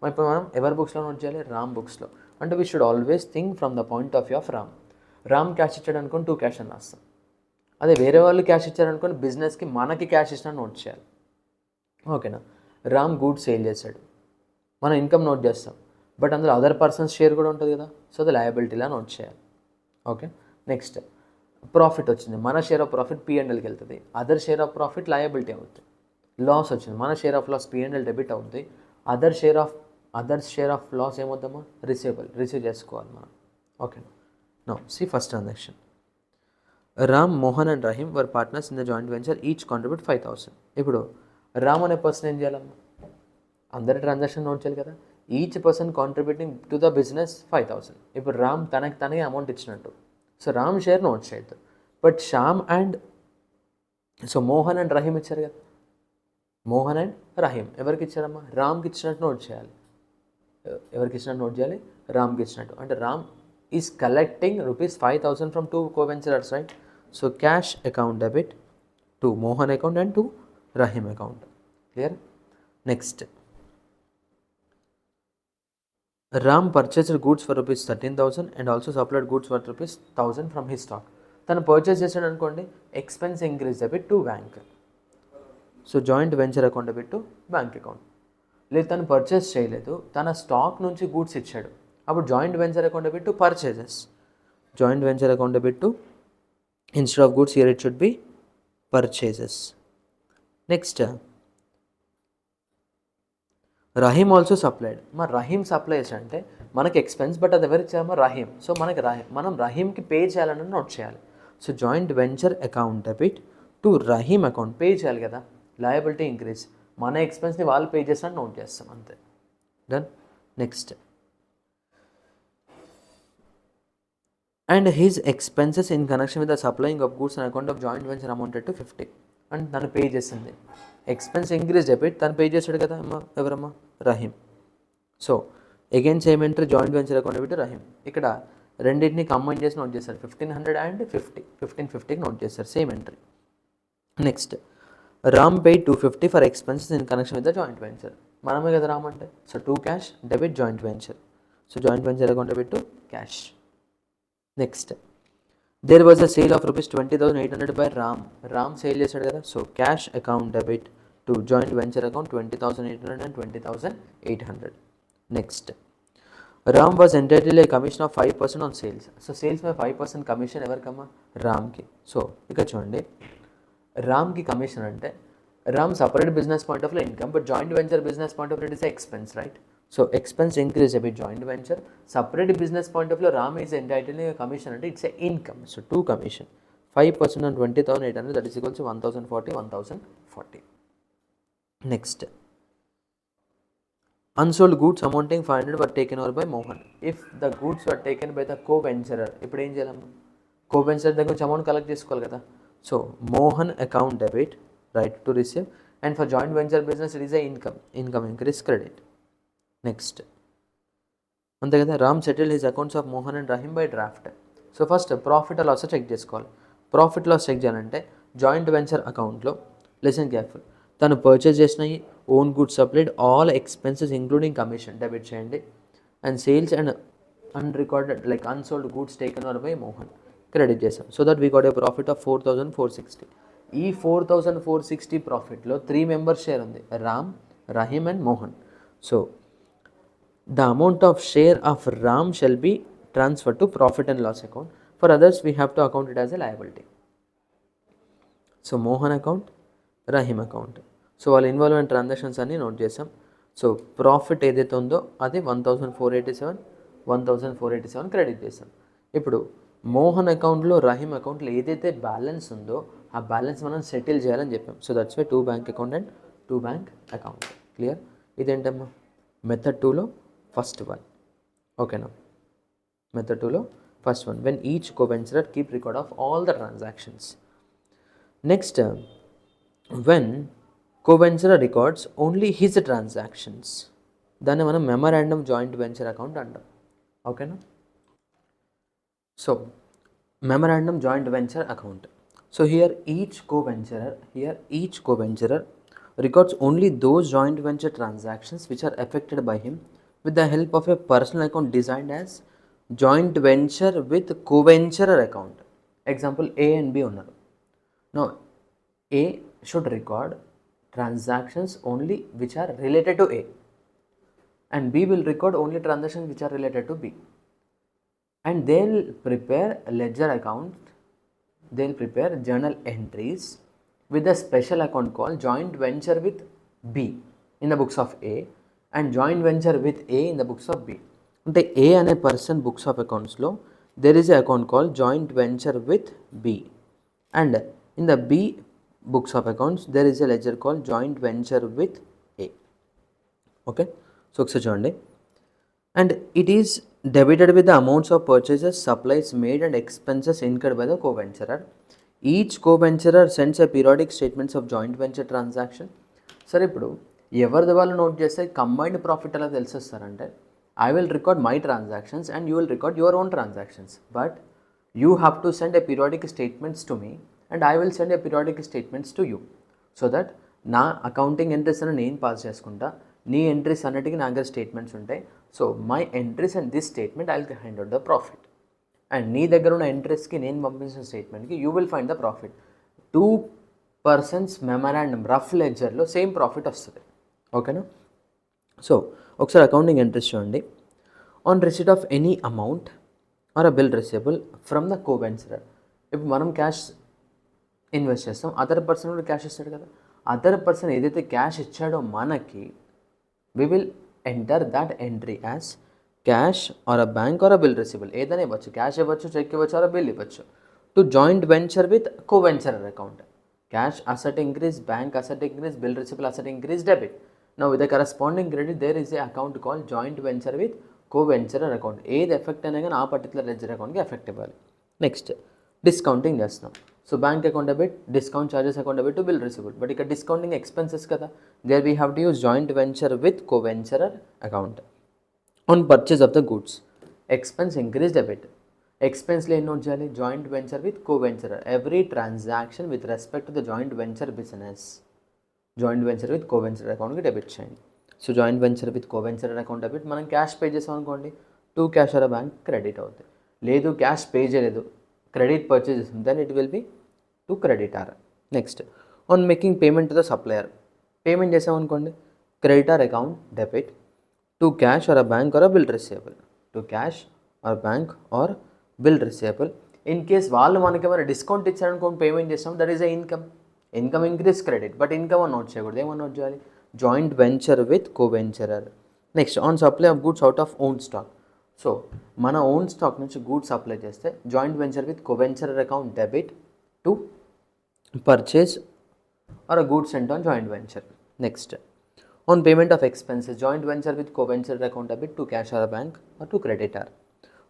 ఇప్పుడు మనం ఎవరి బుక్స్లో నోట్ చేయాలి? రామ్ బుక్స్లో. అంటే we should always think from the point of view of Ram. Ram cash ఇచ్చాడు అనుకోని 2 క్యాష్ అని రాస్తాం. అదే వేరే వాళ్ళు క్యాష్ ఇచ్చారనుకోని బిజినెస్కి మనకి క్యాష్ ఇచ్చినా నోట్ చేయాలి, ఓకేనా. రామ్ గూడ్స్ సేల్ చేశాడు, మనం ఇన్కమ్ నోట్ చేస్తాం, బట్ అందులో అదర్ పర్సన్స్ షేర్ కూడా ఉంటుంది కదా, సో అది లయబిలిటీలా నోట్ చేయాలి, ఓకే. నెక్స్ట్ ప్రాఫిట్ వచ్చింది, మన షేర్ ఆఫ్ ప్రాఫిట్ P&Lకి వెళ్తుంది, other share of profit liability అవుతుంది. లాస్ వచ్చింది, మన share of loss P&L debit అవుతుంది, అదర్ షేర్ ఆఫ్ లాస్ ఏమవుతామో రిసీవ్ చేసుకోవాలి మనం, okay. No see first transaction. Ram, Mohan and Rahim were partners in the joint venture, each contribute 5,000. ఇప్పుడు రామ్ అనే పర్సన్ ఏం చేయాలమ్మా? అందరి ట్రాన్సాక్షన్ నోట్ చేయాలి కదా. Each person contributing to the business 5,000. ఇప్పుడు రామ్ తనకి అమౌంట్ ఇచ్చినట్టు, సో రామ్ షేర్ నోట్ చేయొద్దు. బట్ మోహన్ అండ్ రహీమ్ ఇచ్చారు కదా, మోహన్ అండ్ రహీమ్ ఎవరికి ఇచ్చారమ్మా? రామ్కి ఇచ్చినట్టు నోట్ చేయాలి. ఎవరికి ఇచ్చినట్టు నోట్ చేయాలి? రామ్కి ఇచ్చినట్టు. అంటే Ram is collecting rupees 5,000 from 2 co-venturers, right? So cash account debit to Mohan account and to Rahim account. Clear? Next, Ram purchased goods for rupees 13,000 and also supplied goods worth rupees 1,000 from his stock. తను purchase చేశాడు అనుకోండి, expense increase debit to bank. So joint venture account debit to bank account. లేదు తను purchase చేయలేదు, తన stock నుంచి goods ఇచ్చాడు, అప్పుడు joint venture account debit to purchases. Joint venture account debit to, instead of goods here it should B purchases. Next, Rahim also supplied. మరి Rahim supplies అంటే మనకి ఎక్స్పెన్స్, బట్ అది ఎవరు ఇచ్చామో? రహీమ్. సో మనం రహీమ్కి పే చేయాలని నోట్ చేయాలి. So joint venture account debit to Rahim account, pay చేయాలి కదా, లయబిలిటీ ఇంక్రీజ్, మన ఎక్స్పెన్స్ని వాళ్ళు పే చేసినట్టు నోట్ చేస్తాం, అంతే. Done. Next, and his expenses in connection with the supplying of goods and account of joint venture amounted to 50. And తను pay చేసింది, expense increase debit, తను పే చేశాడు కదా అమ్మా, ఎవరమ్మా? Rahim. So again same entry, joint venture account debit Rahim. ఇక్కడ రెండింటిని combine చేసి నోట్ చేస్తారు, 1,500 అండ్ 50, 1,550కి నోట్ చేస్తారు, same entry. Next, Ram paid 250 for expenses in connection with the joint venture. మనమే కదా రామ్ అంటే, so 2 cash debit joint venture. So joint venture account debit to cash. Next, there was a sale of rupees 20,800 by Ram. Ram sale చేశాడు కదా, so cash account debit to joint venture account 20,800 and 20,800. Next, Ram was entitled a commission of 5% on sales. So sales మీద 5% commission ఎవరికమ్మా? రామ్కి. So ఇక్కడ చూడండి, రామ్కి commission అంటే Ram separate business point of income, but joint venture business point of it is expense, right? So expense increase debit joint venture, separate business point of Ram is entitled commission అంటే it's a income. So 2 commission, 5% on 20,800, that is equal to 1,040, 1,040. Next, unsold goods amounting 500 were taken over by Mohan. If the goods were taken by the co-venturer, ఇప్పుడు ఏం చేయాలమ్మా? co-venturer దగ్గర నుంచి amount collect చేసుకోవాలి కదా. So Mohan account debit, right to receive, and for joint venture business it is a income increase credit. Next, అంతే కదా. Ram settle his accounts of Mohan and Rahim by draft. So first profit loss check చేసుకోవాలి. Profit loss check చేయాలంటే joint venture అకౌంట్లో, listen careful, తను purchase చేసినవి, own goods supplied, all expenses including commission debit చేయండి, and sales and unrecorded like unsold goods taken over by Mohan credit చేసాం. So that we got a profit of 4,460. ఈ 4,460 ప్రాఫిట్లో 3 members share ఉంది, Ram, Rahim and Mohan. So the amount of share of Ram shall be transferred to profit and loss account. For others, we have to account it as a liability. So Mohan account, Rahim account. So వాళ్ళ involvement transactions అన్ని note చేసాం. So profit ఏదైతే ఉందో అది 1,487 credit చేసాం. ఇప్పుడు మోహన్ అకౌంట్లో, రహీమ్ అకౌంట్లో ఏదైతే బ్యాలెన్స్ ఉందో ఆ బ్యాలెన్స్ మనం సెటిల్ చేయాలని చెప్పాం. So that's why 2 bank account and 2 bank account. Clear? ఇదేంటమ్మా మెథడ్ 2లో ఫస్ట్ వన్. ఓకేనా? మెథడ్ 2లో first one, when each co-venturer keep record of all the transactions. Next, when co-venturer records only his transactions, దాన్ని మనం memorandum joint venture account అంటాం. ఓకేనా? So memorandum joint venture account. So here each co-venturer records only those joint venture transactions which are affected by him with the help of a personal account designed as joint venture with co-venturer account. Example, A and B unnaru. Now A should record transactions only which are related to A, and B will record only transactions which are related to B, and they'll prepare a ledger account, they'll prepare journal entries with a special account called joint venture with B in the books of A and joint venture with A in the books of B. అంటే A అనే person books of అకౌంట్స్లో there is a account called joint venture with B, and in the B books of accounts there is a ledger called joint venture with A. Okay, so ఒకసారి చూడండి. And it is debited with the amounts of purchases, supplies made and expenses incurred by the co-venturer. Each co-venturer sends a periodic statements of joint venture transaction. సరే, ఇప్పుడు ఎవరిది వాళ్ళు note చేస్తే combined profit ఎలా తెలిసేస్తారంటే, I will record my transactions and you will record your own transactions, but you have to send a periodic statements to me and I will send a periodic statements to you. So that నా accounting entries అని నేను pass చేసుకుంటా, నీ entries అన్నిటికీ నా దగ్గర statements ఉంటాయి. So my entries and this statement I will hand out the profit, and నీ దగ్గర ఉన్న ఎంట్రీస్కి నేను పంపించిన స్టేట్మెంట్కి you will find the profit. 2 persons memorandum rough లెడ్జర్లో సేమ్ ప్రాఫిట్ వస్తుంది. ఓకేనా? సో ఒకసారి అకౌంటింగ్ ఎంట్రీస్ చూడండి. On receipt of any amount or a bill receivable from the co-venturer. ఇప్పుడు మనం క్యాష్ ఇన్వెస్ట్ చేస్తాం, అదర్ పర్సన్ కూడా క్యాష్ ఇస్తాడు కదా. అదర్ పర్సన్ ఏదైతే క్యాష్ ఇచ్చాడో మనకి, we will enter that entry as cash or a bank or a bill receivable. ఏదైనా ఇవ్వచ్చు, క్యాష్ ఇవ్వచ్చు, చెక్ ఇవ్వచ్చు, ఆర్ బిల్ ఇవ్వచ్చు. To joint venture with co-venturer account, cash asset increase, bank asset increase, bill receivable asset increase, debit. Now with the corresponding credit there is a account call joint venture with co-venturer account. ఏది effect అయినా కానీ ఆ particular ledger అకౌంట్కి effect ఇవ్వాలి. Next, discounting చేస్తున్నాం. So bank account debit, discount charges account debit to bill receivable. But ఇక్కడ discounting expenses కదా, there we have to use joint venture with co-venturer account. On purchase of the goods, expense increase, debit. ఎక్స్పెన్స్లో ఏం note చేయాలి? Joint venture with co-venturer. Every transaction with respect to the joint venture business, joint venture with co-venturer అకౌంట్కి debit చేయండి. So joint venture with co-venturer account debit. మనం cash pay చేసాం అనుకోండి, to cash or bank credit అవుతుంది. లేదు cash pay చేయలేదు, credit purchase చేస్తుంది, then it will be to creditor. Next, on making payment to the supplier, payment చేసామనుకోండి, creditor account debit to cash or bank or bill receivable, to cash or bank or bill receivable. In case వాళ్ళు మనకి ఏమైనా discount ఇచ్చారనుకోండి, payment చేస్తాం, that is a income. Income increase credit, but income అని note చేయకూడదు. ఏమని note చేయాలి? Joint venture with co-venturer. Next, on supply of goods out of own stock. So మన ఓన్ స్టాక్ నుంచి గూడ్స్ సప్లై చేస్తే joint venture with co-venturer account debit to purchase or a goods sent on joint venture. Next, on payment of expenses, joint venture with co-venturer account debit to cash or a bank or to creditor.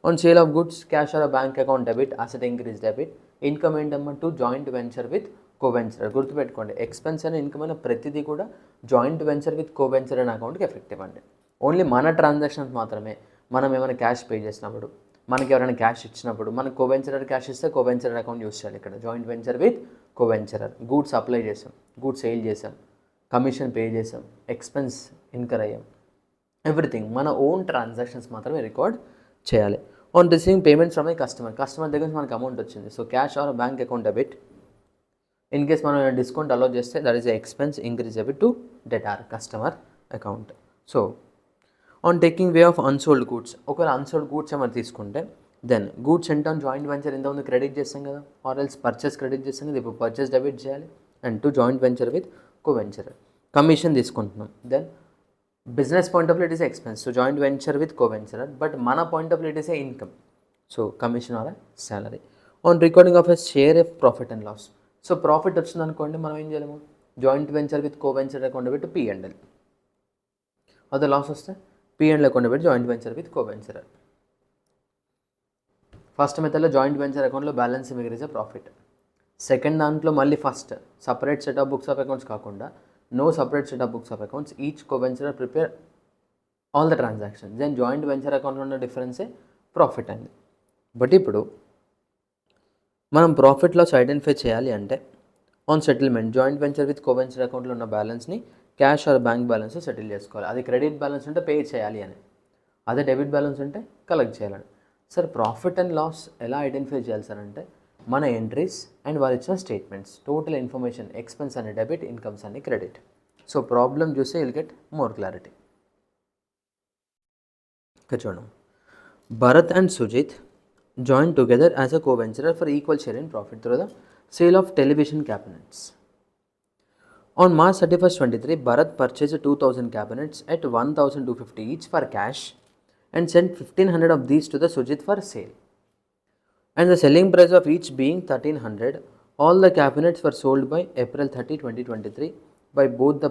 On sale of goods, cash or a bank account debit, asset increase debit. Income ఏంటమ్మా? To joint venture with co-venturer. గుర్తుపెట్టుకోండి, expense అయినా income అయినా ప్రతిదీ కూడా joint venture with co-venturer అనే అకౌంట్కి effective అండి. Only మన ట్రాన్సాక్షన్స్ మాత్రమే, మనం ఏమైనా క్యాష్ పే చేసినప్పుడు, మనకి ఎవరైనా క్యాష్ ఇచ్చినప్పుడు, మనకు co-venturer క్యాష్ ఇస్తే co-venturer అకౌంట్ యూస్ చేయాలి. ఇక్కడ joint venture with co-venturer. Goods apply చేసాం, గూడ్స్ సేల్ చేసాం, కమిషన్ పే చేసాం, ఎక్స్పెన్స్ ఇన్కర్ అయ్యాం, ఎవ్రీథింగ్ మన ఓన్ ట్రాన్సాక్షన్స్ మాత్రమే రికార్డ్ చేయాలి. On receiving payments from A customer దగ్గర నుంచి మనకి అమౌంట్ వచ్చింది. So cash or bank account debit. In case మనం డిస్కౌంట్ అలో చేస్తే that is expense increase debit to debtor customer account. So on taking way of unsold goods, ఒకవేళ unsold goods ఏమైనా తీసుకుంటే then goods sent on joint venture ఇంతకుముందు credit చేస్తాం కదా, or else purchase credit చేస్తాం కదా, ఇప్పుడు పర్చేస్ డెబిట్ చేయాలి. And to joint venture with co venture commission తీసుకుంటున్నాం. Then business point of view it is expense, so joint venture with co venture, but మన point of view it is a income, so commission or salary. On recording of a share of profit and loss, so profit వచ్చింది అనుకోండి, మనం ఏం చేయలేము, joint venture with co venture account పెట్టి P&L, అదే loss వస్తే P&L account పెట్టి joint venture with co venture. First మెథడ్లో జాయింట్ వెంచర్ అకౌంట్లో బ్యాలెన్స్ మిగిలితే ప్రాఫిట్. సెకండ్ దాంట్లో మళ్ళీ first separate set of books of accounts కాకుండా no separate set of books of accounts, each co venture prepare all the transactions, then joint venture అకౌంట్లో ఉన్న డిఫరెన్సే profit అయింది. But ఇప్పుడు మనం ప్రాఫిట్ లాస్ ఐడెంటిఫై చేయాలి అంటే on settlement joint venture with co venture అకౌంట్లో ఉన్న బ్యాలెన్స్ని cash or bank balance settle చేసుకోవాలి. అది క్రెడిట్ బ్యాలెన్స్ ఉంటే పే చేయాలి అని, అదే డెబిట్ బ్యాలెన్స్ ఉంటే కలెక్ట్ చేయాలని. సార్ ప్రాఫిట్ అండ్ లాస్ ఎలా ఐడెంటిఫై చేయాలి సార్ అంటే మన ఎంట్రీస్ అండ్ వాళ్ళు ఇచ్చిన స్టేట్మెంట్స్, టోటల్ ఇన్ఫర్మేషన్, ఎక్స్పెన్స్ అని డెబిట్, ఇన్కమ్స్ అని క్రెడిట్. సో ప్రాబ్లం చూస్తే విల్ గెట్ మోర్ క్లారిటీ. ఇక్కడ చూడండి, Bharat and Sujit joined together as a co-venturer for equal share in profit through the sale of television cabinets. On March 31st, 23, Bharat purchased 2,000 cabinets at 1,250 each for cash and sent 1,500 of these to the Sujit for sale. And the selling price of each being 1,300, all the cabinets were sold by April 30, 2023 by both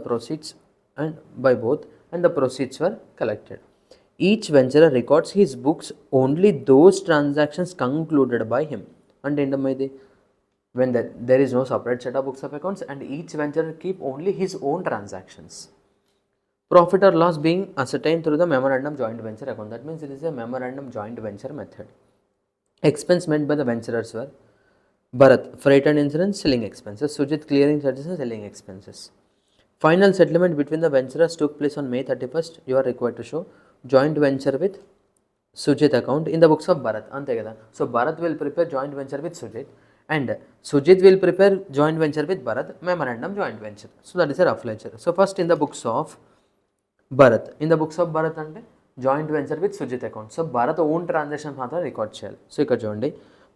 and the proceeds were collected. Each venturer records his books only those transactions concluded by him. And when there is no separate set of books of accounts and each venturer keep only his own transactions. Profit or loss being ascertained through the memorandum joint venture account. That means it is a memorandum joint venture method. Expense meant by the venturers were Bharat, freight and insurance, selling expenses, Sujit, clearing charges and selling expenses. Final settlement between the venturers took place on May 31st. You are required to show joint venture with Sujit account in the books of Bharat. Ante kada. So Bharat will prepare joint venture with Sujit and Sujit will prepare joint venture with Bharat, memorandum joint venture. So that is a rough ledger. So first in the books of Bharat, ante joint venture with Sujit account. So Bharat own transaction మాత్రం record చేయాలి. So ఇక్కడ చూడండి,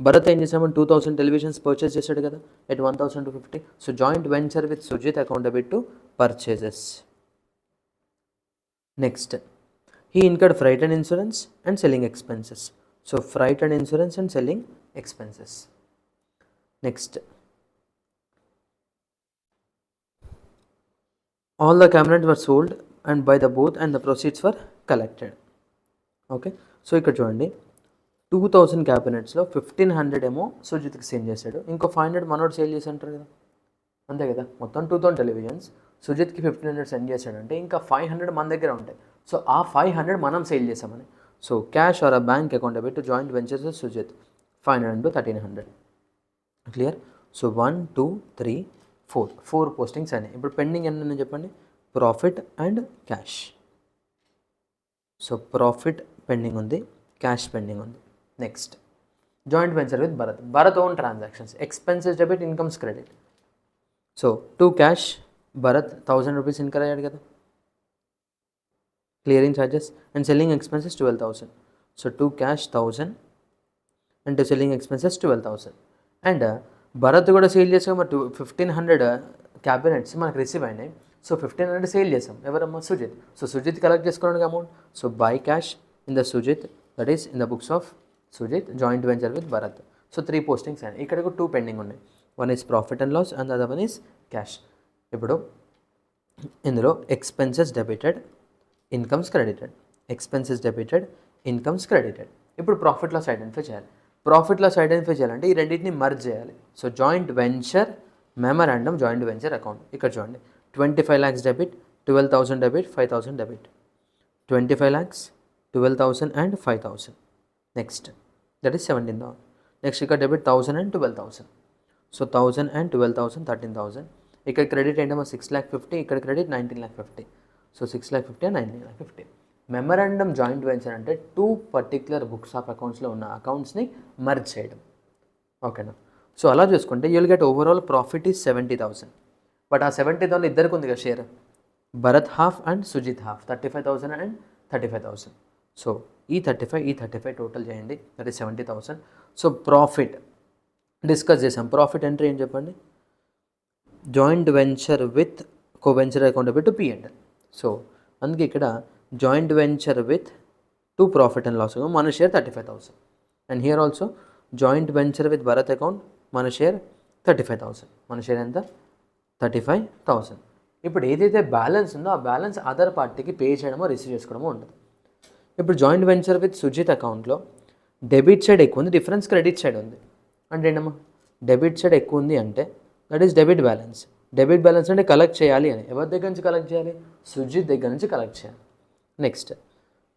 భరత్ ఏం చేసామని 2,000 televisions purchase చేశాడు కదా at 1,250. So joint venture with Sujit account debit to purchases. Next he incurred freight and insurance and selling expenses. So freight and insurance and selling expenses. Next, all the cabinets were sold and by the both and the proceeds were collected. Okay, so ఇక్కడ చూడండి 2,000 క్యాబినెట్స్లో 1,500 ఏమో సుజిత్కి sale చేశాడు, ఇంకో 500 మనోడు sale చేసి అంటారు కదా, అంతే కదా. మొత్తం 2,000 టెలివిజన్స్ సుజిత్కి 1,500 సెండ్ చేశాడంటే ఇంకా 500 మన దగ్గర ఉంటాయి. సో ఆ 500 మనం సేల్ చేసామని. So cash or a bank account debit to joint ventures Sujit 500 into 1,300. Clear. So 1, 2, 3, 4 postings అయినాయి. ఇప్పుడు పెండింగ్ ఎన్ని చెప్పండి, profit and cash. So profit pending ఉంది, క్యాష్ పెండింగ్ ఉంది. Next joint venture with Bharat own transactions, expenses debit, incomes credit. So to cash Bharat 1,000 rupees incur అయ్యాడు కదా, clearing charges and selling expenses 12,000. So to cash 1,000 and to selling expenses 12,000. And Bharat కూడా sale చేసాం, 1,500 cabinets మనకు receive అయినాయి. So 1,500 sale చేసాం, ఎవరమ్మా, Sujit. So Sujit collect చేసుకున్నాడు amount. So by cash in the Sujit, that is in the books of Sujit joint venture with Bharat. So 3 postings అయినాయి. ఇక్కడ 2 pending ఉన్నాయి, one is profit and loss and other one is cash. ఇప్పుడు ఇందులో expenses debited, incomes credited, expenses debited, incomes credited. ఇప్పుడు profit loss identify చేయాలి. Profit loss identify చేయాలంటే ఈ రెండింటిని మర్జ్ చేయాలి. So joint venture memorandum joint venture account. ఇక్కడ చూడండి, 25 lakhs debit, 12,000 debit, 5,000 debit. 25 lakhs, 12,000 and 5,000. Next that is 17,000. Next ఇక్కడ debit 1,000 and 12,000. So 1,000 and 12,000, 13,000. ఇక్కడ క్రెడిట్ ఏంటమ్మా 6,50,000, ఇక్కడ credit 19,50,000. So 6,50,000 and 19,50,000. Memorandum joint venture అంటే 2 పర్టికులర్ బుక్స్ ఆఫ్ అకౌంట్స్లో ఉన్న అకౌంట్స్ని merge చేయడం. ఓకేనా. సో అలా చూసుకుంటే you'll get overall profit is 70,000. బట్ ఆ 70,000 ఇద్దరికి ఉంది కదా share, Bharat half and Sujit half, 35,000 and 35,000. So ఈ 35 టోటల్ చేయండి, that is 70,000. So profit discuss చేసాం. ప్రాఫిట్ ఎంట్రీ ఏం చెప్పండి, joint venture with co-venture accountable to P&L. So అందుకే ఇక్కడ joint venture with to profit and loss మన share 35,000. And here also joint venture with Bharat account మన share 35,000. మన share ఎంత, 35,000. ఇప్పుడు ఏదైతే బ్యాలెన్స్ ఉందో ఆ బ్యాలెన్స్ అదర్ పార్టీకి పే చేయడమో రిసీవ్ చేసుకోవడమో ఉంటుంది. ఇప్పుడు జాయింట్ వెంచర్ విత్ సుజిత్ అకౌంట్లో డెబిట్ సైడ్ ఎక్కువ ఉంది, డిఫరెన్స్ క్రెడిట్ సైడ్ ఉంది. అంటే ఏంటమ్మా, డెబిట్ సైడ్ ఎక్కువ ఉంది అంటే that is debit balance. Debit balance అంటే కలెక్ట్ చేయాలి అని, ఎవరి దగ్గర నుంచి కలెక్ట్ చేయాలి, సుజిత్ దగ్గర నుంచి కలెక్ట్ చేయాలి. నెక్స్ట్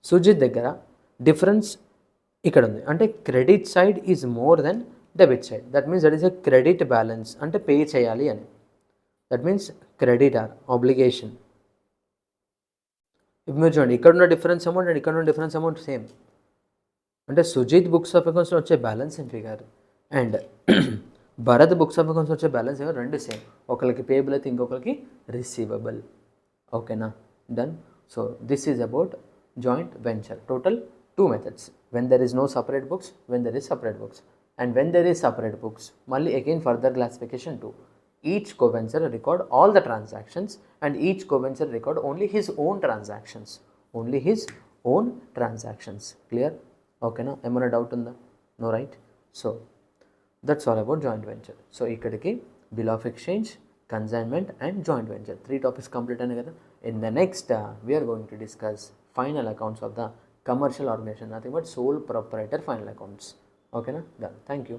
సుజిత్ దగ్గర డిఫరెన్స్ ఇక్కడ ఉంది, అంటే credit side is more than debit side. That means that is a credit balance, అంటే పే చేయాలి అని. That means creditor obligation. ఇప్పుడు మీరు చూడండి, ఇక్కడ ఉన్న డిఫరెన్స్ అమౌంట్ అండ్ ఇక్కడ ఉన్న డిఫరెన్స్ అమౌంట్ సేమ్. అంటే సుజిత్ బుక్స్ ఆఫ్ అకౌంట్స్లో వచ్చే బ్యాలెన్స్ ఏం figure and Bharat books of accounts వచ్చే బ్యాలెన్స్ ఏమో రెండు సేమ్. ఒకరికి పేబుల్ అయితే ఇంకొకరికి రిసీవబుల్. ఓకేనా, done. So this is about joint venture. Total 2 methods, when there is no separate books, when there is separate books, and when there is separate books మళ్ళీ again further classification 2. Each co-venture record all the transactions and each co-venture record only his own transactions, only his own transactions. Clear? ఓకేనా, ఏమైనా doubt ఉందా? No, right. So that's all about joint venture. So ఇక్కడికి bill of exchange, consignment and joint venture 3 topics complete అయినాయి కదా. In the next we are going to discuss final accounts of the commercial organization, nothing but sole proprietor final accounts. Okay na, done. Thank you.